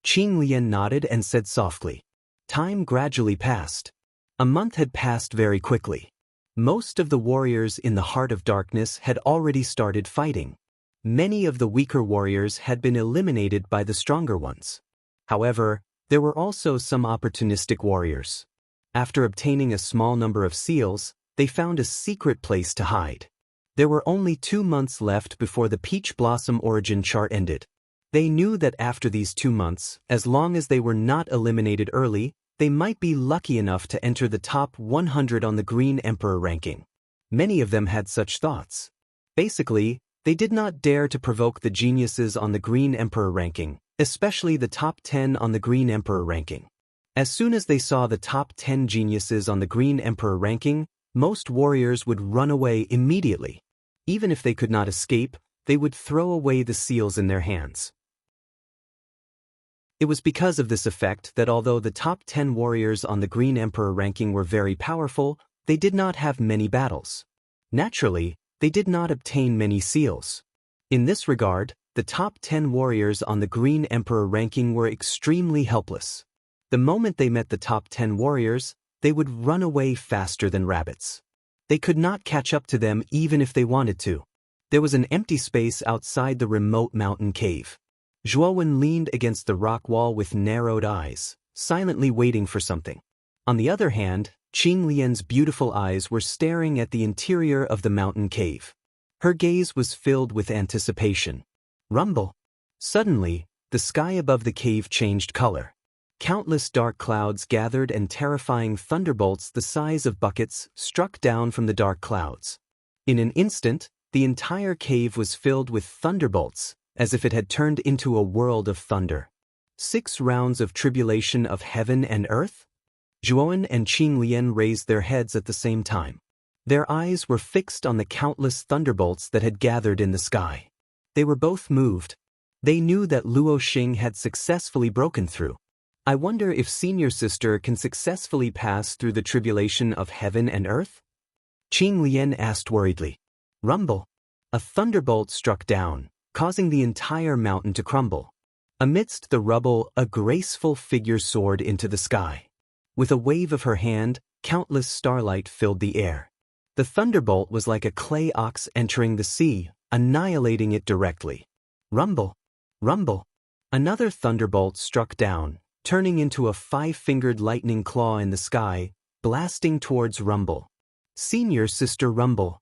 Qing Lian nodded and said softly. Time gradually passed. A month had passed very quickly. Most of the warriors in the heart of darkness had already started fighting. Many of the weaker warriors had been eliminated by the stronger ones. However, there were also some opportunistic warriors. After obtaining a small number of seals, they found a secret place to hide. There were only 2 months left before the Peach Blossom origin chart ended. They knew that after these 2 months, as long as they were not eliminated early, they might be lucky enough to enter the top 100 on the Green Emperor ranking. Many of them had such thoughts. Basically, they did not dare to provoke the geniuses on the Green Emperor ranking, especially the top 10 on the Green Emperor ranking. As soon as they saw the top 10 geniuses on the Green Emperor ranking, most warriors would run away immediately. Even if they could not escape, they would throw away the seals in their hands. It was because of this effect that although the top 10 warriors on the Green Emperor ranking were very powerful, they did not have many battles. Naturally, they did not obtain many seals. In this regard, the top 10 warriors on the Green Emperor ranking were extremely helpless. The moment they met the top 10 warriors, they would run away faster than rabbits. They could not catch up to them even if they wanted to. There was an empty space outside the remote mountain cave. Zhuowen leaned against the rock wall with narrowed eyes, silently waiting for something. On the other hand, Qing Lian's beautiful eyes were staring at the interior of the mountain cave. Her gaze was filled with anticipation. Rumble. Suddenly, the sky above the cave changed color. Countless dark clouds gathered and terrifying thunderbolts the size of buckets struck down from the dark clouds. In an instant, the entire cave was filled with thunderbolts, as if it had turned into a world of thunder. 6 rounds of tribulation of heaven and earth? Zhuan and Qing Lian raised their heads at the same time. Their eyes were fixed on the countless thunderbolts that had gathered in the sky. They were both moved. They knew that Luo Xing had successfully broken through. I wonder if senior sister can successfully pass through the tribulation of heaven and earth? Qing Lian asked worriedly. Rumble. A thunderbolt struck down, causing the entire mountain to crumble. Amidst the rubble, a graceful figure soared into the sky. With a wave of her hand, countless starlight filled the air. The thunderbolt was like a clay ox entering the sea, annihilating it directly. Rumble. Rumble. Another thunderbolt struck down, turning into a 5-fingered lightning claw in the sky, blasting towards Rumble. Senior sister Rumble.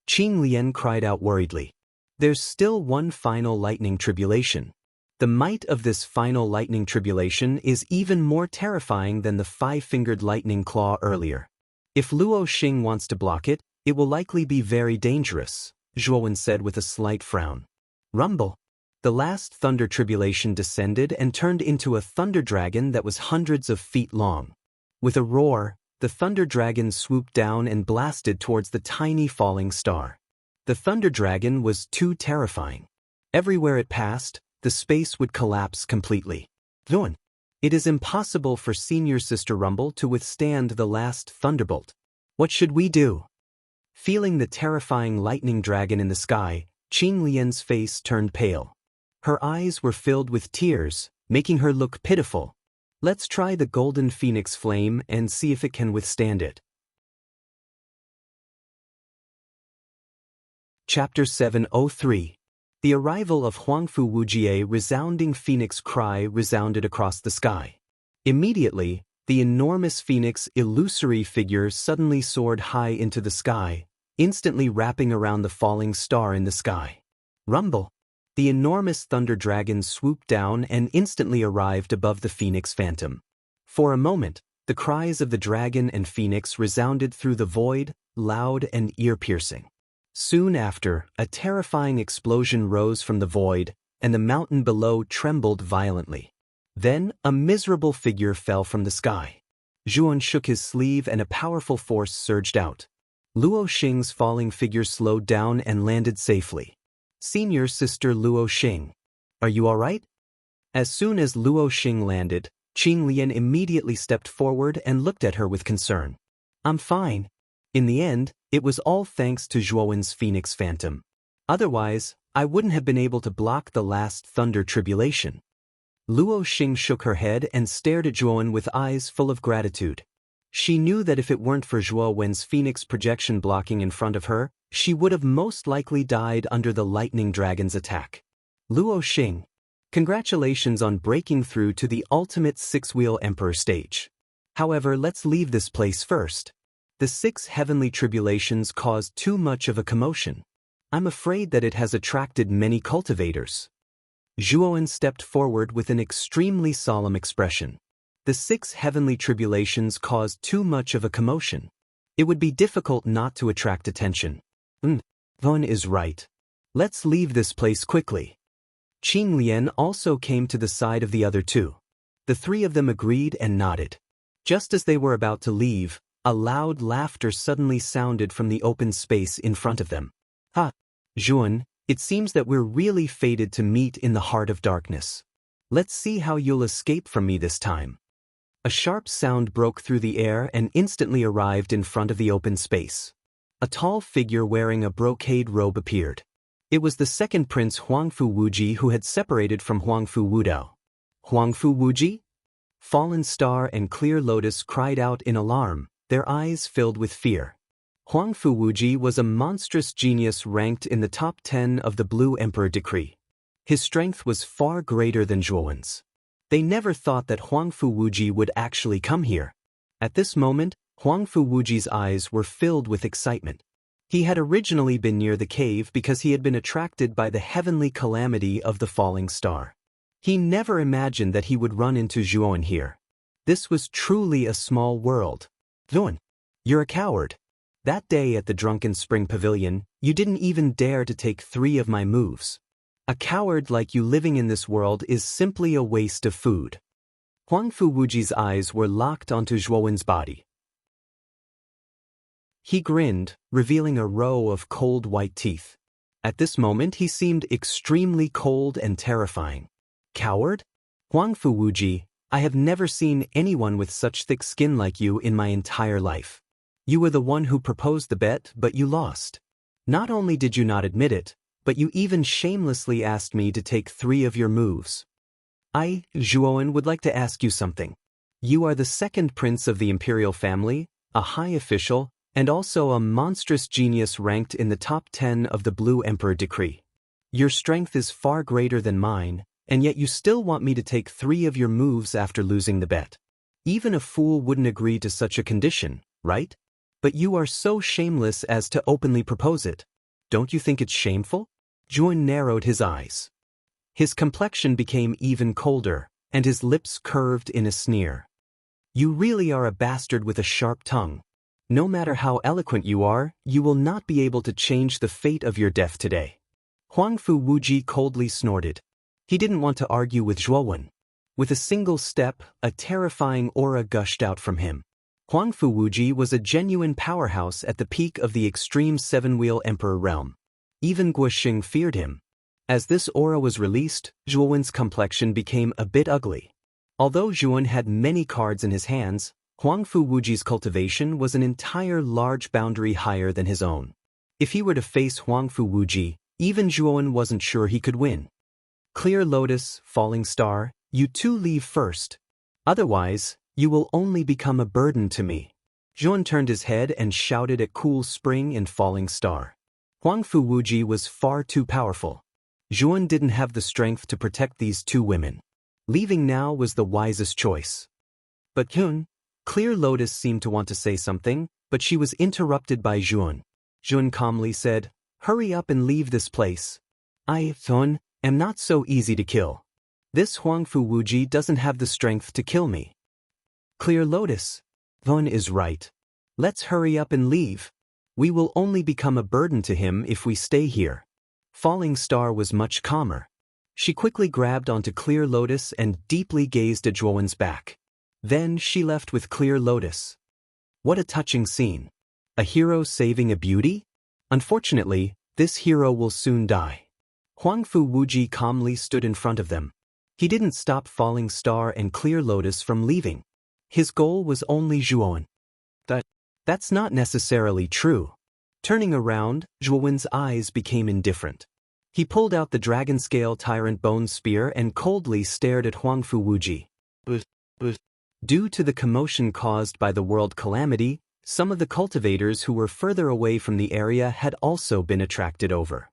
Qing Lian cried out worriedly. There's still one final lightning tribulation. The might of this final lightning tribulation is even more terrifying than the 5-fingered lightning claw earlier. If Luo Xing wants to block it, it will likely be very dangerous, Zhuan said with a slight frown. Rumble. The last thunder tribulation descended and turned into a thunder dragon that was hundreds of feet long. With a roar, the thunder dragon swooped down and blasted towards the tiny falling star. The thunder dragon was too terrifying. Everywhere it passed, the space would collapse completely. Zhuan. It is impossible for senior sister Rumble to withstand the last thunderbolt. What should we do? Feeling the terrifying lightning dragon in the sky, Qing Lian's face turned pale. Her eyes were filled with tears, making her look pitiful. Let's try the golden phoenix flame and see if it can withstand it. Chapter 703. The arrival of Huangfu Wujie's resounding phoenix cry resounded across the sky. Immediately, the enormous phoenix illusory figure suddenly soared high into the sky, instantly wrapping around the falling star in the sky. Rumble. The enormous thunder dragon swooped down and instantly arrived above the phoenix phantom. For a moment, the cries of the dragon and phoenix resounded through the void, loud and ear-piercing. Soon after, a terrifying explosion rose from the void, and the mountain below trembled violently. Then, a miserable figure fell from the sky. Zhuan shook his sleeve and a powerful force surged out. Luo Xing's falling figure slowed down and landed safely. Senior sister Luo Xing. Are you all right? As soon as Luo Xing landed, Qing Lian immediately stepped forward and looked at her with concern. I'm fine. In the end, it was all thanks to Zhuan's Phoenix Phantom. Otherwise, I wouldn't have been able to block the last thunder tribulation. Luo Xing shook her head and stared at Zhuan with eyes full of gratitude. She knew that if it weren't for Zhuan's Phoenix projection blocking in front of her, she would have most likely died under the lightning dragon's attack. Luo Xing. Congratulations on breaking through to the ultimate 6-wheel emperor stage. However, let's leave this place first. The 6 heavenly tribulations caused too much of a commotion. I'm afraid that it has attracted many cultivators. Zhuan stepped forward with an extremely solemn expression. The 6 heavenly tribulations caused too much of a commotion. It would be difficult not to attract attention. Zhuan is right. Let's leave this place quickly. Qing Lian also came to the side of the other 2. The 3 of them agreed and nodded. Just as they were about to leave, a loud laughter suddenly sounded from the open space in front of them. Ha! Zhuan, it seems that we're really fated to meet in the heart of darkness. Let's see how you'll escape from me this time. A sharp sound broke through the air and instantly arrived in front of the open space. A tall figure wearing a brocade robe appeared. It was the second prince Huangfu Wujie who had separated from Huangfu Wudao. Huangfu Wujie? Fallen Star and Clear Lotus cried out in alarm, their eyes filled with fear. Huangfu Wujie was a monstrous genius ranked in the top 10 of the Blue Emperor decree. His strength was far greater than Zhuan's. They never thought that Huangfu Wujie would actually come here. At this moment, Huangfu Wujie's eyes were filled with excitement. He had originally been near the cave because he had been attracted by the heavenly calamity of the falling star. He never imagined that he would run into Zhuan here. This was truly a small world. Zhuan, you're a coward. That day at the Drunken Spring Pavilion, you didn't even dare to take 3 of my moves. A coward like you living in this world is simply a waste of food. Huangfu Wuji's eyes were locked onto Zhuowen's body. He grinned, revealing a row of cold white teeth. At this moment he seemed extremely cold and terrifying. Coward? Huangfu Wuji, I have never seen anyone with such thick skin like you in my entire life. You were the one who proposed the bet, but you lost. Not only did you not admit it, but you even shamelessly asked me to take 3 of your moves. I, Zhuowen, would like to ask you something. You are the second prince of the imperial family, a high official, and also a monstrous genius ranked in the top 10 of the Blue Emperor decree. Your strength is far greater than mine, and yet you still want me to take 3 of your moves after losing the bet. Even a fool wouldn't agree to such a condition, right? But you are so shameless as to openly propose it. Don't you think it's shameful? Zhuan narrowed his eyes. His complexion became even colder, and his lips curved in a sneer. You really are a bastard with a sharp tongue. No matter how eloquent you are, you will not be able to change the fate of your death today. Huangfu Wuji coldly snorted. He didn't want to argue with Zhuowen. With a single step, a terrifying aura gushed out from him. Huangfu Wuji was a genuine powerhouse at the peak of the extreme 7-wheel emperor realm. Even Guoxing feared him. As this aura was released, Zhuowen's complexion became a bit ugly. Although Zhuowen had many cards in his hands, Huangfu Wuji's cultivation was an entire large boundary higher than his own. If he were to face Huangfu Wuji, even Zhuowen wasn't sure he could win. Clear Lotus, Falling Star, you 2 leave first. Otherwise, you will only become a burden to me. Zhuowen turned his head and shouted at Cool Spring and Falling Star. Huangfu Wuji was far too powerful. Zhuowen didn't have the strength to protect these 2 women. Leaving now was the wisest choice. But Clear Lotus seemed to want to say something, but she was interrupted by Zhuowen. Zhuowen calmly said, "Hurry up and leave this place. I, am not so easy to kill. This Huangfu Wuji doesn't have the strength to kill me." Clear Lotus. Thun is right. Let's hurry up and leave. We will only become a burden to him if we stay here. Falling Star was much calmer. She quickly grabbed onto Clear Lotus and deeply gazed at Zhuowen's back. Then she left with Clear Lotus. What a touching scene. A hero saving a beauty? Unfortunately, this hero will soon die. Huangfu Wuji calmly stood in front of them. He didn't stop Falling Star and Clear Lotus from leaving. His goal was only Zhuowen. That's not necessarily true. Turning around, Zhuowen's eyes became indifferent. He pulled out the Dragon Scale Tyrant Bone Spear and coldly stared at Huangfu Wuji. Due to the commotion caused by the world calamity, some of the cultivators who were further away from the area had also been attracted over.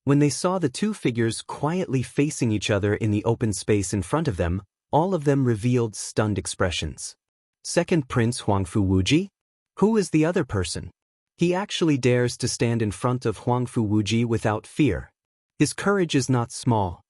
When they saw the 2 figures quietly facing each other in the open space in front of them, all of them revealed stunned expressions. Second Prince Huangfu Wuji? Who is the other person? He actually dares to stand in front of Huangfu Wuji without fear. His courage is not small.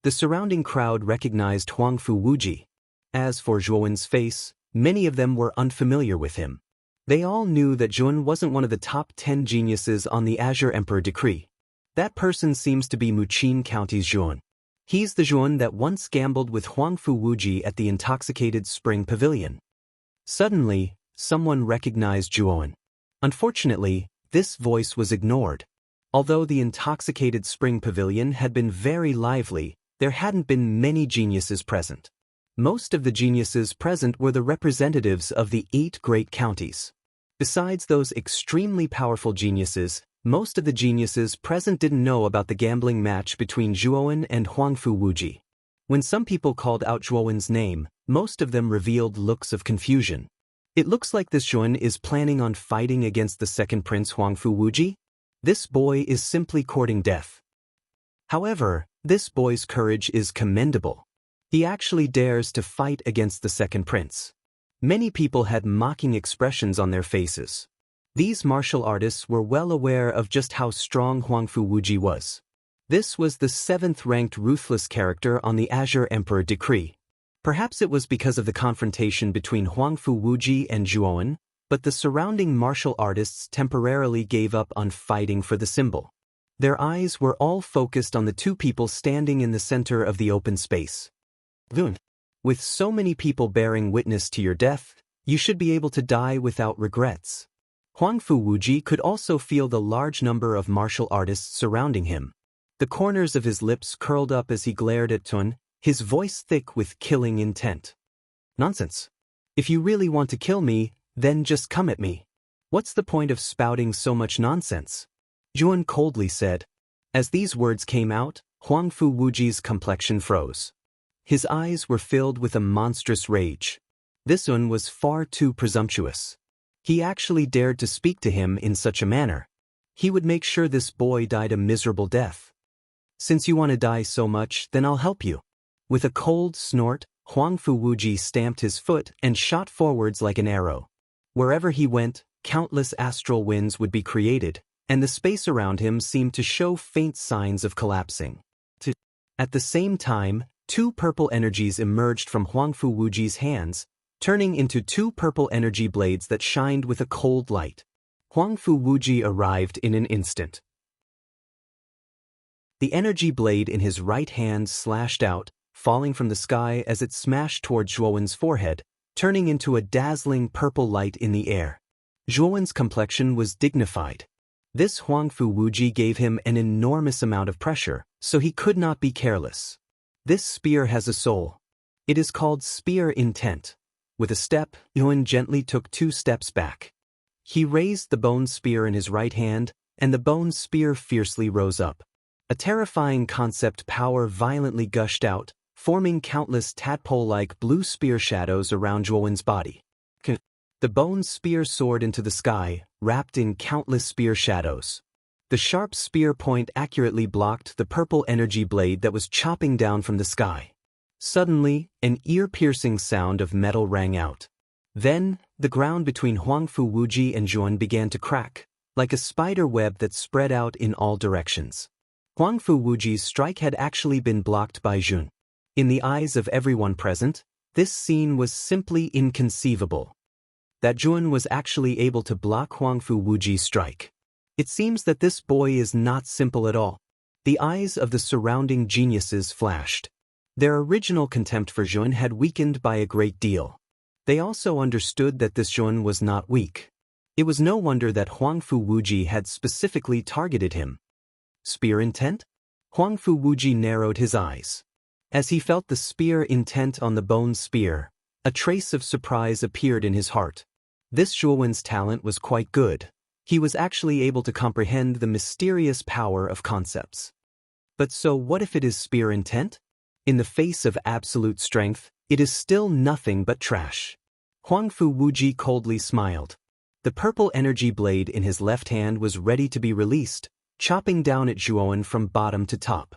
The surrounding crowd recognized Huangfu Wuji. As for Zhuowen's face, many of them were unfamiliar with him. They all knew that Zhuowen wasn't one of the top 10 geniuses on the Azure Emperor decree. That person seems to be Muqin County's Zhuowen. He's the Zhuowen that once gambled with Huangfu Wuji at the intoxicated Spring Pavilion. Suddenly, someone recognized Zhuowen. Unfortunately, this voice was ignored. Although the intoxicated Spring Pavilion had been very lively, there hadn't been many geniuses present. Most of the geniuses present were the representatives of the 8 great counties. Besides those extremely powerful geniuses, most of the geniuses present didn't know about the gambling match between Zhuowen and Huangfu Wuji. When some people called out Zhuowen's name, most of them revealed looks of confusion. It looks like this Zhuowen is planning on fighting against the second prince Huangfu Wuji. This boy is simply courting death. However, this boy's courage is commendable. He actually dares to fight against the second prince. Many people had mocking expressions on their faces. These martial artists were well aware of just how strong Huangfu Wuji was. This was the 7th-ranked ruthless character on the Azure Emperor decree. Perhaps it was because of the confrontation between Huangfu Wuji and Zhuowen, but the surrounding martial artists temporarily gave up on fighting for the symbol. Their eyes were all focused on the two people standing in the center of the open space. With so many people bearing witness to your death, you should be able to die without regrets. Huangfu Wuji could also feel the large number of martial artists surrounding him. The corners of his lips curled up as he glared at Tun, his voice thick with killing intent. Nonsense. If you really want to kill me, then just come at me. What's the point of spouting so much nonsense? Zhuan coldly said. As these words came out, Huangfu Wuji's complexion froze. His eyes were filled with a monstrous rage. This one was far too presumptuous. He actually dared to speak to him in such a manner. He would make sure this boy died a miserable death. Since you want to die so much, then I'll help you. With a cold snort, Huangfu Wuji stamped his foot and shot forwards like an arrow. Wherever he went, countless astral winds would be created, and the space around him seemed to show faint signs of collapsing. At the same time, two purple energies emerged from Huangfu Wuji's hands, turning into two purple energy blades that shined with a cold light. Huangfu Wuji arrived in an instant. The energy blade in his right hand slashed out, falling from the sky as it smashed toward Zhuowen's forehead, turning into a dazzling purple light in the air. Zhuowen's complexion was dignified. This Huangfu Wuji gave him an enormous amount of pressure, so he could not be careless. This spear has a soul. It is called Spear Intent. With a step, Zhuowen gently took 2 steps back. He raised the bone spear in his right hand, and the bone spear fiercely rose up. A terrifying concept power violently gushed out, forming countless tadpole-like blue spear shadows around Zhuowen's body. The bone spear soared into the sky, wrapped in countless spear shadows. The sharp spear point accurately blocked the purple energy blade that was chopping down from the sky. Suddenly, an ear-piercing sound of metal rang out. Then, the ground between Huangfu Wuji and Zhuowen began to crack, like a spider web that spread out in all directions. Huangfu Wuji's strike had actually been blocked by Zhuowen. In the eyes of everyone present, this scene was simply inconceivable. That Zhuowen was actually able to block Huangfu Wuji's strike. It seems that this boy is not simple at all. The eyes of the surrounding geniuses flashed. Their original contempt for Zhuowen had weakened by a great deal. They also understood that this Zhuowen was not weak. It was no wonder that Huangfu Wuji had specifically targeted him. Spear intent? Huangfu Wuji narrowed his eyes. As he felt the spear intent on the bone spear, a trace of surprise appeared in his heart. This Zhuowen's talent was quite good. He was actually able to comprehend the mysterious power of concepts. But so what if it is spear intent? In the face of absolute strength, it is still nothing but trash. Huangfu Wuji coldly smiled. The purple energy blade in his left hand was ready to be released, chopping down at Zhuowen from bottom to top.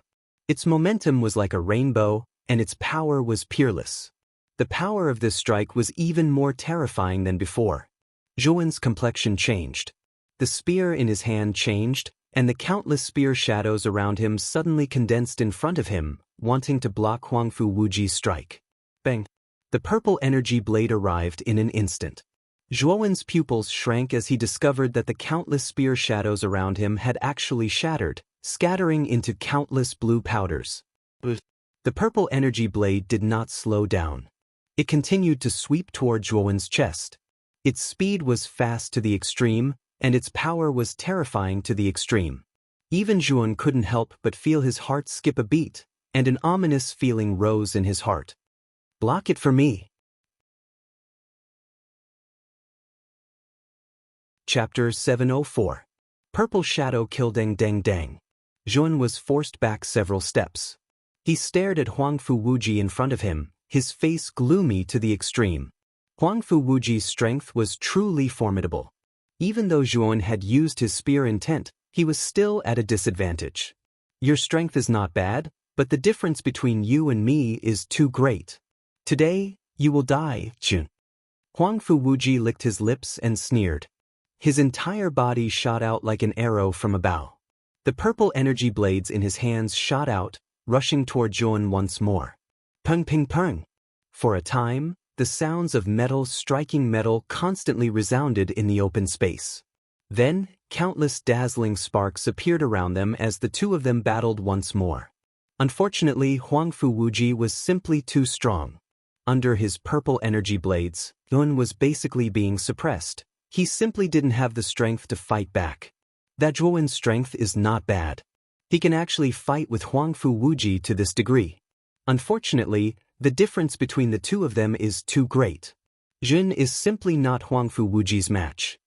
Its momentum was like a rainbow, and its power was peerless. The power of this strike was even more terrifying than before. Zhuowen's complexion changed. The spear in his hand changed, and the countless spear shadows around him suddenly condensed in front of him, wanting to block Huangfu Wuji's strike. Bang! The purple energy blade arrived in an instant. Zhuowen's pupils shrank as he discovered that the countless spear shadows around him had actually shattered, scattering into countless blue powders. The purple energy blade did not slow down. It continued to sweep toward Zhuowen's chest. Its speed was fast to the extreme, and its power was terrifying to the extreme. Even Zhuowen couldn't help but feel his heart skip a beat, and an ominous feeling rose in his heart. Block it for me. Chapter 704. Purple Shadow Kill Deng Deng Deng. Zhuowen was forced back several steps. He stared at Huangfu Wuji in front of him, his face gloomy to the extreme. Huangfu Wuji's strength was truly formidable. Even though Zhuowen had used his spear intent, he was still at a disadvantage. Your strength is not bad, but the difference between you and me is too great. Today, you will die, Zhuowen. Huangfu Wuji licked his lips and sneered. His entire body shot out like an arrow from a bow. The purple energy blades in his hands shot out, rushing toward Zhuan once more. Peng ping peng. For a time, the sounds of metal striking metal constantly resounded in the open space. Then, countless dazzling sparks appeared around them as the two of them battled once more. Unfortunately, Huangfu Wuji was simply too strong. Under his purple energy blades, Yun was basically being suppressed. He simply didn't have the strength to fight back. That Zhuowen's strength is not bad. He can actually fight with Huangfu Wuji to this degree. Unfortunately, the difference between the two of them is too great. Jin is simply not Huangfu Wuji's match.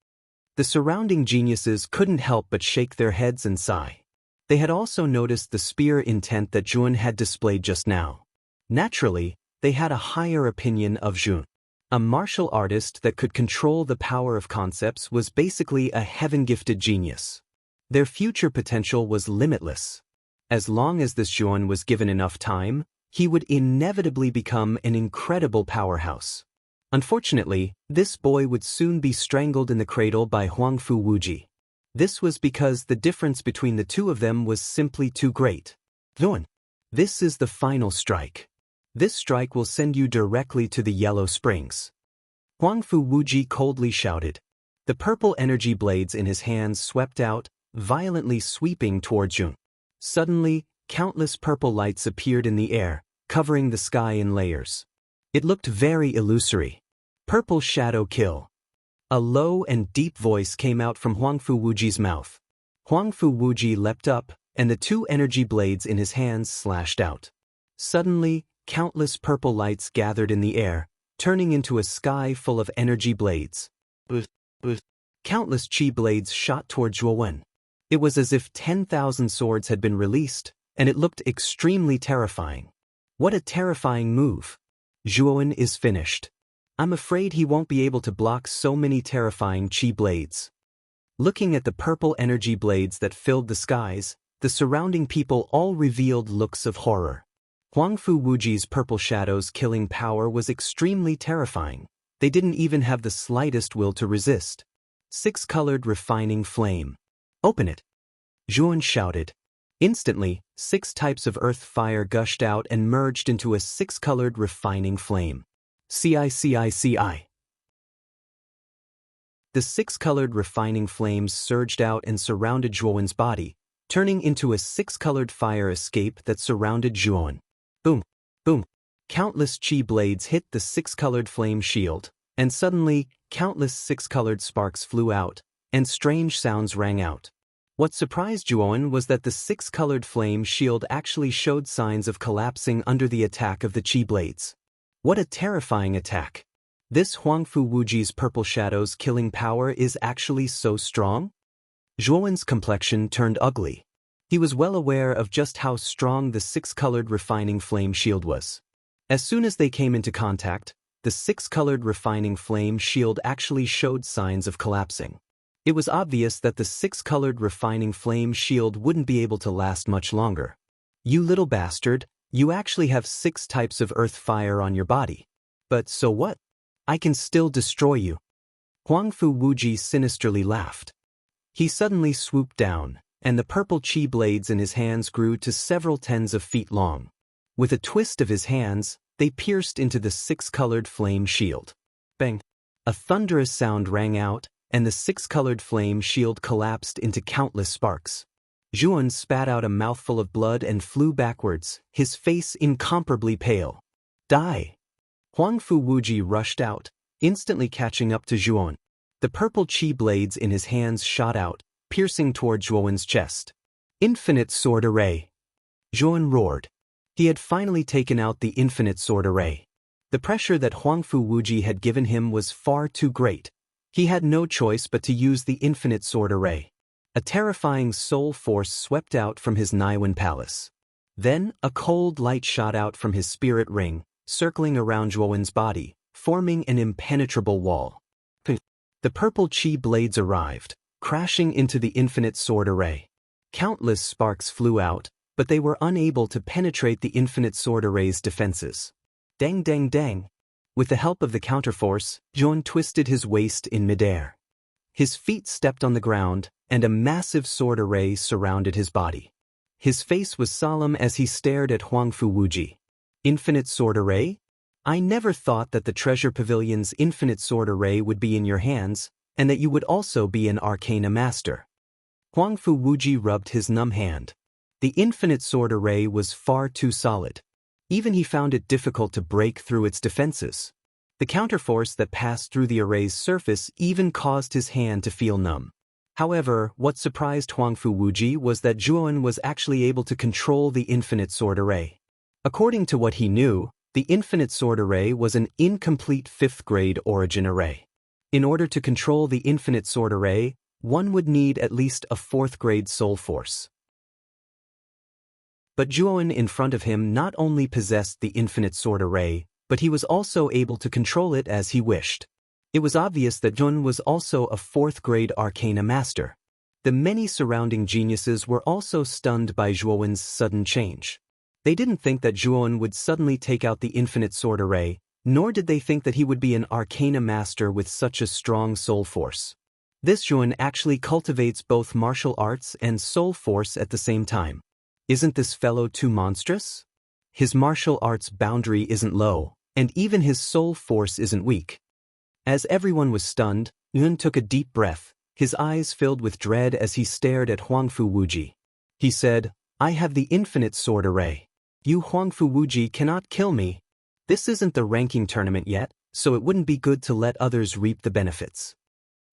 The surrounding geniuses couldn't help but shake their heads and sigh. They had also noticed the spear intent that Zhuan had displayed just now. Naturally, they had a higher opinion of Zhuan. A martial artist that could control the power of concepts was basically a heaven-gifted genius. Their future potential was limitless. As long as this Zhuan was given enough time, he would inevitably become an incredible powerhouse. Unfortunately, this boy would soon be strangled in the cradle by Huangfu Wuji. This was because the difference between the two of them was simply too great. Zhuan, this is the final strike. This strike will send you directly to the Yellow Springs. Huangfu Wuji coldly shouted. The purple energy blades in his hands swept out, violently sweeping toward Zhuan. Suddenly, countless purple lights appeared in the air, covering the sky in layers. It looked very illusory. Purple shadow kill. A low and deep voice came out from Huangfu Wuji's mouth. Huangfu Wuji leapt up, and the two energy blades in his hands slashed out. Suddenly, countless purple lights gathered in the air, turning into a sky full of energy blades. Countless chi blades shot toward Zhuowen. It was as if 10,000 swords had been released, and it looked extremely terrifying. What a terrifying move. Zhuowen is finished. I'm afraid he won't be able to block so many terrifying chi blades. Looking at the purple energy blades that filled the skies, the surrounding people all revealed looks of horror. Huangfu Wuji's purple shadows killing power was extremely terrifying. They didn't even have the slightest will to resist. Six-colored refining flame. Open it. Zhuan shouted. Instantly, 6 types of earth fire gushed out and merged into a 6-colored refining flame. CI. The 6-colored refining flames surged out and surrounded Zhuowen's body, turning into a 6-colored fire escape that surrounded Zhuowen. Boom, boom. Countless chi blades hit the 6-colored flame shield, and suddenly, countless 6-colored sparks flew out, and strange sounds rang out. What surprised Zhuowen was that the 6-colored flame shield actually showed signs of collapsing under the attack of the chi blades. What a terrifying attack! This Huangfu Wuji's purple shadows killing power is actually so strong? Zhuowen's complexion turned ugly. He was well aware of just how strong the 6-colored refining flame shield was. As soon as they came into contact, the 6-colored refining flame shield actually showed signs of collapsing. It was obvious that the 6-colored refining flame shield wouldn't be able to last much longer. You little bastard, you actually have 6 types of earth fire on your body. But so what? I can still destroy you. Huangfu Wuji sinisterly laughed. He suddenly swooped down, and the purple chi blades in his hands grew to several tens of feet long. With a twist of his hands, they pierced into the 6-colored flame shield. Bang! A thunderous sound rang out, and the 6-colored flame shield collapsed into countless sparks. Zhuowen spat out a mouthful of blood and flew backwards, his face incomparably pale. Die! Huangfu Wuji rushed out, instantly catching up to Zhuowen. The purple chi blades in his hands shot out, piercing toward Zhuowen's chest. Infinite sword array! Zhuowen roared. He had finally taken out the infinite sword array. The pressure that Huangfu Wuji had given him was far too great. He had no choice but to use the infinite sword array. A terrifying soul force swept out from his Naiwen palace. Then, a cold light shot out from his spirit ring, circling around Zhuowen's body, forming an impenetrable wall. The purple chi blades arrived, crashing into the infinite sword array. Countless sparks flew out, but they were unable to penetrate the infinite sword array's defenses. Dang dang dang! With the help of the counterforce, Zhuowen twisted his waist in midair. His feet stepped on the ground, and a massive sword array surrounded his body. His face was solemn as he stared at Huangfu Wuji. Infinite sword array? I never thought that the treasure pavilion's infinite sword array would be in your hands, and that you would also be an arcana master. Huangfu Wuji rubbed his numb hand. The infinite sword array was far too solid. Even he found it difficult to break through its defenses. The counterforce that passed through the array's surface even caused his hand to feel numb. However, what surprised Huangfu Wuji was that Zhuan was actually able to control the infinite sword array. According to what he knew, the infinite sword array was an incomplete 5th-grade origin array. In order to control the infinite sword array, one would need at least a 4th-grade soul force. But Zhuan in front of him not only possessed the infinite sword array, but he was also able to control it as he wished. It was obvious that Zhuan was also a 4th-grade arcana master. The many surrounding geniuses were also stunned by Zhuan's sudden change. They didn't think that Zhuan would suddenly take out the infinite sword array, nor did they think that he would be an arcana master with such a strong soul force. This Zhuan actually cultivates both martial arts and soul force at the same time. Isn't this fellow too monstrous? His martial arts boundary isn't low, and even his soul force isn't weak. As everyone was stunned, Yun took a deep breath, his eyes filled with dread as he stared at Huangfu Wuji. He said, "I have the infinite sword array. You Huangfu Wuji cannot kill me. This isn't the ranking tournament yet, so it wouldn't be good to let others reap the benefits."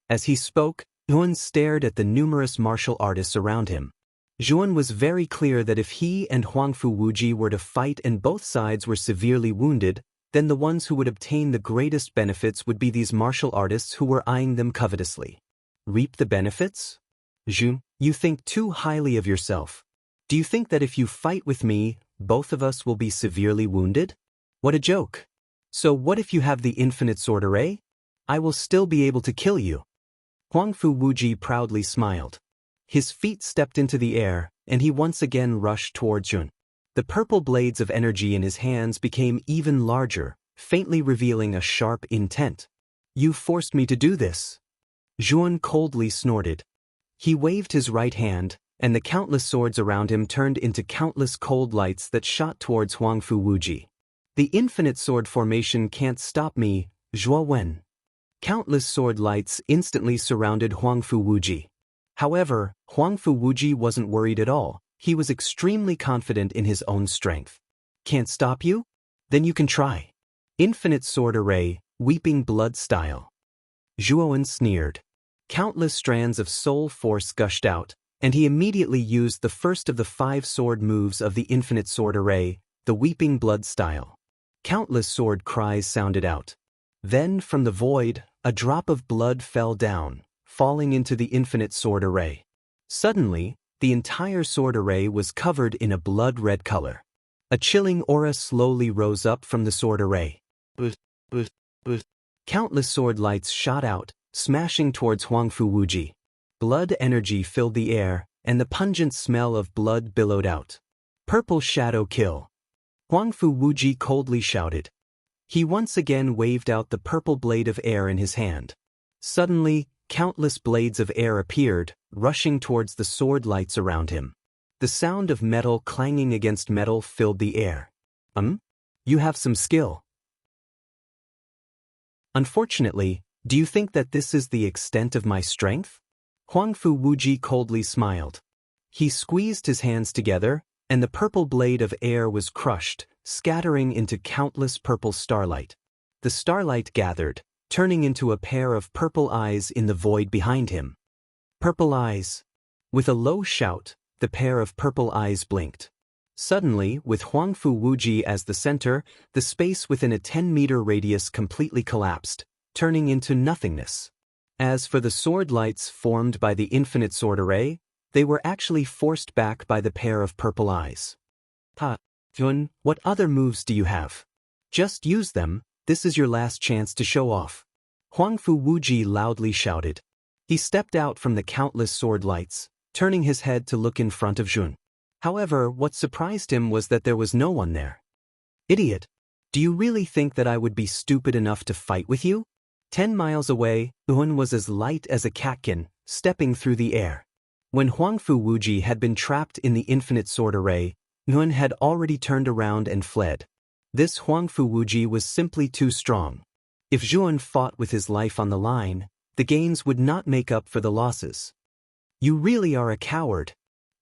As he spoke, Zhuan stared at the numerous martial artists around him. Zhuan was very clear that if he and Huangfu Wuji were to fight and both sides were severely wounded, then the ones who would obtain the greatest benefits would be these martial artists who were eyeing them covetously. Reap the benefits? Zhu, you think too highly of yourself. Do you think that if you fight with me, both of us will be severely wounded? What a joke. So what if you have the infinite sword array? I will still be able to kill you. Huangfu Wuji proudly smiled. His feet stepped into the air, and he once again rushed towards Zhuan. The purple blades of energy in his hands became even larger, faintly revealing a sharp intent. You forced me to do this. Zhuan coldly snorted. He waved his right hand, and the countless swords around him turned into countless cold lights that shot towards Huangfu Wuji. The infinite sword formation can't stop me, Zhuo Wen. Countless sword lights instantly surrounded Huangfu Wuji. However, Huangfu Wuji wasn't worried at all. He was extremely confident in his own strength. Can't stop you? Then you can try. Infinite sword array, weeping blood style. Zhuowen sneered. Countless strands of soul force gushed out, and he immediately used the first of the 5 sword moves of the infinite sword array, the weeping blood style. Countless sword cries sounded out. Then, from the void, a drop of blood fell down, falling into the infinite sword array. Suddenly, the entire sword array was covered in a blood-red color. A chilling aura slowly rose up from the sword array. Countless sword lights shot out, smashing towards Huangfu Wuji. Blood energy filled the air, and the pungent smell of blood billowed out. Purple shadow kill. Huangfu Wuji coldly shouted. He once again waved out the purple blade of air in his hand. Suddenly, countless blades of air appeared, rushing towards the sword lights around him. The sound of metal clanging against metal filled the air. You have some skill. Unfortunately, do you think that this is the extent of my strength? Huangfu Wuji coldly smiled. He squeezed his hands together, and the purple blade of air was crushed, scattering into countless purple starlight. The starlight gathered, turning into a pair of purple eyes in the void behind him. Purple eyes. With a low shout, the pair of purple eyes blinked. Suddenly, with Huangfu Wuji as the center, the space within a 10-meter radius completely collapsed, turning into nothingness. As for the sword lights formed by the infinite sword array, they were actually forced back by the pair of purple eyes. Yun, what other moves do you have? Just use them, this is your last chance to show off. Huangfu Wuji loudly shouted. He stepped out from the countless sword lights, turning his head to look in front of Zhuan. However, what surprised him was that there was no one there. Idiot! Do you really think that I would be stupid enough to fight with you? 10 miles away, Zhuan was as light as a catkin, stepping through the air. When Huangfu Wuji had been trapped in the infinite sword array, Nguyen had already turned around and fled. This Huangfu Wuji was simply too strong. If Zhuan fought with his life on the line, the gains would not make up for the losses. You really are a coward,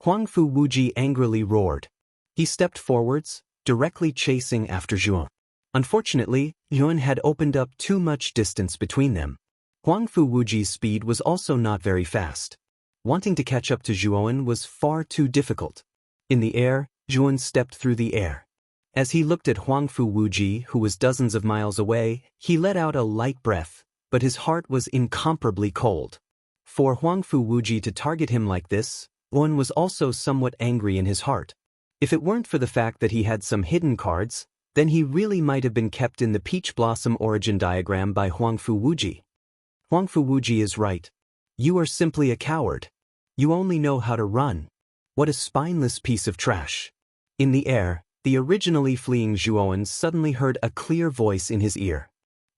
Huangfu Wuji angrily roared. He stepped forwards, directly chasing after Zhuan. Unfortunately, Yuan had opened up too much distance between them. Huangfu Wuji's speed was also not very fast. Wanting to catch up to Zhuan was far too difficult. In the air, Zhuan stepped through the air. As he looked at Huangfu Wuji, who was dozens of miles away, he let out a light breath, but his heart was incomparably cold. For Huangfu Wuji to target him like this, Yuan was also somewhat angry in his heart. If it weren't for the fact that he had some hidden cards, then he really might have been kept in the peach blossom origin diagram by Huangfu Wuji. Huangfu Wuji is right. You are simply a coward. You only know how to run. What a spineless piece of trash. In the air, the originally fleeing Zhuan suddenly heard a clear voice in his ear.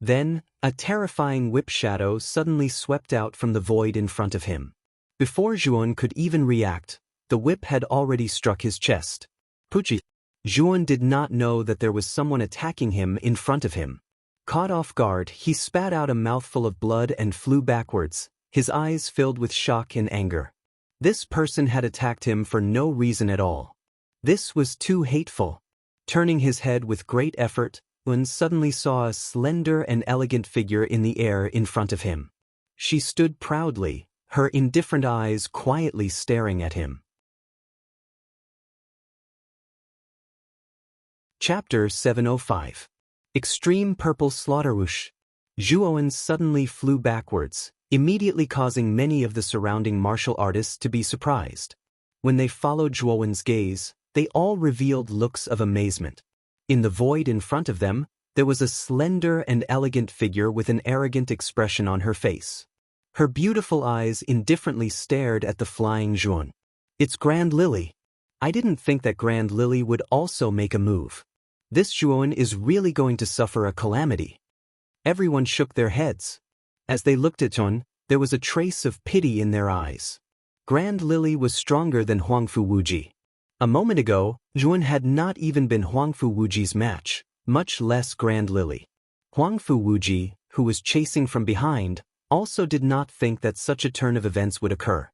Then, a terrifying whip shadow suddenly swept out from the void in front of him. Before Zhuan could even react, the whip had already struck his chest. Puchi. Zhuan did not know that there was someone attacking him in front of him. Caught off guard, he spat out a mouthful of blood and flew backwards, his eyes filled with shock and anger. This person had attacked him for no reason at all. This was too hateful. Turning his head with great effort, Yuan suddenly saw a slender and elegant figure in the air in front of him. She stood proudly, her indifferent eyes quietly staring at him. Chapter 705. Extreme Purple Slaughterwhoosh. Zhuan suddenly flew backwards, immediately causing many of the surrounding martial artists to be surprised. When they followed Zhuan's gaze, they all revealed looks of amazement. In the void in front of them, there was a slender and elegant figure with an arrogant expression on her face. Her beautiful eyes indifferently stared at the flying Zhuan. It's Grand Lily. I didn't think that Grand Lily would also make a move. This Zhuan is really going to suffer a calamity. Everyone shook their heads. As they looked at Zhuan, there was a trace of pity in their eyes. Grand Lily was stronger than Huangfu Wuji. A moment ago, Zhuan had not even been Huangfu Wuji's match, much less Grand Lily. Huangfu Wuji, who was chasing from behind, also did not think that such a turn of events would occur.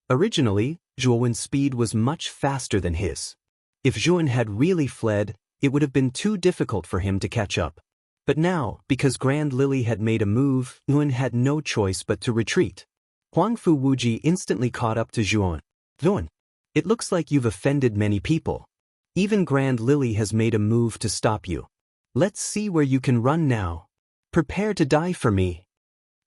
Originally, Zhuan's speed was much faster than his. If Zhuan had really fled, it would have been too difficult for him to catch up. But now, because Grand Lily had made a move, Yuan had no choice but to retreat. Huangfu Wuji instantly caught up to Zhuan. Zhuan, it looks like you've offended many people. Even Grand Lily has made a move to stop you. Let's see where you can run now. Prepare to die for me.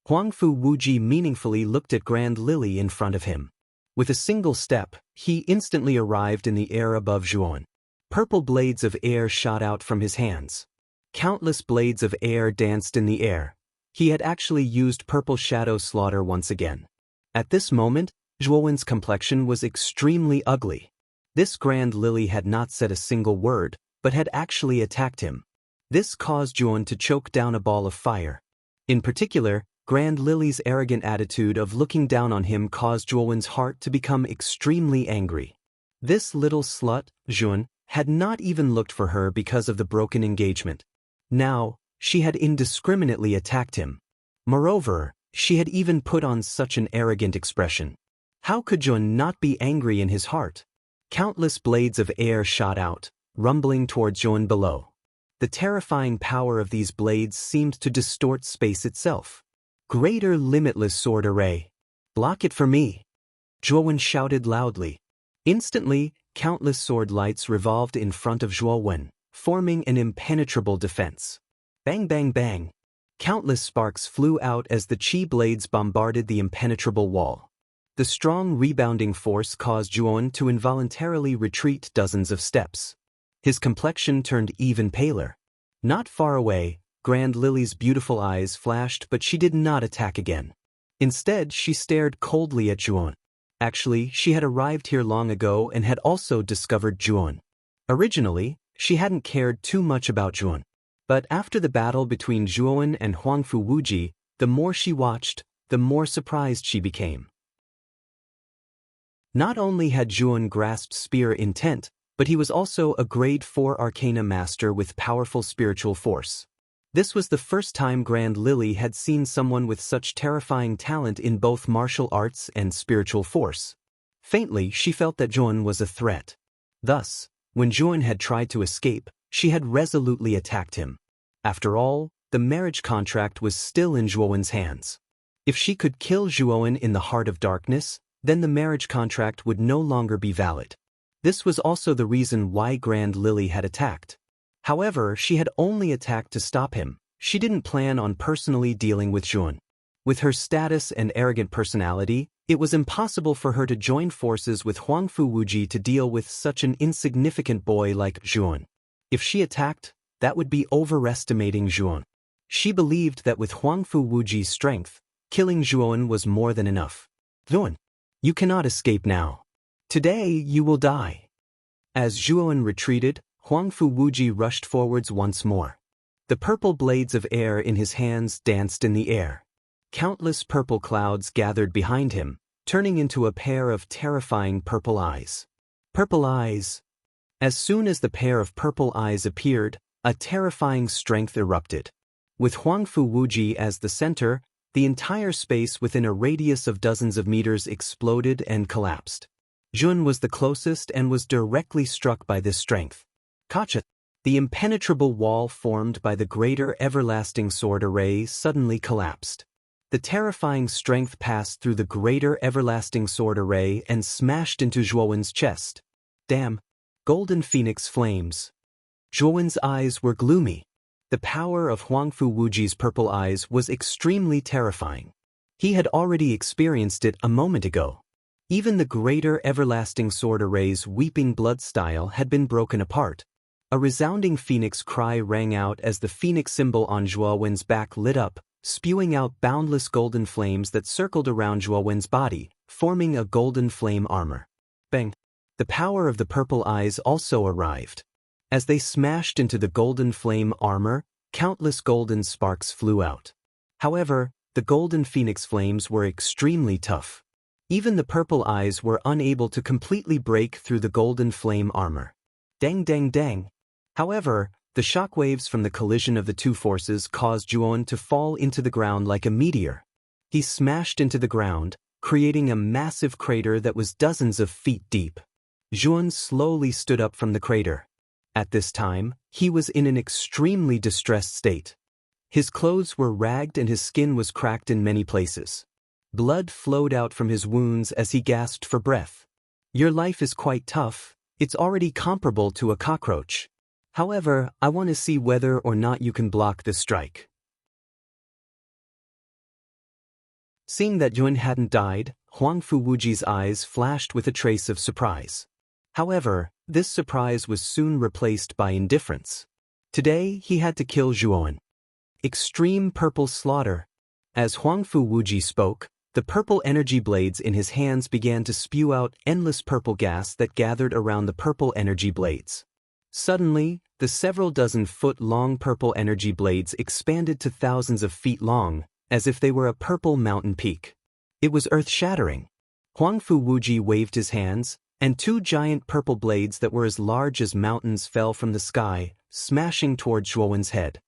Huangfu Wuji meaningfully looked at Grand Lily in front of him. With a single step, he instantly arrived in the air above Zhuan. Purple blades of air shot out from his hands. Countless blades of air danced in the air. He had actually used purple shadow slaughter once again. At this moment, Zhuan's complexion was extremely ugly. This Grand Lily had not said a single word, but had actually attacked him. This caused Zhuan to choke down a ball of fire. In particular, Grand Lily's arrogant attitude of looking down on him caused Zhuan's heart to become extremely angry. This little slut, Zhuan, had not even looked for her because of the broken engagement. Now, she had indiscriminately attacked him. Moreover, she had even put on such an arrogant expression. How could Zhuan not be angry in his heart? Countless blades of air shot out, rumbling towards Zhuan below. The terrifying power of these blades seemed to distort space itself. Greater limitless sword array. Block it for me. Zhuan shouted loudly. Instantly, countless sword lights revolved in front of Zhuan, forming an impenetrable defense. Bang bang bang. Countless sparks flew out as the chi blades bombarded the impenetrable wall. The strong rebounding force caused Zhuan to involuntarily retreat dozens of steps. His complexion turned even paler. Not far away, Grand Lily's beautiful eyes flashed, but she did not attack again. Instead, she stared coldly at Zhuan. Actually, she had arrived here long ago and had also discovered Zhuan. Originally, she hadn't cared too much about Zhuan. But after the battle between Zhuan and Huangfu Wuji, the more she watched, the more surprised she became. Not only had Zhuan grasped spear intent, but he was also a grade 4 arcana master with powerful spiritual force. This was the first time Grand Lily had seen someone with such terrifying talent in both martial arts and spiritual force. Faintly, she felt that Zhuan was a threat. Thus, when Zhuan had tried to escape, she had resolutely attacked him. After all, the marriage contract was still in Zhuowen's hands. If she could kill Zhuowen in the heart of darkness, then the marriage contract would no longer be valid. This was also the reason why Grand Lily had attacked. However, she had only attacked to stop him. She didn't plan on personally dealing with Zhuan. With her status and arrogant personality, it was impossible for her to join forces with Huangfu Wuji to deal with such an insignificant boy like Zhuan. If she attacked, that would be overestimating Zhuan. She believed that with Huangfu Wuji's strength, killing Zhuan was more than enough. Zhuan, you cannot escape now. Today you will die. As Zhuan retreated, Huangfu Wuji rushed forwards once more. The purple blades of air in his hands danced in the air. Countless purple clouds gathered behind him, turning into a pair of terrifying purple eyes. Purple eyes. As soon as the pair of purple eyes appeared, a terrifying strength erupted. With Huangfu Wuji as the center, the entire space within a radius of dozens of meters exploded and collapsed. Zhuan was the closest and was directly struck by this strength. Kacha! The impenetrable wall formed by the greater everlasting sword array suddenly collapsed. The terrifying strength passed through the greater everlasting sword array and smashed into Zhuowen's chest. Damn! Golden phoenix flames. Zhuowen's eyes were gloomy. The power of Huangfu Wuji's purple eyes was extremely terrifying. He had already experienced it a moment ago. Even the greater everlasting sword array's weeping blood style had been broken apart. A resounding phoenix cry rang out as the phoenix symbol on Zhuowen's back lit up, spewing out boundless golden flames that circled around Zhuowen's body, forming a golden flame armor. Bang! The power of the purple eyes also arrived. As they smashed into the golden flame armor, countless golden sparks flew out. However, the golden phoenix flames were extremely tough. Even the purple eyes were unable to completely break through the golden flame armor. Dang dang dang! However, the shockwaves from the collision of the two forces caused Zhuowen to fall into the ground like a meteor. He smashed into the ground, creating a massive crater that was dozens of feet deep. Zhuowen slowly stood up from the crater. At this time, he was in an extremely distressed state. His clothes were ragged and his skin was cracked in many places. Blood flowed out from his wounds as he gasped for breath. Your life is quite tough. It's already comparable to a cockroach. However, I want to see whether or not you can block this strike. Seeing that Zhuan hadn't died, Huangfu Wuji's eyes flashed with a trace of surprise. However, this surprise was soon replaced by indifference. Today, he had to kill Zhuowen. Extreme purple slaughter. As Huangfu Wuji spoke, the purple energy blades in his hands began to spew out endless purple gas that gathered around the purple energy blades. Suddenly, the several dozen-foot-long purple energy blades expanded to thousands of feet long, as if they were a purple mountain peak. It was earth-shattering. Huangfu Wuji waved his hands, and two giant purple blades that were as large as mountains fell from the sky, smashing toward Zhuowen's head.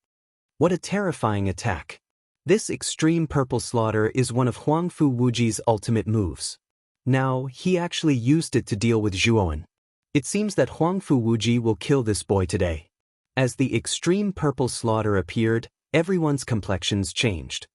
What a terrifying attack! This extreme purple slaughter is one of Huangfu Wuji's ultimate moves. Now, he actually used it to deal with Zhuowen. It seems that Huangfu Wuji will kill this boy today. As the extreme purple slaughter appeared, everyone's complexions changed.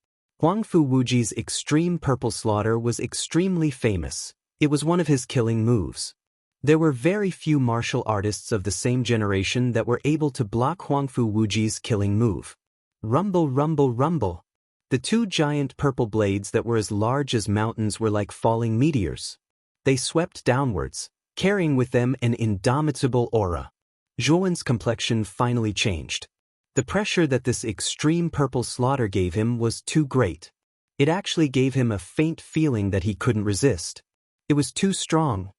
Huangfu Wuji's extreme purple slaughter was extremely famous. It was one of his killing moves. There were very few martial artists of the same generation that were able to block Huangfu Wuji's killing move. Rumble, rumble, rumble. The two giant purple blades that were as large as mountains were like falling meteors. They swept downwards, carrying with them an indomitable aura. Zhuowen's complexion finally changed. The pressure that this extreme purple slaughter gave him was too great. It actually gave him a faint feeling that he couldn't resist. It was too strong.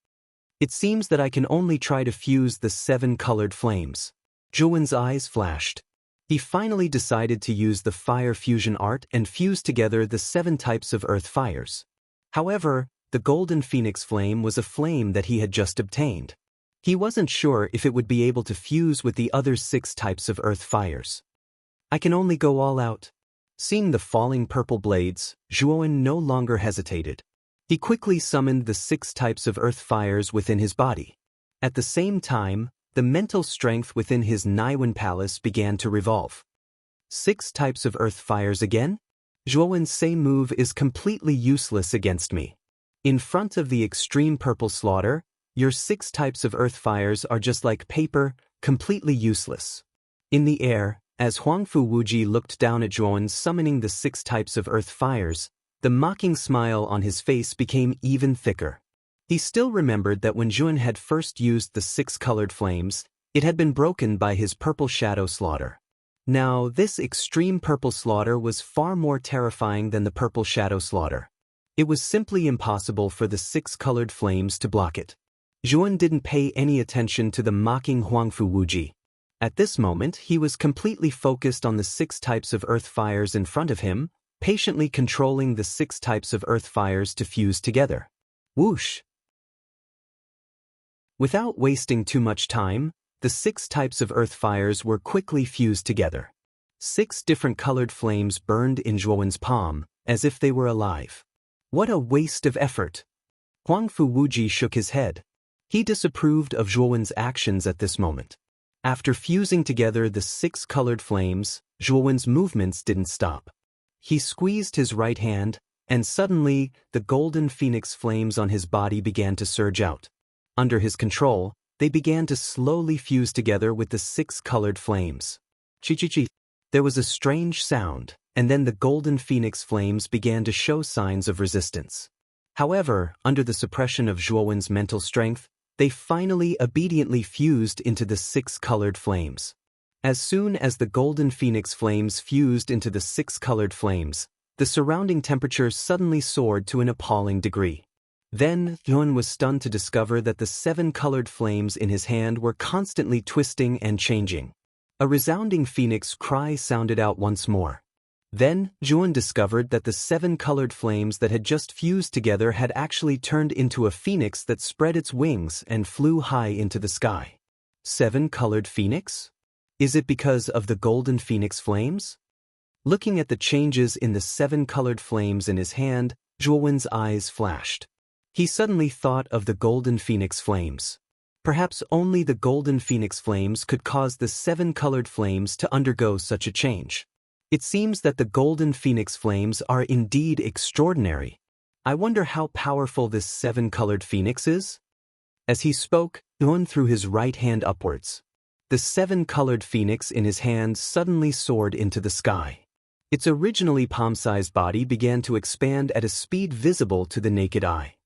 It seems that I can only try to fuse the 7 colored flames. Zhuowen's eyes flashed. He finally decided to use the fire fusion art and fuse together the 7 types of earth fires. However, The golden phoenix flame was a flame that he had just obtained. He wasn't sure if it would be able to fuse with the other 6 types of earth fires. I can only go all out. Seeing the falling purple blades, Zhuowen no longer hesitated. He quickly summoned the 6 types of earth fires within his body. At the same time, the mental strength within his Naiwen palace began to revolve. 6 types of earth fires again? Zhuowen's same move is completely useless against me. In front of the extreme purple slaughter, your 6 types of earth fires are just like paper, completely useless. In the air, as Huangfu Wuji looked down at Zhuowen summoning the 6 types of earth fires, the mocking smile on his face became even thicker. He still remembered that when Zhuowen had first used the 6 colored flames, it had been broken by his purple shadow slaughter. Now, this extreme purple slaughter was far more terrifying than the purple shadow slaughter. It was simply impossible for the 6 colored flames to block it. Zhuowen didn't pay any attention to the mocking Huangfu Wuji. At this moment, he was completely focused on the 6 types of earth fires in front of him, patiently controlling the 6 types of earth fires to fuse together. Whoosh! Without wasting too much time, the 6 types of earth fires were quickly fused together. 6 different colored flames burned in Zhuowen's palm, as if they were alive. What a waste of effort! Huangfu Wuji shook his head. He disapproved of Zhuowen's actions at this moment. After fusing together the 6 colored flames, Zhuowen's movements didn't stop. He squeezed his right hand, and suddenly, the golden phoenix flames on his body began to surge out. Under his control, they began to slowly fuse together with the 6 colored flames. Chi-chi-chi. There was a strange sound, and then the golden phoenix flames began to show signs of resistance. However, under the suppression of Zhuowen's mental strength, they finally obediently fused into the 6 colored flames. As soon as the golden phoenix flames fused into the 6 colored flames, the surrounding temperature suddenly soared to an appalling degree. Then, Zhuowen was stunned to discover that the 7 colored flames in his hand were constantly twisting and changing. A resounding phoenix cry sounded out once more. Then, Zhuowen discovered that the 7 colored flames that had just fused together had actually turned into a phoenix that spread its wings and flew high into the sky. 7 colored phoenix? Is it because of the golden phoenix flames? Looking at the changes in the 7 colored flames in his hand, Zhuowen's eyes flashed. He suddenly thought of the golden phoenix flames. Perhaps only the golden phoenix flames could cause the 7 colored flames to undergo such a change. It seems that the golden phoenix flames are indeed extraordinary. I wonder how powerful this 7 colored phoenix is? As he spoke, Zhuowen threw his right hand upwards. The 7 colored phoenix in his hand suddenly soared into the sky. Its originally palm-sized body began to expand at a speed visible to the naked eye.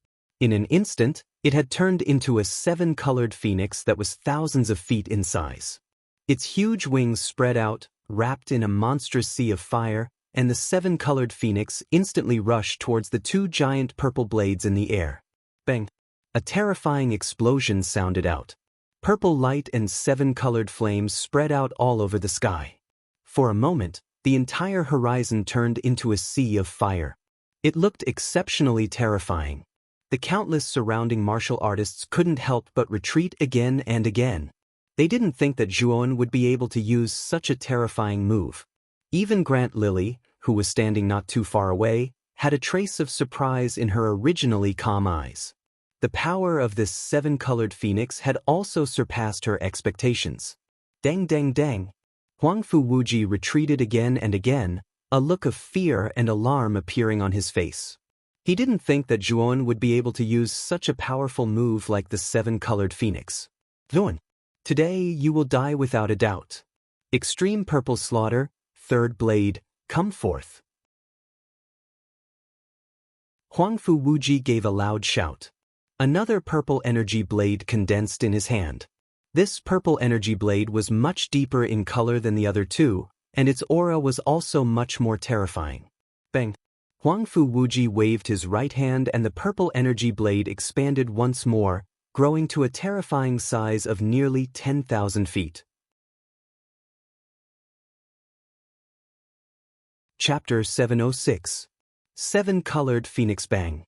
In an instant, it had turned into a 7 colored phoenix that was thousands of feet in size. Its huge wings spread out, wrapped in a monstrous sea of fire, and the 7 colored phoenix instantly rushed towards the 2 giant purple blades in the air. Bang! A terrifying explosion sounded out. Purple light and 7 colored flames spread out all over the sky. For a moment, the entire horizon turned into a sea of fire. It looked exceptionally terrifying. The countless surrounding martial artists couldn't help but retreat again and again. They didn't think that Zhuowen would be able to use such a terrifying move. Even Grant Lily, who was standing not too far away, had a trace of surprise in her originally calm eyes. The power of this 7 colored phoenix had also surpassed her expectations. Dang dang dang. Huangfu Wuji retreated again and again, a look of fear and alarm appearing on his face. He didn't think that Zhuowen would be able to use such a powerful move like the 7 colored phoenix. Zhuowen, today you will die without a doubt. Extreme Purple Slaughter, 3rd Blade, come forth. Huangfu Wuji gave a loud shout. Another purple energy blade condensed in his hand. This purple energy blade was much deeper in color than the other 2, and its aura was also much more terrifying. Bang! Huangfu Wuji waved his right hand and the purple energy blade expanded once more, growing to a terrifying size of nearly 10,000 feet. Chapter 706. 7 Colored Phoenix Bang.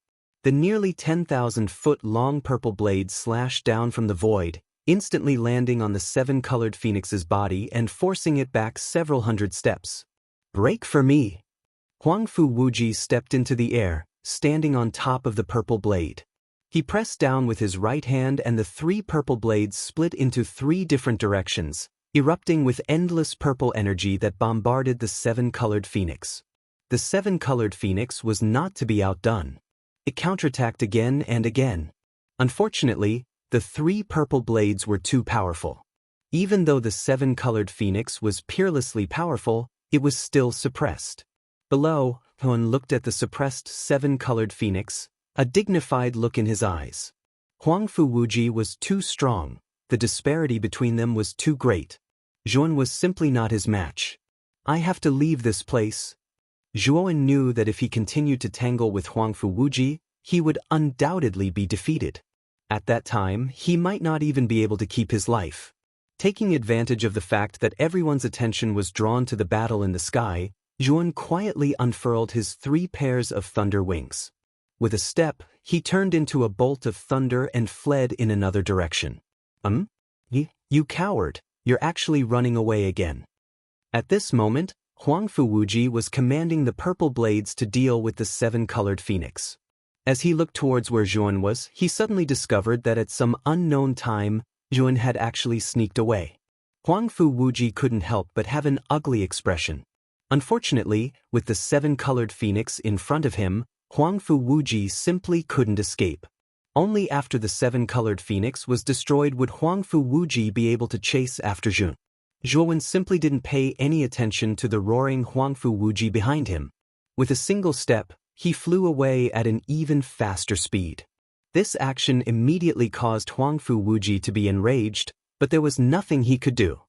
The nearly 10,000-foot-long purple blade slashed down from the void, instantly landing on the seven-colored phoenix's body and forcing it back several hundred steps. "Break for me!" Huangfu Wuji stepped into the air, standing on top of the purple blade. He pressed down with his right hand and the three purple blades split into three different directions, erupting with endless purple energy that bombarded the seven-colored phoenix. The seven-colored phoenix was not to be outdone. It counterattacked again and again. Unfortunately, the three purple blades were too powerful. Even though the seven-colored phoenix was peerlessly powerful, it was still suppressed. Below, Huan looked at the suppressed seven-colored phoenix, a dignified look in his eyes. Huangfu Wuji was too strong, the disparity between them was too great. Zhuan was simply not his match. "I have to leave this place." Zhuan knew that if he continued to tangle with Huangfu Wuji, he would undoubtedly be defeated. At that time, he might not even be able to keep his life. Taking advantage of the fact that everyone's attention was drawn to the battle in the sky, Zhuan quietly unfurled his three pairs of thunder wings. With a step, he turned into a bolt of thunder and fled in another direction. You coward, you're actually running away again." At this moment, Huangfu Wuji was commanding the purple blades to deal with the seven-colored phoenix. As he looked towards where Zhuan was, he suddenly discovered that at some unknown time, Zhuan had actually sneaked away. Huangfu Wuji couldn't help but have an ugly expression. Unfortunately, with the seven-colored phoenix in front of him, Huangfu Wuji simply couldn't escape. Only after the seven-colored phoenix was destroyed would Huangfu Wuji be able to chase after Zhuan. Zhuan simply didn't pay any attention to the roaring Huangfu Wuji behind him. With a single step, he flew away at an even faster speed. This action immediately caused Huangfu Wuji to be enraged, but there was nothing he could do.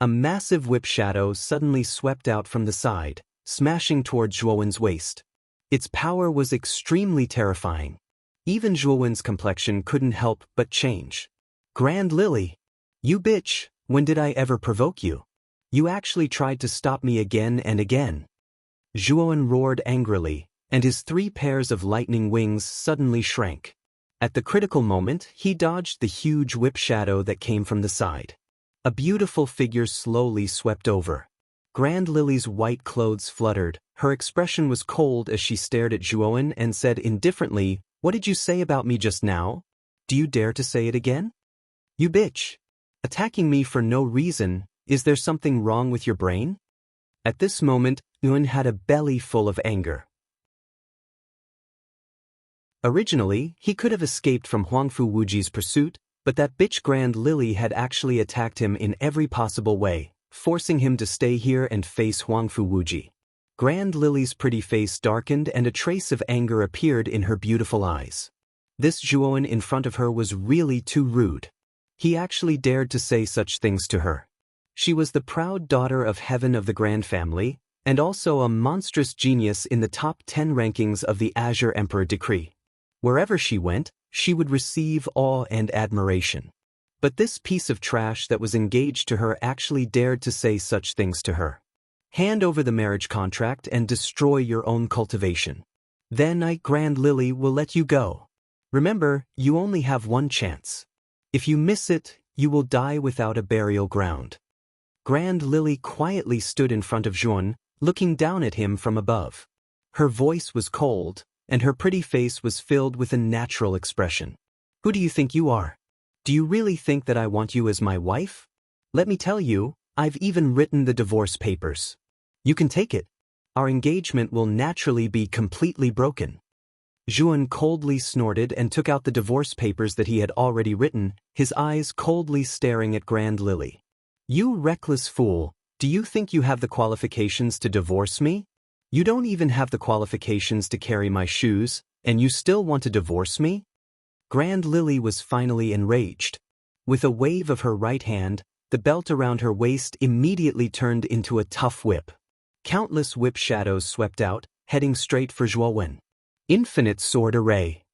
A massive whip shadow suddenly swept out from the side, smashing toward Zhuan's waist. Its power was extremely terrifying. Even Zhuan's complexion couldn't help but change. "Grand Lily! You bitch! When did I ever provoke you? You actually tried to stop me again and again." Zhuan roared angrily, and his three pairs of lightning wings suddenly shrank. At the critical moment, he dodged the huge whip shadow that came from the side. A beautiful figure slowly swept over. Grand Lily's white clothes fluttered, her expression was cold as she stared at Zhuan and said indifferently, "What did you say about me just now? Do you dare to say it again? You bitch! Attacking me for no reason, is there something wrong with your brain?" At this moment, Zhuan had a belly full of anger. Originally, he could have escaped from Huangfu Wuji's pursuit, but that bitch Grand Lily had actually attacked him in every possible way, forcing him to stay here and face Huangfu Wuji. Grand Lily's pretty face darkened and a trace of anger appeared in her beautiful eyes. This Zhuan in front of her was really too rude. He actually dared to say such things to her. She was the proud daughter of heaven of the Grand Family, and also a monstrous genius in the top 10 rankings of the Azure Emperor decree. Wherever she went, she would receive awe and admiration. But this piece of trash that was engaged to her actually dared to say such things to her. "Hand over the marriage contract and destroy your own cultivation. Then I, Grand Lily, will let you go. Remember, you only have one chance. If you miss it, you will die without a burial ground." Grand Lily quietly stood in front of Zhuan, looking down at him from above. Her voice was cold, and her pretty face was filled with a natural expression. "Who do you think you are? Do you really think that I want you as my wife? Let me tell you, I've even written the divorce papers. You can take it. Our engagement will naturally be completely broken." Zhuan coldly snorted and took out the divorce papers that he had already written, his eyes coldly staring at Grand Lily. "You reckless fool, do you think you have the qualifications to divorce me? You don't even have the qualifications to carry my shoes, and you still want to divorce me?" Grand Lily was finally enraged. With a wave of her right hand, the belt around her waist immediately turned into a tough whip. Countless whip shadows swept out, heading straight for Zhuan. Infinite sword array.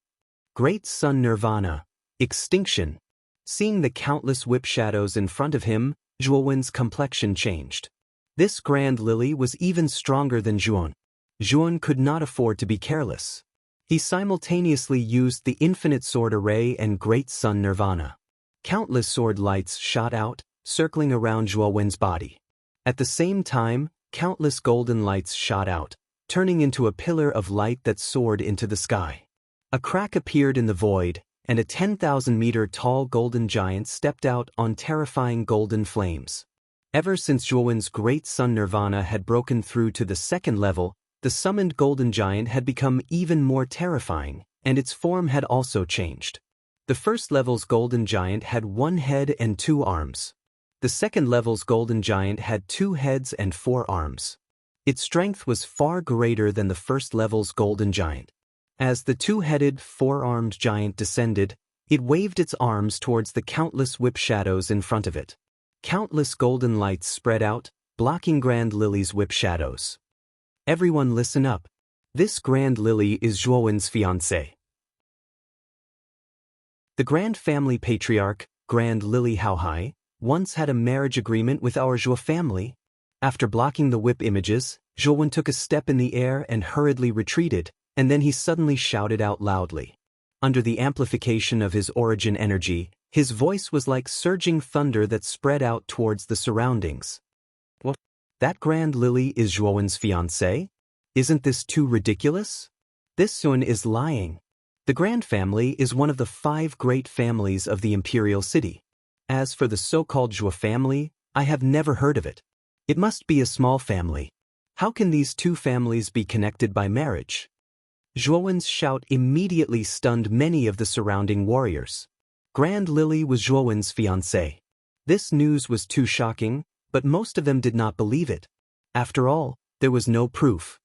Great sun nirvana. Extinction. Seeing the countless whip shadows in front of him, Zhuan's complexion changed. This Grand Lily was even stronger than Zhuan. Zhuan could not afford to be careless. He simultaneously used the infinite sword array and great sun nirvana. Countless sword lights shot out, circling around Zhuo Wen's body. At the same time, countless golden lights shot out, turning into a pillar of light that soared into the sky. A crack appeared in the void, and a 10,000-meter tall golden giant stepped out on terrifying golden flames. Ever since Zhuo Wen's great sun nirvana had broken through to the second level, the summoned golden giant had become even more terrifying, and its form had also changed. The first level's golden giant had 1 head and 2 arms. The second level's golden giant had 2 heads and 4 arms. Its strength was far greater than the first level's golden giant. As the 2-headed, 4-armed giant descended, it waved its arms towards the countless whip shadows in front of it. Countless golden lights spread out, blocking Grand Lily's whip shadows. Everyone listen up. This Grand Lily is Zhuo Wen's fiancé. The Grand Family Patriarch, Grand Lily Haohai, once had a marriage agreement with our Zhuo family. After blocking the whip images, Zhuo Wen took a step in the air and hurriedly retreated, and then he suddenly shouted out loudly. Under the amplification of his origin energy, his voice was like surging thunder that spread out towards the surroundings. What? That Grand Lily is Zhuo Wen's fiancé? Isn't this too ridiculous? This Sun is lying. The Grand Family is one of the 5 great families of the imperial city. As for the so-called Zhuo family, I have never heard of it. It must be a small family. How can these 2 families be connected by marriage? Zhuo Wen's shout immediately stunned many of the surrounding warriors. Grand Lily was Zhuo Wen's fiancé. This news was too shocking, but most of them did not believe it. After all, there was no proof.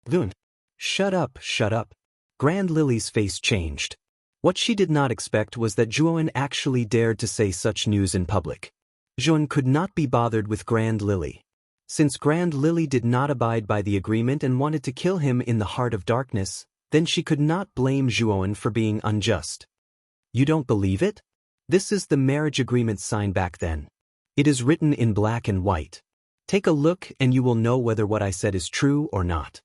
Lun. Shut up, shut up. Grand Lily's face changed. What she did not expect was that Zhuo Wen actually dared to say such news in public. Zhuo Wen could not be bothered with Grand Lily. Since Grand Lily did not abide by the agreement and wanted to kill him in the heart of darkness, then she could not blame Zhuo Wen for being unjust. You don't believe it? This is the marriage agreement signed back then. It is written in black and white. Take a look and you will know whether what I said is true or not.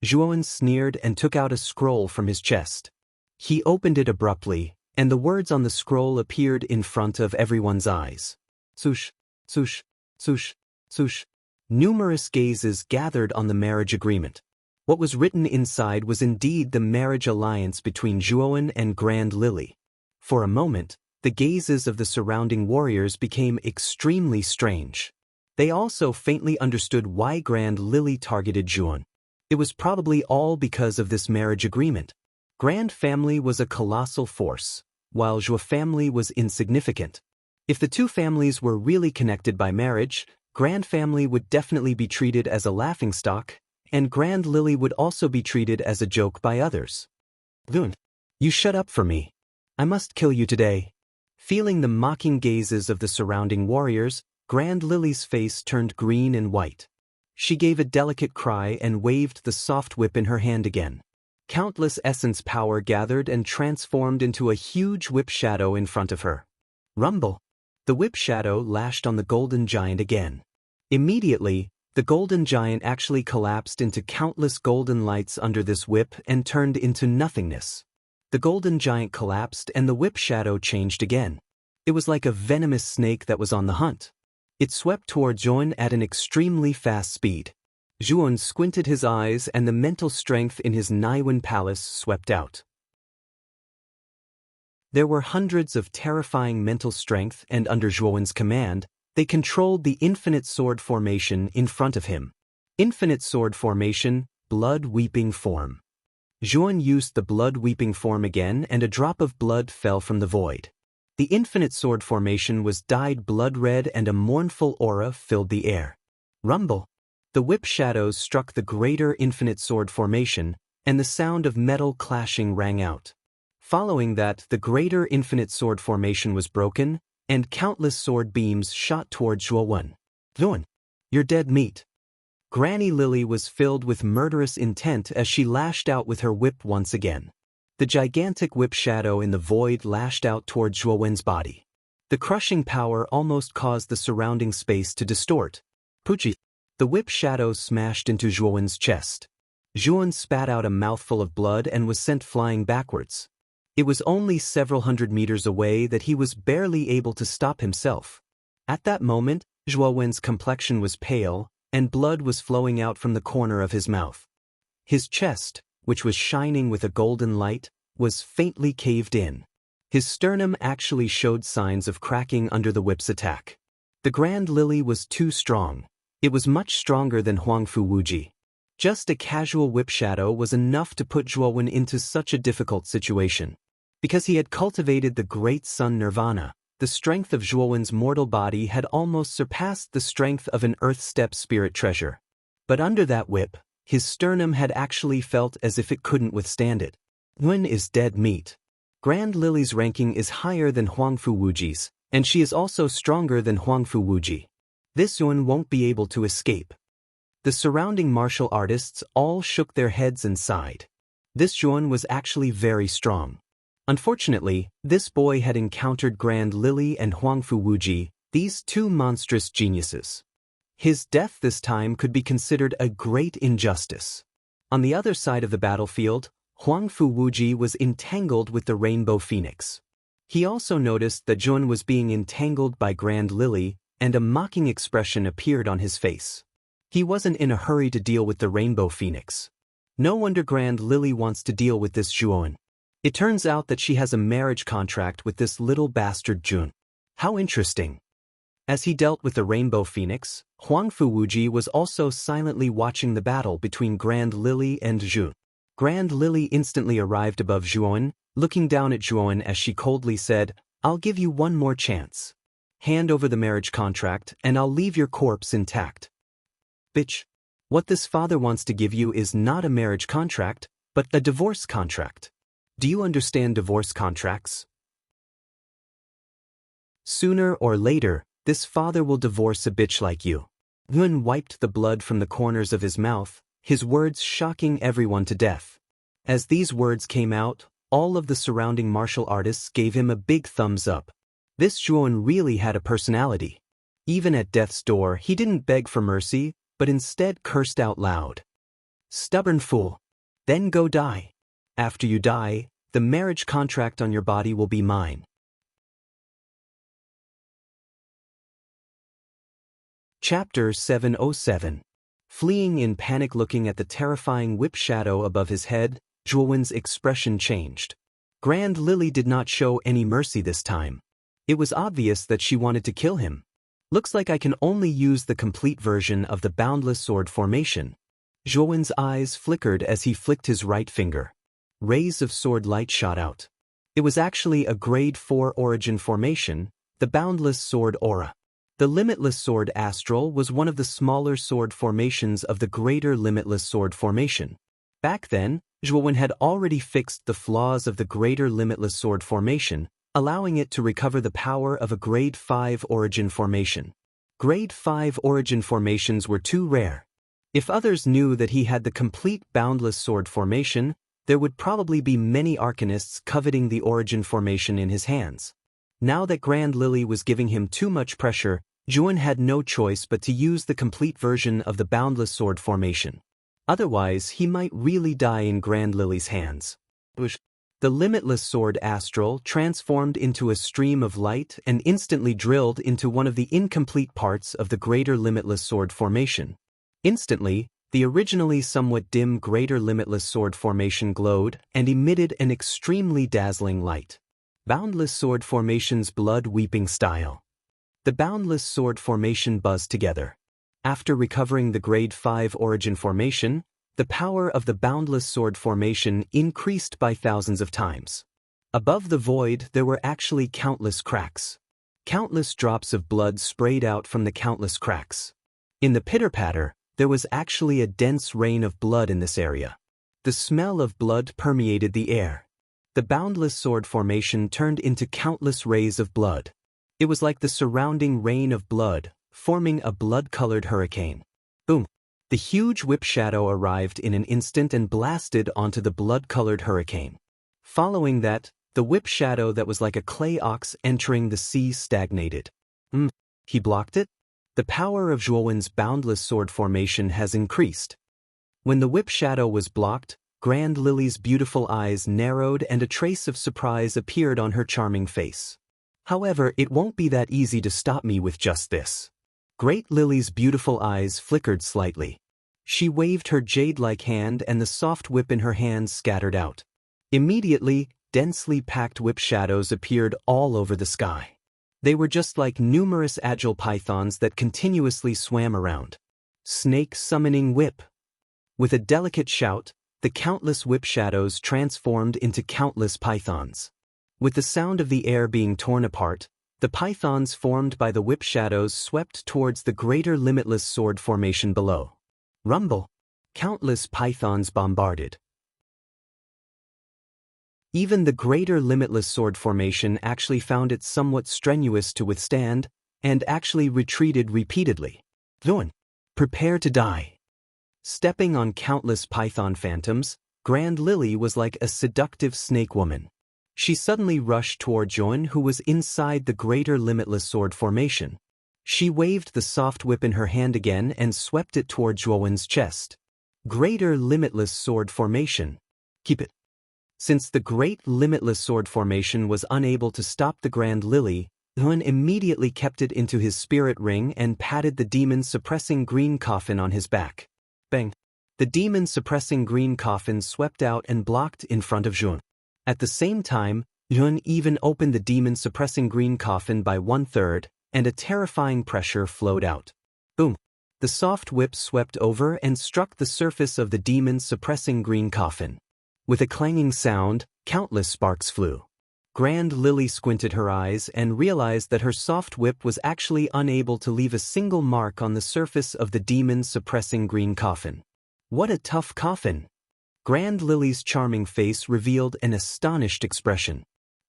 Zhuo Wen sneered and took out a scroll from his chest. He opened it abruptly, and the words on the scroll appeared in front of everyone's eyes. Swoosh, swoosh, swoosh, swoosh. Numerous gazes gathered on the marriage agreement. What was written inside was indeed the marriage alliance between Zhuo Wen and Grand Lily. For a moment, the gazes of the surrounding warriors became extremely strange. They also faintly understood why Grand Lily targeted Zhuo Wen. It was probably all because of this marriage agreement. Grand Family was a colossal force, while Zhuo family was insignificant. If the 2 families were really connected by marriage, Grand Family would definitely be treated as a laughingstock, and Grand Lily would also be treated as a joke by others. Lun, you shut up for me. I must kill you today. Feeling the mocking gazes of the surrounding warriors, Grand Lily's face turned green and white. She gave a delicate cry and waved the soft whip in her hand again. Countless essence power gathered and transformed into a huge whip shadow in front of her. Rumble! The whip shadow lashed on the golden giant again. Immediately, the golden giant actually collapsed into countless golden lights under this whip and turned into nothingness. The golden giant collapsed and the whip shadow changed again. It was like a venomous snake that was on the hunt. It swept toward Zhuo Wen at an extremely fast speed. Zhuo Wen squinted his eyes and the mental strength in his Naiwen palace swept out. There were hundreds of terrifying mental strength, and under Zhuo Wen's command, they controlled the infinite sword formation in front of him. Infinite sword formation, blood-weeping form. Zhuo Wen used the blood-weeping form again and a drop of blood fell from the void. The infinite sword formation was dyed blood red and a mournful aura filled the air. Rumble! The whip shadows struck the greater infinite sword formation, and the sound of metal clashing rang out. Following that, the greater infinite sword formation was broken, and countless sword beams shot toward Zhuo Wen. Zhuo Wen, you're dead meat. Granny Lily was filled with murderous intent as she lashed out with her whip once again. The gigantic whip shadow in the void lashed out toward Zhuo Wen's body. The crushing power almost caused the surrounding space to distort. Puchi! The whip shadow smashed into Zhuo Wen's chest. Zhuan spat out a mouthful of blood and was sent flying backwards. It was only several hundred meters away that he was barely able to stop himself. At that moment, Zhuowen's complexion was pale, and blood was flowing out from the corner of his mouth. His chest, which was shining with a golden light, was faintly caved in. His sternum actually showed signs of cracking under the whip's attack. The Grand Lily was too strong. It was much stronger than Huangfu Wuji. Just a casual whip shadow was enough to put Zhuowen into such a difficult situation. Because he had cultivated the great sun nirvana, the strength of Zhuowen's mortal body had almost surpassed the strength of an earth-step spirit treasure. But under that whip, his sternum had actually felt as if it couldn't withstand it. Yuan is dead meat. Grand Lily's ranking is higher than Huangfu Wuji's, and she is also stronger than Huangfu Wuji. This Yuan won't be able to escape. The surrounding martial artists all shook their heads and sighed. This Yuan was actually very strong. Unfortunately, this boy had encountered Grand Lily and Huangfu Wuji, these two monstrous geniuses. His death this time could be considered a great injustice. On the other side of the battlefield, Huangfu Wuji was entangled with the Rainbow Phoenix. He also noticed that Zhuan was being entangled by Grand Lily, and a mocking expression appeared on his face. He wasn't in a hurry to deal with the Rainbow Phoenix. No wonder Grand Lily wants to deal with this Zhuowen. It turns out that she has a marriage contract with this little bastard Zhun. How interesting. As he dealt with the Rainbow Phoenix, Huangfu Wuji was also silently watching the battle between Grand Lily and Zhun. Grand Lily instantly arrived above Zhuowen, looking down at Zhuowen as she coldly said, "I'll give you one more chance. Hand over the marriage contract and I'll leave your corpse intact." Bitch. What this father wants to give you is not a marriage contract, but a divorce contract. Do you understand divorce contracts? Sooner or later, this father will divorce a bitch like you. Yuan wiped the blood from the corners of his mouth, his words shocking everyone to death. As these words came out, all of the surrounding martial artists gave him a big thumbs up. This Zhuowen really had a personality. Even at death's door, he didn't beg for mercy, but instead cursed out loud. "Stubborn fool. Then go die. After you die, the marriage contract on your body will be mine." Chapter 707. Fleeing in panic, looking at the terrifying whip shadow above his head, Zhuowen's expression changed. Grand Lily did not show any mercy this time. It was obvious that she wanted to kill him. "Looks like I can only use the complete version of the boundless sword formation." Zhuowen's eyes flickered as he flicked his right finger. Rays of sword light shot out. It was actually a grade 4 origin formation, the boundless sword aura. The limitless sword astral was one of the smaller sword formations of the greater limitless sword formation. Back then, Zhuowen had already fixed the flaws of the greater limitless sword formation, allowing it to recover the power of a grade 5 origin formation. Grade 5 origin formations were too rare. If others knew that he had the complete boundless sword formation, there would probably be many arcanists coveting the origin formation in his hands. Now that Grand Lily was giving him too much pressure, Zhuowen had no choice but to use the complete version of the boundless sword formation. Otherwise, he might really die in Grand Lily's hands. The limitless sword astral transformed into a stream of light and instantly drilled into one of the incomplete parts of the greater limitless sword formation. Instantly, the originally somewhat dim greater limitless sword formation glowed and emitted an extremely dazzling light. Boundless sword formation's blood-weeping style. The boundless sword formation buzzed together. After recovering the grade 5 origin formation, the power of the boundless sword formation increased by thousands of times. Above the void, there were actually countless cracks. Countless drops of blood sprayed out from the countless cracks. In the pitter-patter, there was actually a dense rain of blood in this area. The smell of blood permeated the air. The boundless sword formation turned into countless rays of blood. It was like the surrounding rain of blood, forming a blood-colored hurricane. Boom! The huge whip shadow arrived in an instant and blasted onto the blood-colored hurricane. Following that, the whip shadow that was like a clay ox entering the sea stagnated. He blocked it? The power of Zhuowen's boundless sword formation has increased. When the whip shadow was blocked, Grand Lily's beautiful eyes narrowed and a trace of surprise appeared on her charming face. However, it won't be that easy to stop me with just this. Great Lily's beautiful eyes flickered slightly. She waved her jade-like hand and the soft whip in her hands scattered out. Immediately, densely packed whip shadows appeared all over the sky. They were just like numerous agile pythons that continuously swam around. Snake summoning whip. With a delicate shout, the countless whip shadows transformed into countless pythons. With the sound of the air being torn apart, the pythons formed by the whip shadows swept towards the greater limitless sword formation below. Rumble. Countless pythons bombarded. Even the greater limitless sword formation actually found it somewhat strenuous to withstand, and actually retreated repeatedly. Yuan, prepare to die. Stepping on countless python phantoms, Grand Lily was like a seductive snake woman. She suddenly rushed toward Yuan, who was inside the greater limitless sword formation. She waved the soft whip in her hand again and swept it toward Yuan's chest. Greater limitless sword formation. Keep it. Since the great limitless sword formation was unable to stop the Grand Lily, Yuan immediately kept it into his spirit ring and patted the demon-suppressing green coffin on his back. Bang! The demon-suppressing green coffin swept out and blocked in front of Yuan. At the same time, Yuan even opened the demon-suppressing green coffin by 1/3, and a terrifying pressure flowed out. Boom! The soft whip swept over and struck the surface of the demon-suppressing green coffin. With a clanging sound, countless sparks flew. Grand Lily squinted her eyes and realized that her soft whip was actually unable to leave a single mark on the surface of the demon-suppressing green coffin. What a tough coffin! Grand Lily's charming face revealed an astonished expression.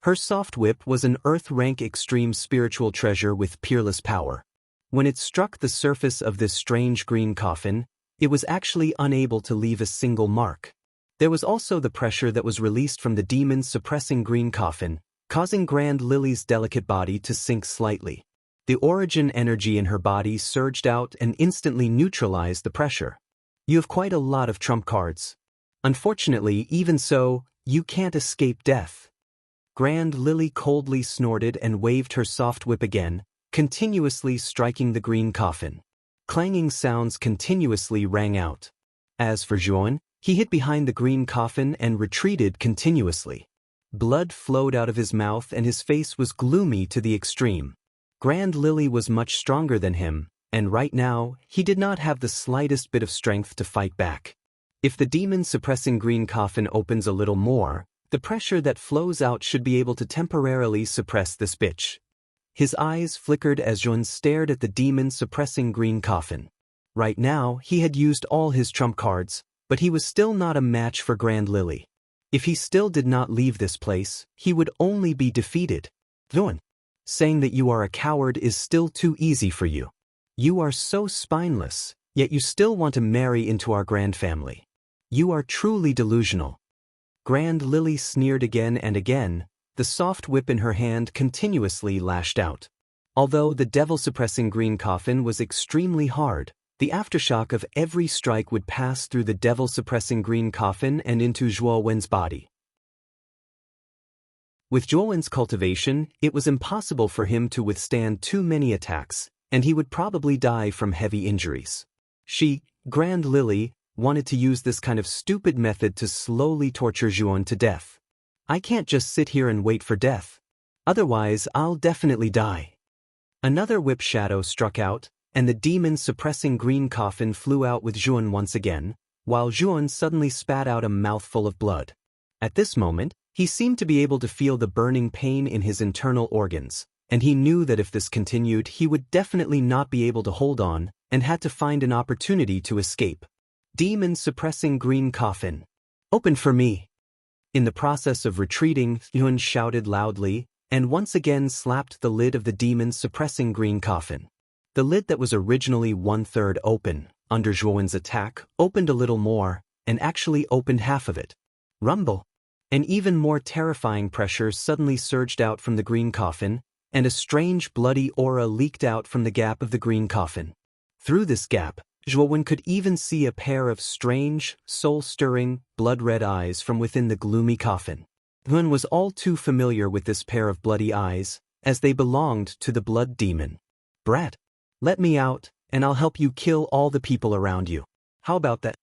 Her soft whip was an Earth-rank extreme spiritual treasure with peerless power. When it struck the surface of this strange green coffin, it was actually unable to leave a single mark. There was also the pressure that was released from the demon-suppressing green coffin, causing Grand Lily's delicate body to sink slightly. The origin energy in her body surged out and instantly neutralized the pressure. You have quite a lot of trump cards. Unfortunately, even so, you can't escape death. Grand Lily coldly snorted and waved her soft whip again, continuously striking the green coffin. Clanging sounds continuously rang out. As for Yuan, he hid behind the green coffin and retreated continuously. Blood flowed out of his mouth and his face was gloomy to the extreme. Grand Lily was much stronger than him, and right now, he did not have the slightest bit of strength to fight back. If the demon-suppressing green coffin opens a little more, the pressure that flows out should be able to temporarily suppress this bitch. His eyes flickered as Yuan stared at the demon-suppressing green coffin. Right now, he had used all his trump cards, but he was still not a match for Grand Lily. If he still did not leave this place, he would only be defeated. Yuan, saying that you are a coward is still too easy for you. You are so spineless, yet you still want to marry into our grand family. You are truly delusional. Grand Lily sneered again and again, the soft whip in her hand continuously lashed out. Although the devil-suppressing green coffin was extremely hard, the aftershock of every strike would pass through the devil-suppressing green coffin and into Zhuo Wen's body. With Zhuo Wen's cultivation, it was impossible for him to withstand too many attacks, and he would probably die from heavy injuries. She, Grand Lily, wanted to use this kind of stupid method to slowly torture Yuan to death. I can't just sit here and wait for death. Otherwise, I'll definitely die. Another whip shadow struck out, and the demon-suppressing green coffin flew out with Yuan once again, while Yuan suddenly spat out a mouthful of blood. At this moment, he seemed to be able to feel the burning pain in his internal organs, and he knew that if this continued, he would definitely not be able to hold on, and had to find an opportunity to escape. Demon-suppressing green coffin. Open for me. In the process of retreating, Yuan shouted loudly, and once again slapped the lid of the demon-suppressing green coffin. The lid that was originally 1/3 open, under Zhuowen's attack, opened a little more, and actually opened half of it. Rumble! An even more terrifying pressure suddenly surged out from the green coffin, and a strange bloody aura leaked out from the gap of the green coffin. Through this gap, Zhuowen could even see a pair of strange, soul-stirring, blood-red eyes from within the gloomy coffin. Zhuowen was all too familiar with this pair of bloody eyes, as they belonged to the blood demon. "Brat, let me out, and I'll help you kill all the people around you. How about that?"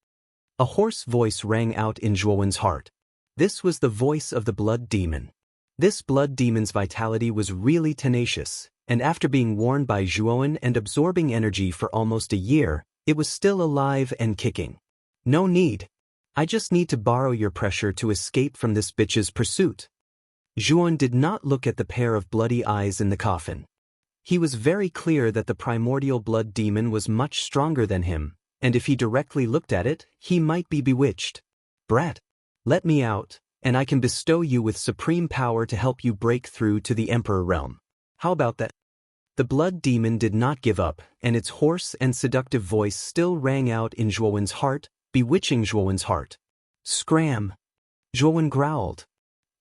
A hoarse voice rang out in Zhuowen's heart. This was the voice of the blood demon. This blood demon's vitality was really tenacious, and after being warned by Zhuowen and absorbing energy for almost a year, it was still alive and kicking. "No need. I just need to borrow your pressure to escape from this bitch's pursuit." Zhuowen did not look at the pair of bloody eyes in the coffin. He was very clear that the primordial blood demon was much stronger than him, and if he directly looked at it, he might be bewitched. "Brat, let me out, and I can bestow you with supreme power to help you break through to the Emperor realm. How about that?" The blood demon did not give up, and its hoarse and seductive voice still rang out in Zhuowen's heart, bewitching Zhuowen's heart. "Scram!" Zhuowen growled.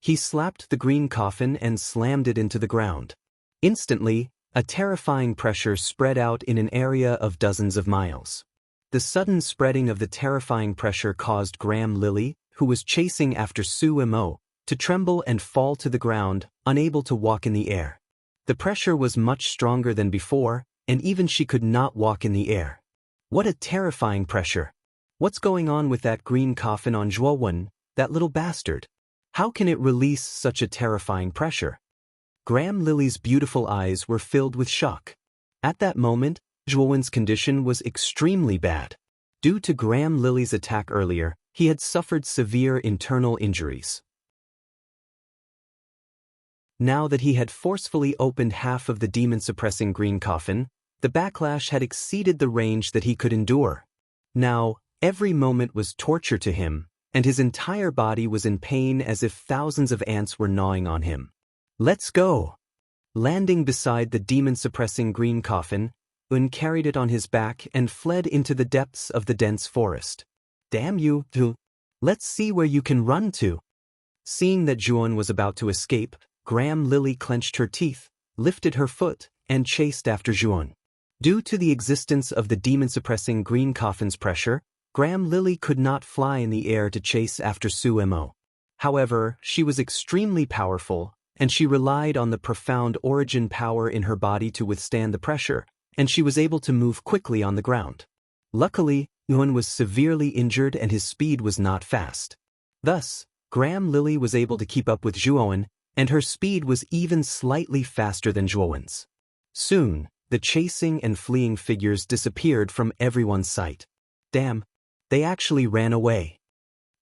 He slapped the green coffin and slammed it into the ground. Instantly, a terrifying pressure spread out in an area of dozens of miles. The sudden spreading of the terrifying pressure caused Graham Lily, who was chasing after Su Mo, to tremble and fall to the ground, unable to walk in the air. The pressure was much stronger than before, and even she could not walk in the air. What a terrifying pressure! What's going on with that green coffin on Zhuowen, that little bastard? How can it release such a terrifying pressure? Graham Lily's beautiful eyes were filled with shock. At that moment, Zhuowen's condition was extremely bad. Due to Graham Lily's attack earlier, he had suffered severe internal injuries. Now that he had forcefully opened half of the demon-suppressing green coffin, the backlash had exceeded the range that he could endure. Now, every moment was torture to him, and his entire body was in pain as if thousands of ants were gnawing on him. "Let's go!" Landing beside the demon-suppressing green coffin, Un carried it on his back and fled into the depths of the dense forest. "Damn you, Du! Let's see where you can run to!" Seeing that Zhuowen was about to escape, Graham Lily clenched her teeth, lifted her foot, and chased after Zhuowen. Due to the existence of the demon-suppressing green coffin's pressure, Graham Lily could not fly in the air to chase after Su Mo. However, she was extremely powerful, and she relied on the profound origin power in her body to withstand the pressure, and she was able to move quickly on the ground. Luckily, Zhuowen was severely injured and his speed was not fast. Thus, Graham Lily was able to keep up with Zhuowen, and her speed was even slightly faster than Zhuowen's. Soon, the chasing and fleeing figures disappeared from everyone's sight. Damn, they actually ran away.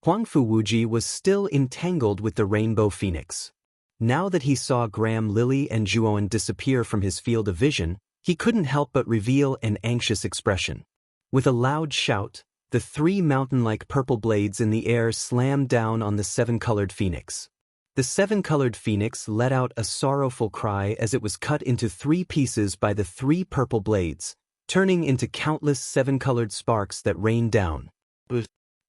Huangfu Wuji was still entangled with the rainbow phoenix. Now that he saw Graham Lily and Zhuowen disappear from his field of vision, he couldn't help but reveal an anxious expression. With a loud shout, the three mountain-like purple blades in the air slammed down on the seven-colored phoenix. The seven-colored phoenix let out a sorrowful cry as it was cut into three pieces by the three purple blades, turning into countless seven-colored sparks that rained down.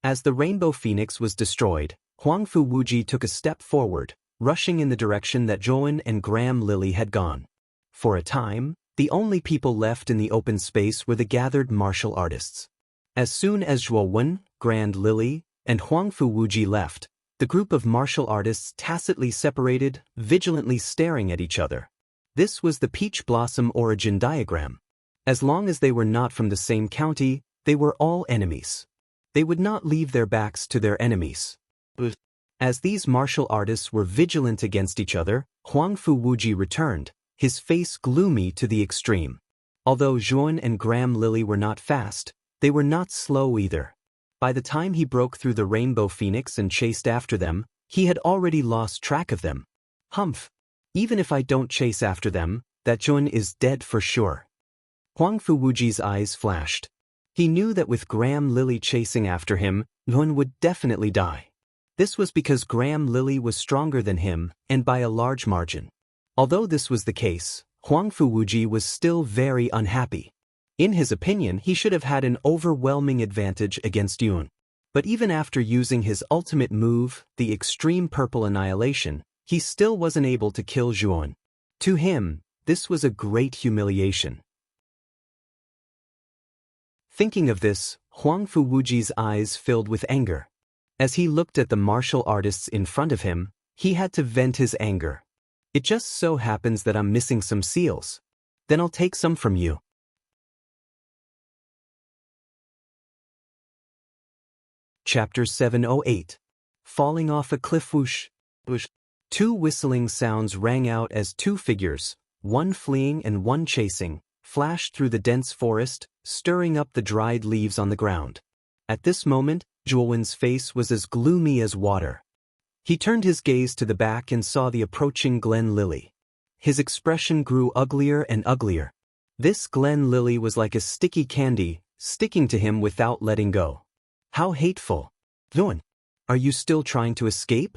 As the rainbow phoenix was destroyed, Huangfu Wuji took a step forward, rushing in the direction that Zhuowen and Graham Lily had gone. For a time, the only people left in the open space were the gathered martial artists. As soon as Zhuowen, Graham Lily, and Huangfu Wuji left, the group of martial artists tacitly separated, vigilantly staring at each other. This was the peach blossom origin diagram. As long as they were not from the same county, they were all enemies. They would not leave their backs to their enemies. As these martial artists were vigilant against each other, Huangfu Wuji returned, his face gloomy to the extreme. Although Zhuowen and Graham Lily were not fast, they were not slow either. By the time he broke through the rainbow phoenix and chased after them, he had already lost track of them. Humph! Even if I don't chase after them, that Zhuowen is dead for sure. Huangfu Wuji's eyes flashed. He knew that with Graham Lily chasing after him, Zhuowen would definitely die. This was because Graham Lily was stronger than him, and by a large margin. Although this was the case, Huangfu Wuji was still very unhappy. In his opinion, he should have had an overwhelming advantage against Zhuowen. But even after using his ultimate move, the extreme purple annihilation, he still wasn't able to kill Zhuowen. To him, this was a great humiliation. Thinking of this, Huang Fuwuji's eyes filled with anger. As he looked at the martial artists in front of him, he had to vent his anger. It just so happens that I'm missing some seals. Then I'll take some from you. Chapter 708. Falling off a cliff. Whoosh. Whoosh. Two whistling sounds rang out as two figures, one fleeing and one chasing, flashed through the dense forest, stirring up the dried leaves on the ground. At this moment, Zhuowen's face was as gloomy as water. He turned his gaze to the back and saw the approaching Glen Lily. His expression grew uglier and uglier. This Glen Lily was like a sticky candy, sticking to him without letting go. How hateful. Zhuowen, are you still trying to escape?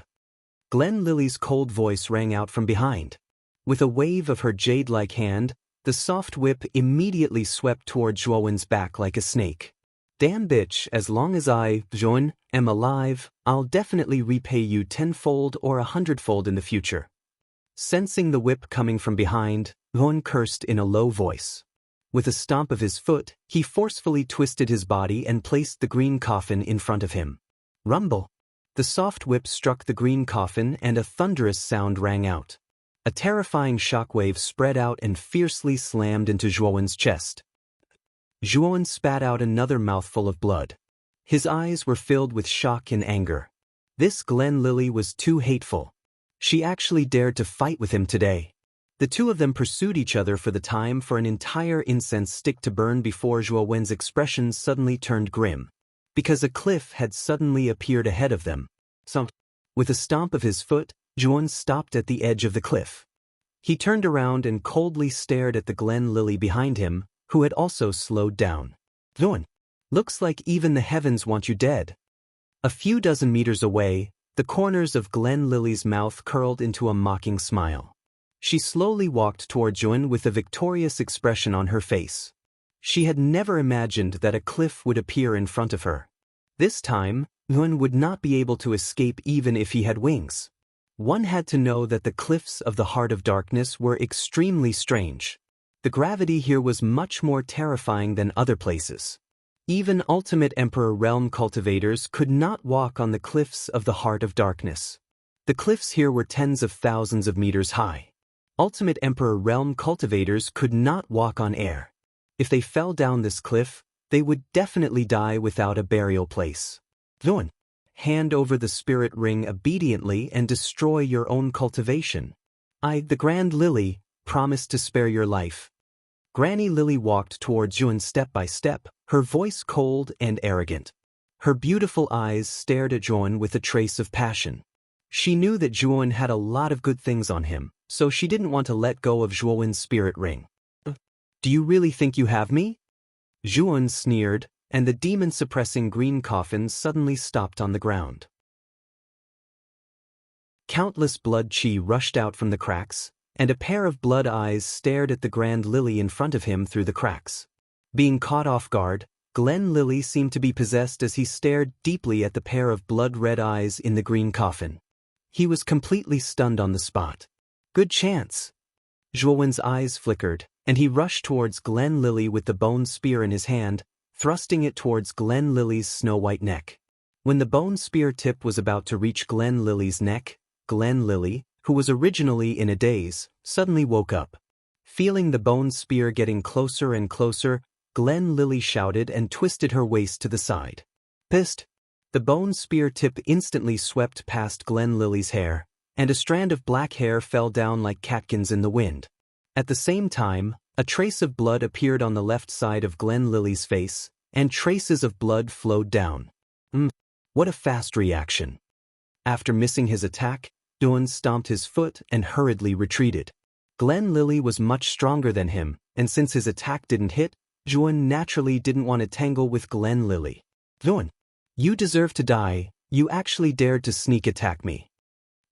Glen Lily's cold voice rang out from behind. With a wave of her jade-like hand, the soft whip immediately swept toward Zhuowen's back like a snake. Damn bitch, as long as I, Zhuowen, am alive, I'll definitely repay you 10-fold or 100-fold in the future. Sensing the whip coming from behind, Zhuowen cursed in a low voice. With a stomp of his foot, he forcefully twisted his body and placed the green coffin in front of him. Rumble! The soft whip struck the green coffin and a thunderous sound rang out. A terrifying shockwave spread out and fiercely slammed into Zhuowen's chest. Zhuowen spat out another mouthful of blood. His eyes were filled with shock and anger. This Glen Lily was too hateful. She actually dared to fight with him today. The two of them pursued each other for the time for an entire incense stick to burn before Zhuowen's expression suddenly turned grim. Because a cliff had suddenly appeared ahead of them. So, with a stomp of his foot, Zhuowen stopped at the edge of the cliff. He turned around and coldly stared at the Glen Lily behind him, who had also slowed down. Zhuowen, looks like even the heavens want you dead. A few dozen meters away, the corners of Glen Lily's mouth curled into a mocking smile. She slowly walked toward Zhuowen with a victorious expression on her face. She had never imagined that a cliff would appear in front of her. This time, Zhuowen would not be able to escape even if he had wings. One had to know that the cliffs of the Heart of Darkness were extremely strange. The gravity here was much more terrifying than other places. Even Ultimate Emperor Realm cultivators could not walk on the cliffs of the Heart of Darkness. The cliffs here were tens of thousands of meters high. Ultimate Emperor Realm cultivators could not walk on air. If they fell down this cliff, they would definitely die without a burial place. Zhuowen, hand over the spirit ring obediently and destroy your own cultivation. I, the Grand Lily, promise to spare your life. Granny Lily walked towards Zhuowen step by step, her voice cold and arrogant. Her beautiful eyes stared at Zhuowen with a trace of passion. She knew that Zhuowen had a lot of good things on him, so she didn't want to let go of Zhuowen's spirit ring. Do you really think you have me? Zhuowen sneered, and the demon-suppressing green coffin suddenly stopped on the ground. Countless blood chi rushed out from the cracks, and a pair of blood eyes stared at the Grand Lily in front of him through the cracks. Being caught off guard, Glen Lily seemed to be possessed as he stared deeply at the pair of blood-red eyes in the green coffin. He was completely stunned on the spot. Good chance. Zhuowen's eyes flickered, and he rushed towards Glen Lily with the bone spear in his hand, thrusting it towards Glen Lily's snow-white neck. When the bone spear tip was about to reach Glen Lily's neck, Glen Lily, who was originally in a daze, suddenly woke up. Feeling the bone spear getting closer and closer, Glen Lily shouted and twisted her waist to the side. Pissed. The bone spear tip instantly swept past Glen Lily's hair, and a strand of black hair fell down like catkins in the wind. At the same time, a trace of blood appeared on the left side of Glen Lily's face, and traces of blood flowed down. What a fast reaction. After missing his attack, Zhuowen stomped his foot and hurriedly retreated. Glen Lily was much stronger than him, and since his attack didn't hit, Zhuowen naturally didn't want to tangle with Glen Lily. Zhuowen, you deserve to die. You actually dared to sneak attack me.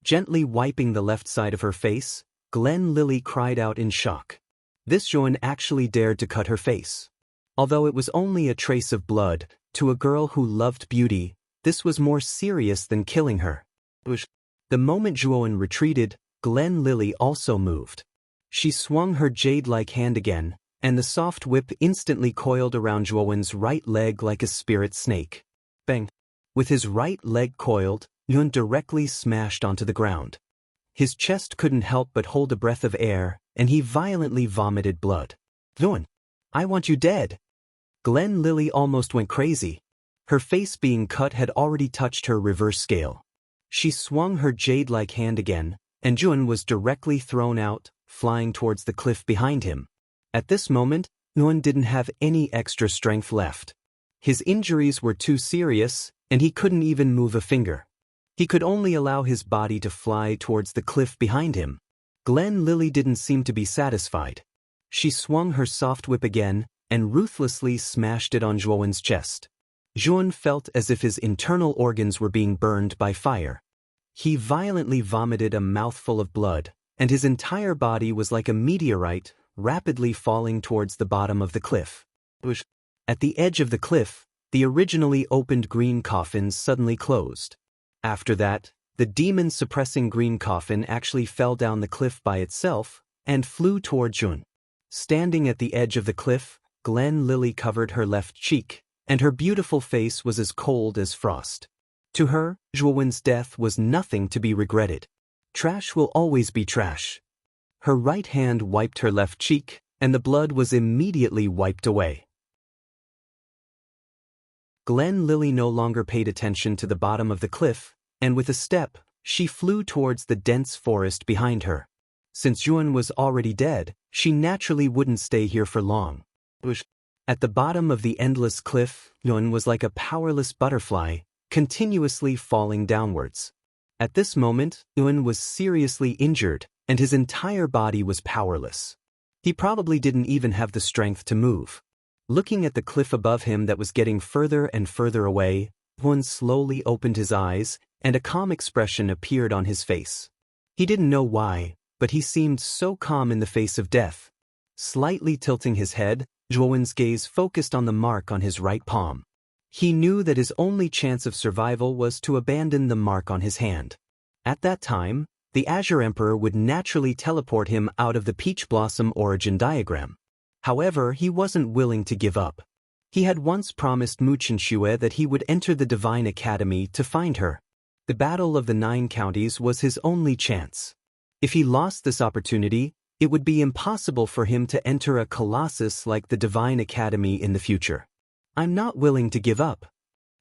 Gently wiping the left side of her face, Glen Lily cried out in shock. This Zhuowen actually dared to cut her face. Although it was only a trace of blood, to a girl who loved beauty, this was more serious than killing her. The moment Zhuowen retreated, Glen Lily also moved. She swung her jade-like hand again, and the soft whip instantly coiled around Zhuowen's right leg like a spirit snake. Bang! With his right leg coiled, Yun directly smashed onto the ground. His chest couldn't help but hold a breath of air, and he violently vomited blood. Yun, I want you dead. Glen Lily almost went crazy. Her face being cut had already touched her reverse scale. She swung her jade-like hand again, and Yun was directly thrown out, flying towards the cliff behind him. At this moment, Yun didn't have any extra strength left. His injuries were too serious, and he couldn't even move a finger. He could only allow his body to fly towards the cliff behind him. Glen Lily didn't seem to be satisfied. She swung her soft whip again, and ruthlessly smashed it on Zhuowen's chest. Zhuowen felt as if his internal organs were being burned by fire. He violently vomited a mouthful of blood, and his entire body was like a meteorite, rapidly falling towards the bottom of the cliff. At the edge of the cliff, the originally opened green coffin suddenly closed. After that, the demon-suppressing green coffin actually fell down the cliff by itself and flew toward Yun. Standing at the edge of the cliff, Glen Lily covered her left cheek, and her beautiful face was as cold as frost. To her, Zhuowen's death was nothing to be regretted. Trash will always be trash. Her right hand wiped her left cheek, and the blood was immediately wiped away. Glen Lily no longer paid attention to the bottom of the cliff, and with a step, she flew towards the dense forest behind her. Since Yun was already dead, she naturally wouldn't stay here for long. At the bottom of the endless cliff, Yun was like a powerless butterfly, continuously falling downwards. At this moment, Yun was seriously injured, and his entire body was powerless. He probably didn't even have the strength to move. Looking at the cliff above him that was getting further and further away, Yun slowly opened his eyes, and a calm expression appeared on his face. He didn't know why, but he seemed so calm in the face of death. Slightly tilting his head, Zhuowen's gaze focused on the mark on his right palm. He knew that his only chance of survival was to abandon the mark on his hand. At that time, the Azure Emperor would naturally teleport him out of the Peach Blossom origin diagram. However, he wasn't willing to give up. He had once promised Mu Chenxue that he would enter the Divine Academy to find her. The Battle of the Nine Counties was his only chance. If he lost this opportunity, it would be impossible for him to enter a colossus like the Divine Academy in the future. I'm not willing to give up.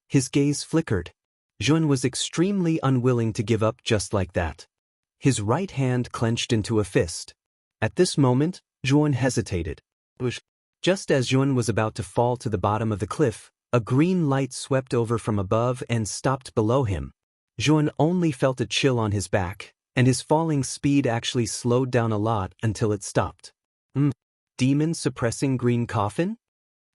His gaze flickered. Yun was extremely unwilling to give up just like that. His right hand clenched into a fist. At this moment, Yun hesitated. Just as Yun was about to fall to the bottom of the cliff, a green light swept over from above and stopped below him. Yun only felt a chill on his back, and his falling speed actually slowed down a lot until it stopped. Demon-suppressing green coffin?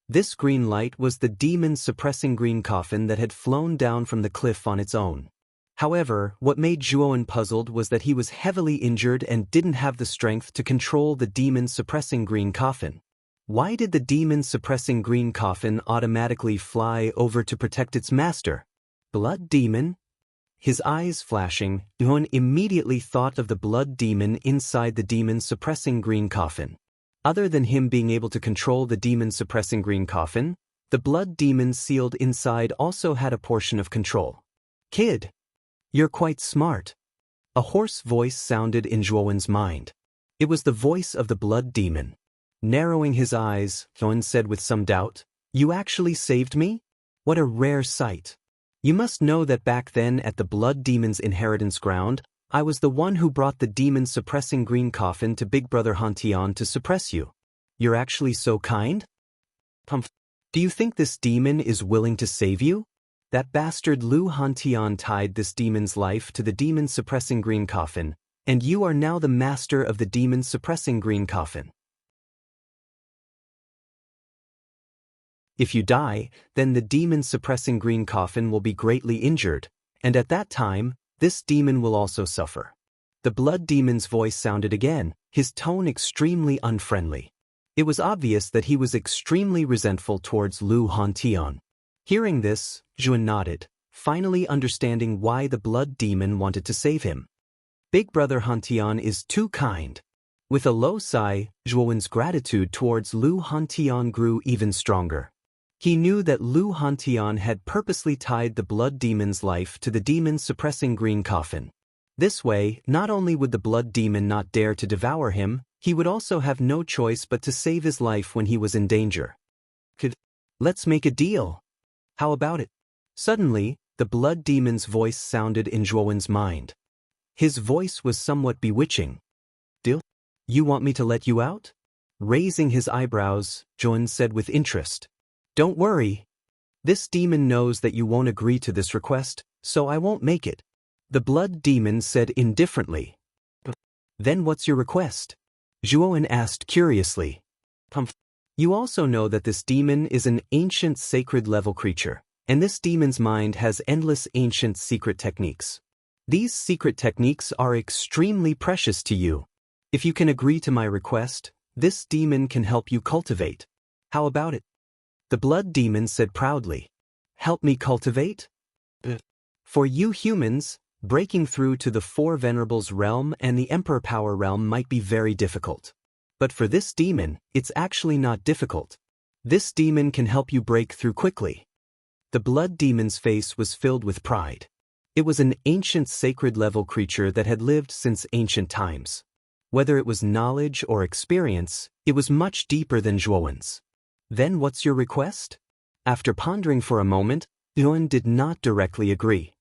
This green light was the demon-suppressing green coffin that had flown down from the cliff on its own. However, what made Zhuowen puzzled was that he was heavily injured and didn't have the strength to control the demon-suppressing green coffin. Why did the demon-suppressing green coffin automatically fly over to protect its master? Blood demon? His eyes flashing, Zhuowen immediately thought of the blood demon inside the demon-suppressing green coffin. Other than him being able to control the demon-suppressing green coffin, the blood demon sealed inside also had a portion of control. Kid, you're quite smart. A hoarse voice sounded in Zhuowen's mind. It was the voice of the blood demon. Narrowing his eyes, Zhuowen said with some doubt, "You actually saved me? What a rare sight. You must know that back then at the blood demon's inheritance ground, I was the one who brought the demon-suppressing green coffin to Big Brother Hantian to suppress you. You're actually so kind? Do you think this demon is willing to save you? That bastard Lu Hantian tied this demon's life to the demon-suppressing green coffin, and you are now the master of the demon-suppressing green coffin. If you die, then the demon-suppressing green coffin will be greatly injured, and at that time, this demon will also suffer." The blood demon's voice sounded again, his tone extremely unfriendly. It was obvious that he was extremely resentful towards Lu Hantian. Hearing this, Zhuowen nodded, finally understanding why the blood demon wanted to save him. Big Brother Hantian is too kind. With a low sigh, Zhuowen's gratitude towards Lu Hantian grew even stronger. He knew that Lu Hantian had purposely tied the blood demon's life to the demon-suppressing green coffin. This way, not only would the blood demon not dare to devour him, he would also have no choice but to save his life when he was in danger. Let's make a deal. How about it? Suddenly, the blood demon's voice sounded in Zhuowen's mind. His voice was somewhat bewitching. Deal? You want me to let you out? Raising his eyebrows, Zhuowen said with interest. Don't worry. This demon knows that you won't agree to this request, so I won't make it. The blood demon said indifferently. Then what's your request? Zhuowen asked curiously. You also know that this demon is an ancient sacred-level creature, and this demon's mind has endless ancient secret techniques. These secret techniques are extremely precious to you. If you can agree to my request, this demon can help you cultivate. How about it? The blood demon said proudly. Help me cultivate? For you humans, breaking through to the Four Venerables realm and the Emperor Power realm might be very difficult. But for this demon, it's actually not difficult. This demon can help you break through quickly. The blood demon's face was filled with pride. It was an ancient sacred-level creature that had lived since ancient times. Whether it was knowledge or experience, it was much deeper than Zhuowen's. Then what's your request? After pondering for a moment, Zhuowen did not directly agree.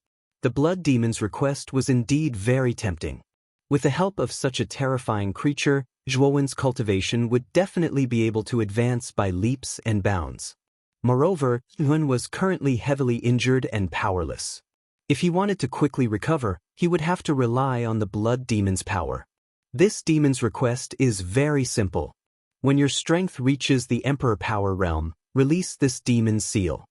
The blood demon's request was indeed very tempting. With the help of such a terrifying creature, Zhuowen's cultivation would definitely be able to advance by leaps and bounds. Moreover, Zhuowen was currently heavily injured and powerless. If he wanted to quickly recover, he would have to rely on the blood demon's power. This demon's request is very simple. When your strength reaches the Emperor Power realm, release this demon's seal.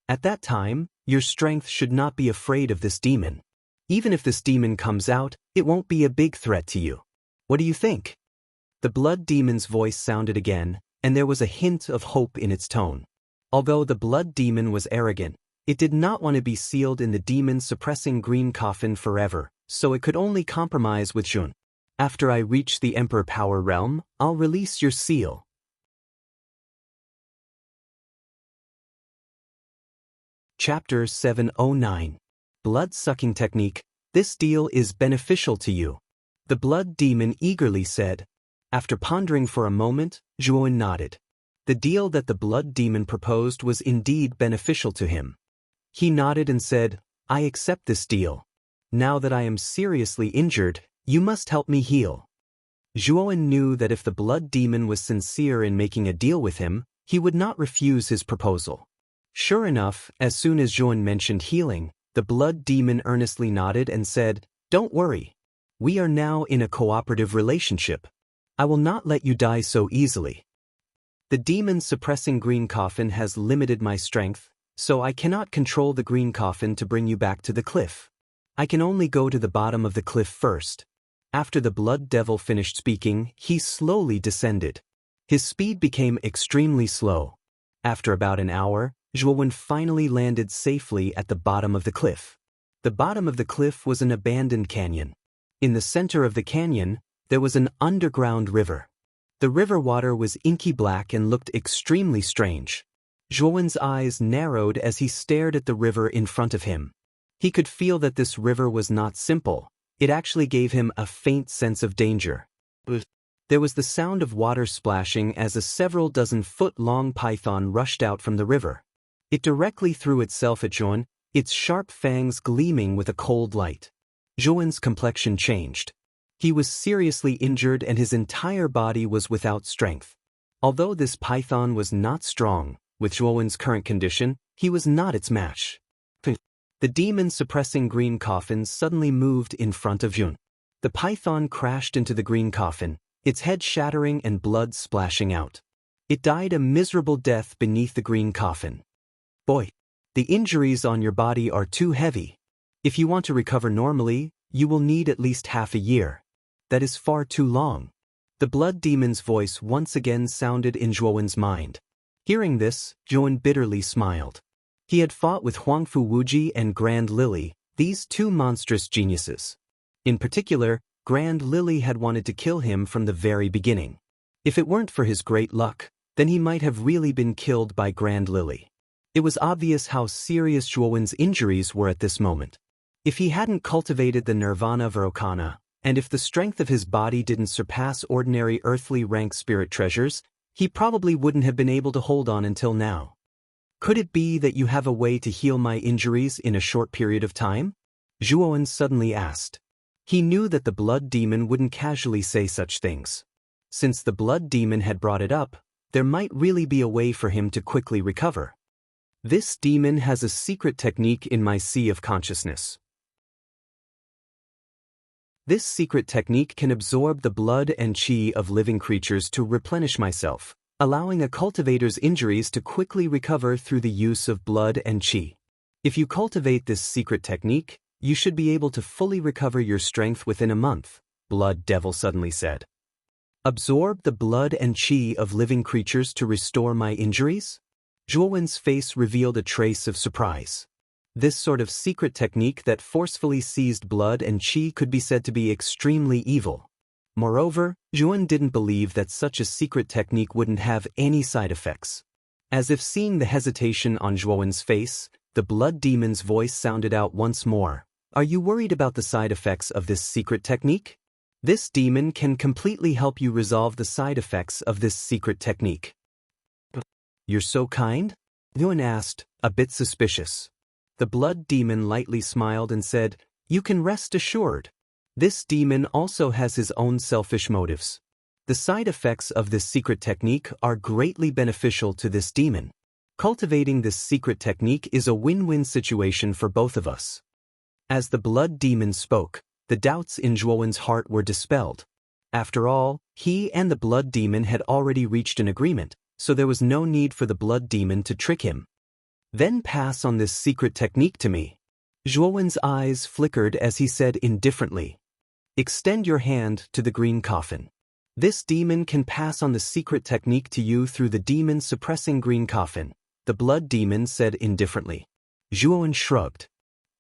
At that time, your strength should not be afraid of this demon. Even if this demon comes out, it won't be a big threat to you. What do you think? The blood demon's voice sounded again, and there was a hint of hope in its tone. Although the blood demon was arrogant, it did not want to be sealed in the demon-suppressing green coffin forever, so it could only compromise with Zhuowen. After I reach the Emperor Power realm, I'll release your seal. Chapter 709. Blood-sucking technique. This deal is beneficial to you. The blood demon eagerly said. After pondering for a moment, Zhuowen nodded. The deal that the blood demon proposed was indeed beneficial to him. He nodded and said, I accept this deal. Now that I am seriously injured, you must help me heal. Zhuowen knew that if the blood demon was sincere in making a deal with him, he would not refuse his proposal. Sure enough, as soon as Zhuowen mentioned healing, the blood demon earnestly nodded and said, Don't worry. We are now in a cooperative relationship. I will not let you die so easily. The demon-suppressing green coffin has limited my strength, so I cannot control the green coffin to bring you back to the cliff. I can only go to the bottom of the cliff first. After the blood devil finished speaking, he slowly descended. His speed became extremely slow. After about an hour, Zhuowen finally landed safely at the bottom of the cliff. The bottom of the cliff was an abandoned canyon. In the center of the canyon, there was an underground river. The river water was inky black and looked extremely strange. Zhuowen's eyes narrowed as he stared at the river in front of him. He could feel that this river was not simple. It actually gave him a faint sense of danger. There was the sound of water splashing as a several dozen-foot-long python rushed out from the river. It directly threw itself at Zhuowen, its sharp fangs gleaming with a cold light. Zhuowen's complexion changed. He was seriously injured and his entire body was without strength. Although this python was not strong, with Zhuowen's current condition, he was not its match. The demon-suppressing green coffin suddenly moved in front of Zhuowen. The python crashed into the green coffin, its head shattering and blood splashing out. It died a miserable death beneath the green coffin. Boy, the injuries on your body are too heavy. If you want to recover normally, you will need at least half a year. That is far too long. The blood demon's voice once again sounded in Zhuowen's mind. Hearing this, Zhuowen bitterly smiled. He had fought with Huangfu Wuji and Grand Lily, these two monstrous geniuses. In particular, Grand Lily had wanted to kill him from the very beginning. If it weren't for his great luck, then he might have really been killed by Grand Lily. It was obvious how serious Zhuowen's injuries were at this moment. If he hadn't cultivated the Nirvana Varokana, and if the strength of his body didn't surpass ordinary earthly rank spirit treasures, he probably wouldn't have been able to hold on until now. Could it be that you have a way to heal my injuries in a short period of time? Zhuowen suddenly asked. He knew that the blood demon wouldn't casually say such things. Since the blood demon had brought it up, there might really be a way for him to quickly recover. This demon has a secret technique in my sea of consciousness. This secret technique can absorb the blood and qi of living creatures to replenish myself, allowing a cultivator's injuries to quickly recover through the use of blood and qi. If you cultivate this secret technique, you should be able to fully recover your strength within a month, Blood Devil suddenly said. Absorb the blood and qi of living creatures to restore my injuries? Zhuowen's face revealed a trace of surprise. This sort of secret technique that forcefully seized blood and qi could be said to be extremely evil. Moreover, Zhuowen didn't believe that such a secret technique wouldn't have any side effects. As if seeing the hesitation on Zhuowen's face, the blood demon's voice sounded out once more. Are you worried about the side effects of this secret technique? This demon can completely help you resolve the side effects of this secret technique. You're so kind? Zhuowen asked, a bit suspicious. The blood demon lightly smiled and said, You can rest assured. This demon also has his own selfish motives. The side effects of this secret technique are greatly beneficial to this demon. Cultivating this secret technique is a win-win situation for both of us. As the blood demon spoke, the doubts in Zhuowen's heart were dispelled. After all, he and the blood demon had already reached an agreement, so there was no need for the blood demon to trick him. Then pass on this secret technique to me. Zhuowen's eyes flickered as he said indifferently. Extend your hand to the green coffin. This demon can pass on the secret technique to you through the demon-suppressing green coffin, the blood demon said indifferently. Zhuowen shrugged.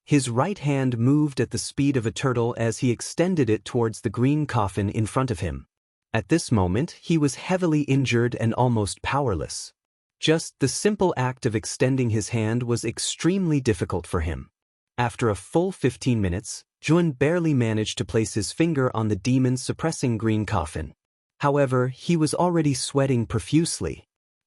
His right hand moved at the speed of a turtle as he extended it towards the green coffin in front of him. At this moment, he was heavily injured and almost powerless. Just the simple act of extending his hand was extremely difficult for him. After a full 15 minutes, Zhuowen barely managed to place his finger on the demon-suppressing green coffin. However, he was already sweating profusely.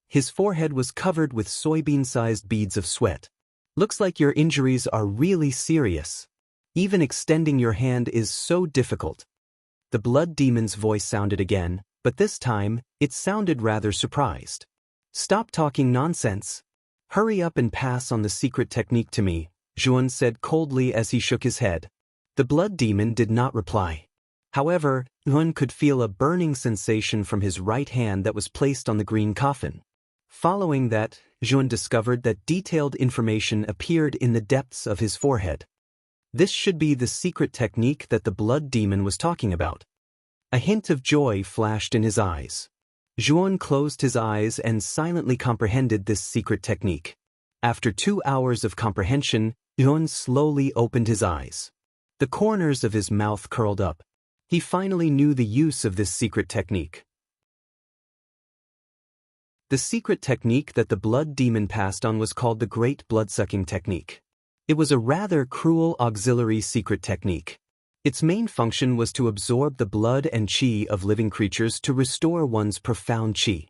His forehead was covered with soybean-sized beads of sweat. Looks like your injuries are really serious. Even extending your hand is so difficult. The blood demon's voice sounded again, but this time, it sounded rather surprised. Stop talking nonsense. Hurry up and pass on the secret technique to me, Zhuowen said coldly as he shook his head. The blood demon did not reply. However, Zhuowen could feel a burning sensation from his right hand that was placed on the green coffin. Following that, Zhuowen discovered that detailed information appeared in the depths of his forehead. This should be the secret technique that the blood demon was talking about. A hint of joy flashed in his eyes. Zhuowen closed his eyes and silently comprehended this secret technique. After 2 hours of comprehension, Zhuowen slowly opened his eyes. The corners of his mouth curled up. He finally knew the use of this secret technique. The secret technique that the blood demon passed on was called the Great Bloodsucking Technique. It was a rather cruel auxiliary secret technique. Its main function was to absorb the blood and qi of living creatures to restore one's profound qi.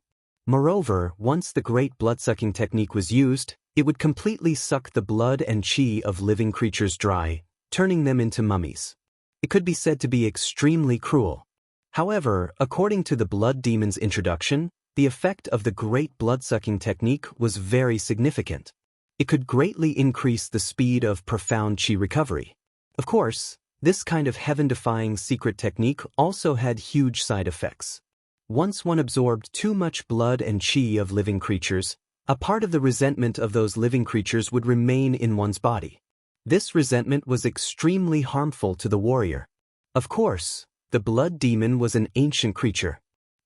Moreover, once the Great Bloodsucking Technique was used, it would completely suck the blood and qi of living creatures dry, turning them into mummies. It could be said to be extremely cruel. However, according to the blood demon's introduction, the effect of the Great Bloodsucking Technique was very significant. It could greatly increase the speed of profound qi recovery. Of course, this kind of heaven-defying secret technique also had huge side effects. Once one absorbed too much blood and qi of living creatures, a part of the resentment of those living creatures would remain in one's body. This resentment was extremely harmful to the warrior. Of course, the blood demon was an ancient creature.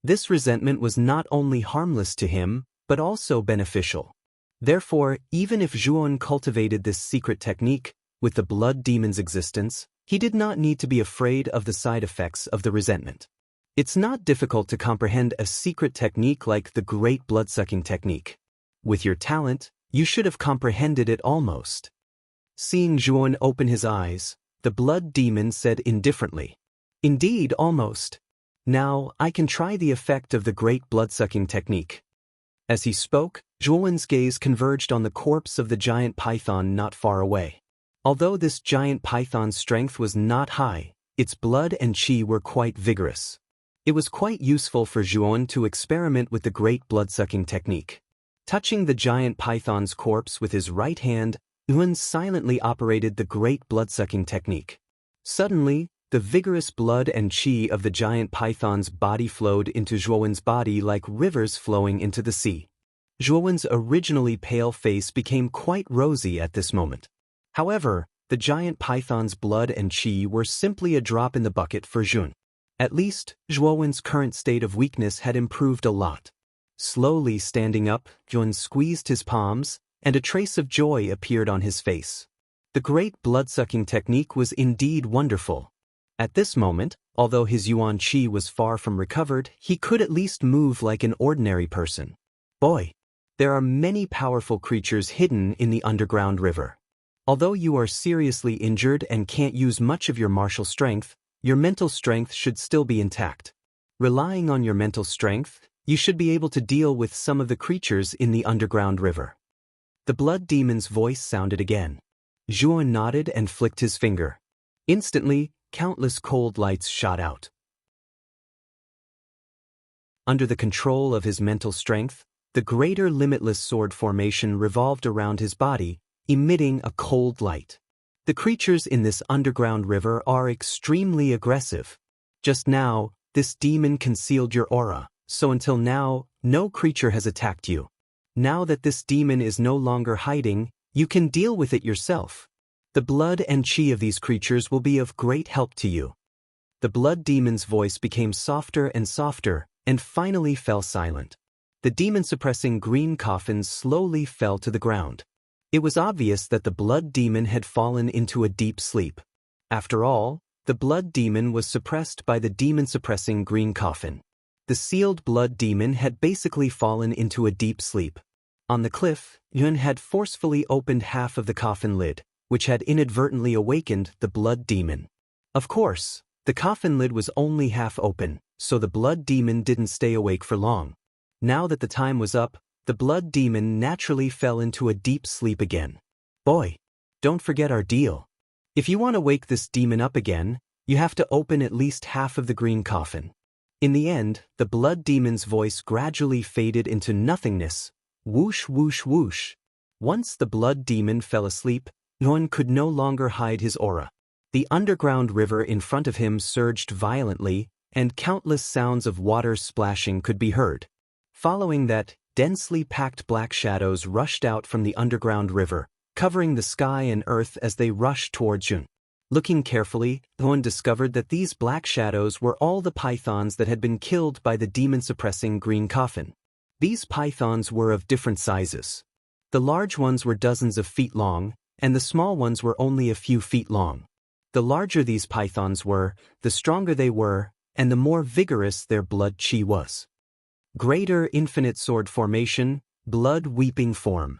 This resentment was not only harmless to him, but also beneficial. Therefore, even if Zhuowen cultivated this secret technique, with the blood demon's existence, He did not need to be afraid of the side effects of the resentment. It's not difficult to comprehend a secret technique like the great blood-sucking technique. With your talent, you should have comprehended it almost. Seeing Zhuan open his eyes, the blood demon said indifferently, "Indeed, almost. Now, I can try the effect of the great blood-sucking technique." As he spoke, Zhuan's gaze converged on the corpse of the giant python not far away. Although this giant python's strength was not high, its blood and qi were quite vigorous. It was quite useful for Zhuan to experiment with the great blood-sucking technique. Touching the giant python's corpse with his right hand, Zhuan silently operated the great blood-sucking technique. Suddenly, the vigorous blood and qi of the giant python's body flowed into Zhuan's body like rivers flowing into the sea. Zhuan's originally pale face became quite rosy at this moment. However, the giant python's blood and qi were simply a drop in the bucket for Zhuan. At least, Zhuan's current state of weakness had improved a lot. Slowly standing up, Zhuan squeezed his palms, and a trace of joy appeared on his face. The great blood-sucking technique was indeed wonderful. At this moment, although his yuan qi was far from recovered, he could at least move like an ordinary person. Boy, there are many powerful creatures hidden in the underground river. Although you are seriously injured and can't use much of your martial strength, your mental strength should still be intact. Relying on your mental strength, you should be able to deal with some of the creatures in the underground river. The blood demon's voice sounded again. Zhuan nodded and flicked his finger. Instantly, countless cold lights shot out. Under the control of his mental strength, the greater limitless sword formation revolved around his body, emitting a cold light. The creatures in this underground river are extremely aggressive. Just now, this demon concealed your aura, so until now, no creature has attacked you. Now that this demon is no longer hiding, you can deal with it yourself. The blood and qi of these creatures will be of great help to you. The blood demon's voice became softer and finally fell silent. The demon-suppressing green coffin slowly fell to the ground. It was obvious that the blood demon had fallen into a deep sleep. After all, the blood demon was suppressed by the demon-suppressing green coffin. The sealed blood demon had basically fallen into a deep sleep. On the cliff, Yun had forcefully opened half of the coffin lid, which had inadvertently awakened the blood demon. Of course, the coffin lid was only half open, so the blood demon didn't stay awake for long. Now that the time was up, the blood demon naturally fell into a deep sleep again. Boy, don't forget our deal. If you want to wake this demon up again, you have to open at least half of the green coffin. In the end, the blood demon's voice gradually faded into nothingness. Whoosh, whoosh, whoosh. Once the blood demon fell asleep, Yuan could no longer hide his aura. The underground river in front of him surged violently, and countless sounds of water splashing could be heard. Following that, densely packed black shadows rushed out from the underground river, covering the sky and earth as they rushed towards Yun. Looking carefully, Yuan discovered that these black shadows were all the pythons that had been killed by the demon-suppressing green coffin. These pythons were of different sizes. The large ones were dozens of feet long, and the small ones were only a few feet long. The larger these pythons were, the stronger they were, and the more vigorous their blood qi was. Greater infinite sword formation, blood-weeping form.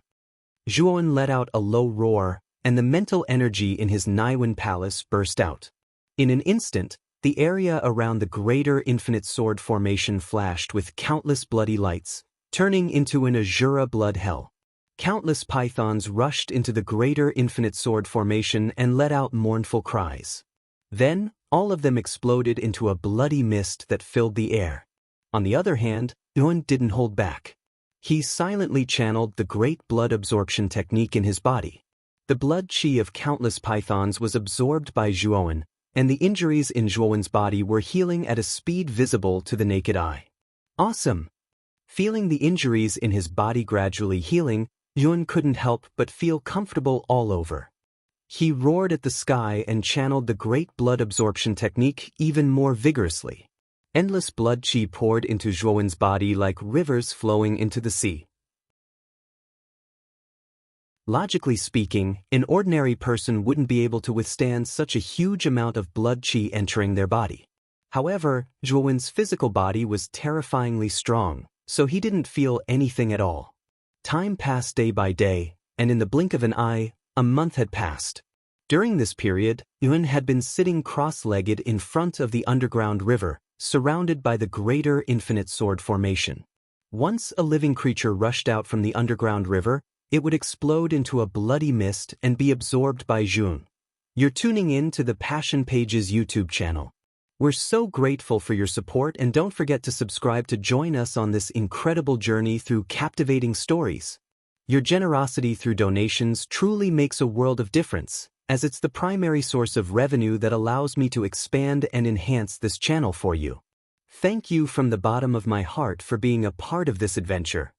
Zhuan let out a low roar, and the mental energy in his Naiwen palace burst out. In an instant, the area around the greater infinite sword formation flashed with countless bloody lights, turning into an Azura blood hell. Countless pythons rushed into the greater infinite sword formation and let out mournful cries. Then, all of them exploded into a bloody mist that filled the air. On the other hand, Yuan didn't hold back. He silently channeled the great blood absorption technique in his body. The blood qi of countless pythons was absorbed by Zhuan, and the injuries in Zhuan's body were healing at a speed visible to the naked eye. Awesome! Feeling the injuries in his body gradually healing, Yuan couldn't help but feel comfortable all over. He roared at the sky and channeled the great blood absorption technique even more vigorously. Endless blood qi poured into Zhuan's body like rivers flowing into the sea. Logically speaking, an ordinary person wouldn't be able to withstand such a huge amount of blood qi entering their body. However, Zhuowen's physical body was terrifyingly strong, so he didn't feel anything at all. Time passed day by day, and in the blink of an eye, a month had passed. During this period, Yuan had been sitting cross-legged in front of the underground river, surrounded by the greater infinite sword formation. Once a living creature rushed out from the underground river, it would explode into a bloody mist and be absorbed by Jun. You're tuning in to the Passion Pages YouTube channel. We're so grateful for your support, and don't forget to subscribe to join us on this incredible journey through captivating stories. Your generosity through donations truly makes a world of difference, as it's the primary source of revenue that allows me to expand and enhance this channel for you. Thank you from the bottom of my heart for being a part of this adventure.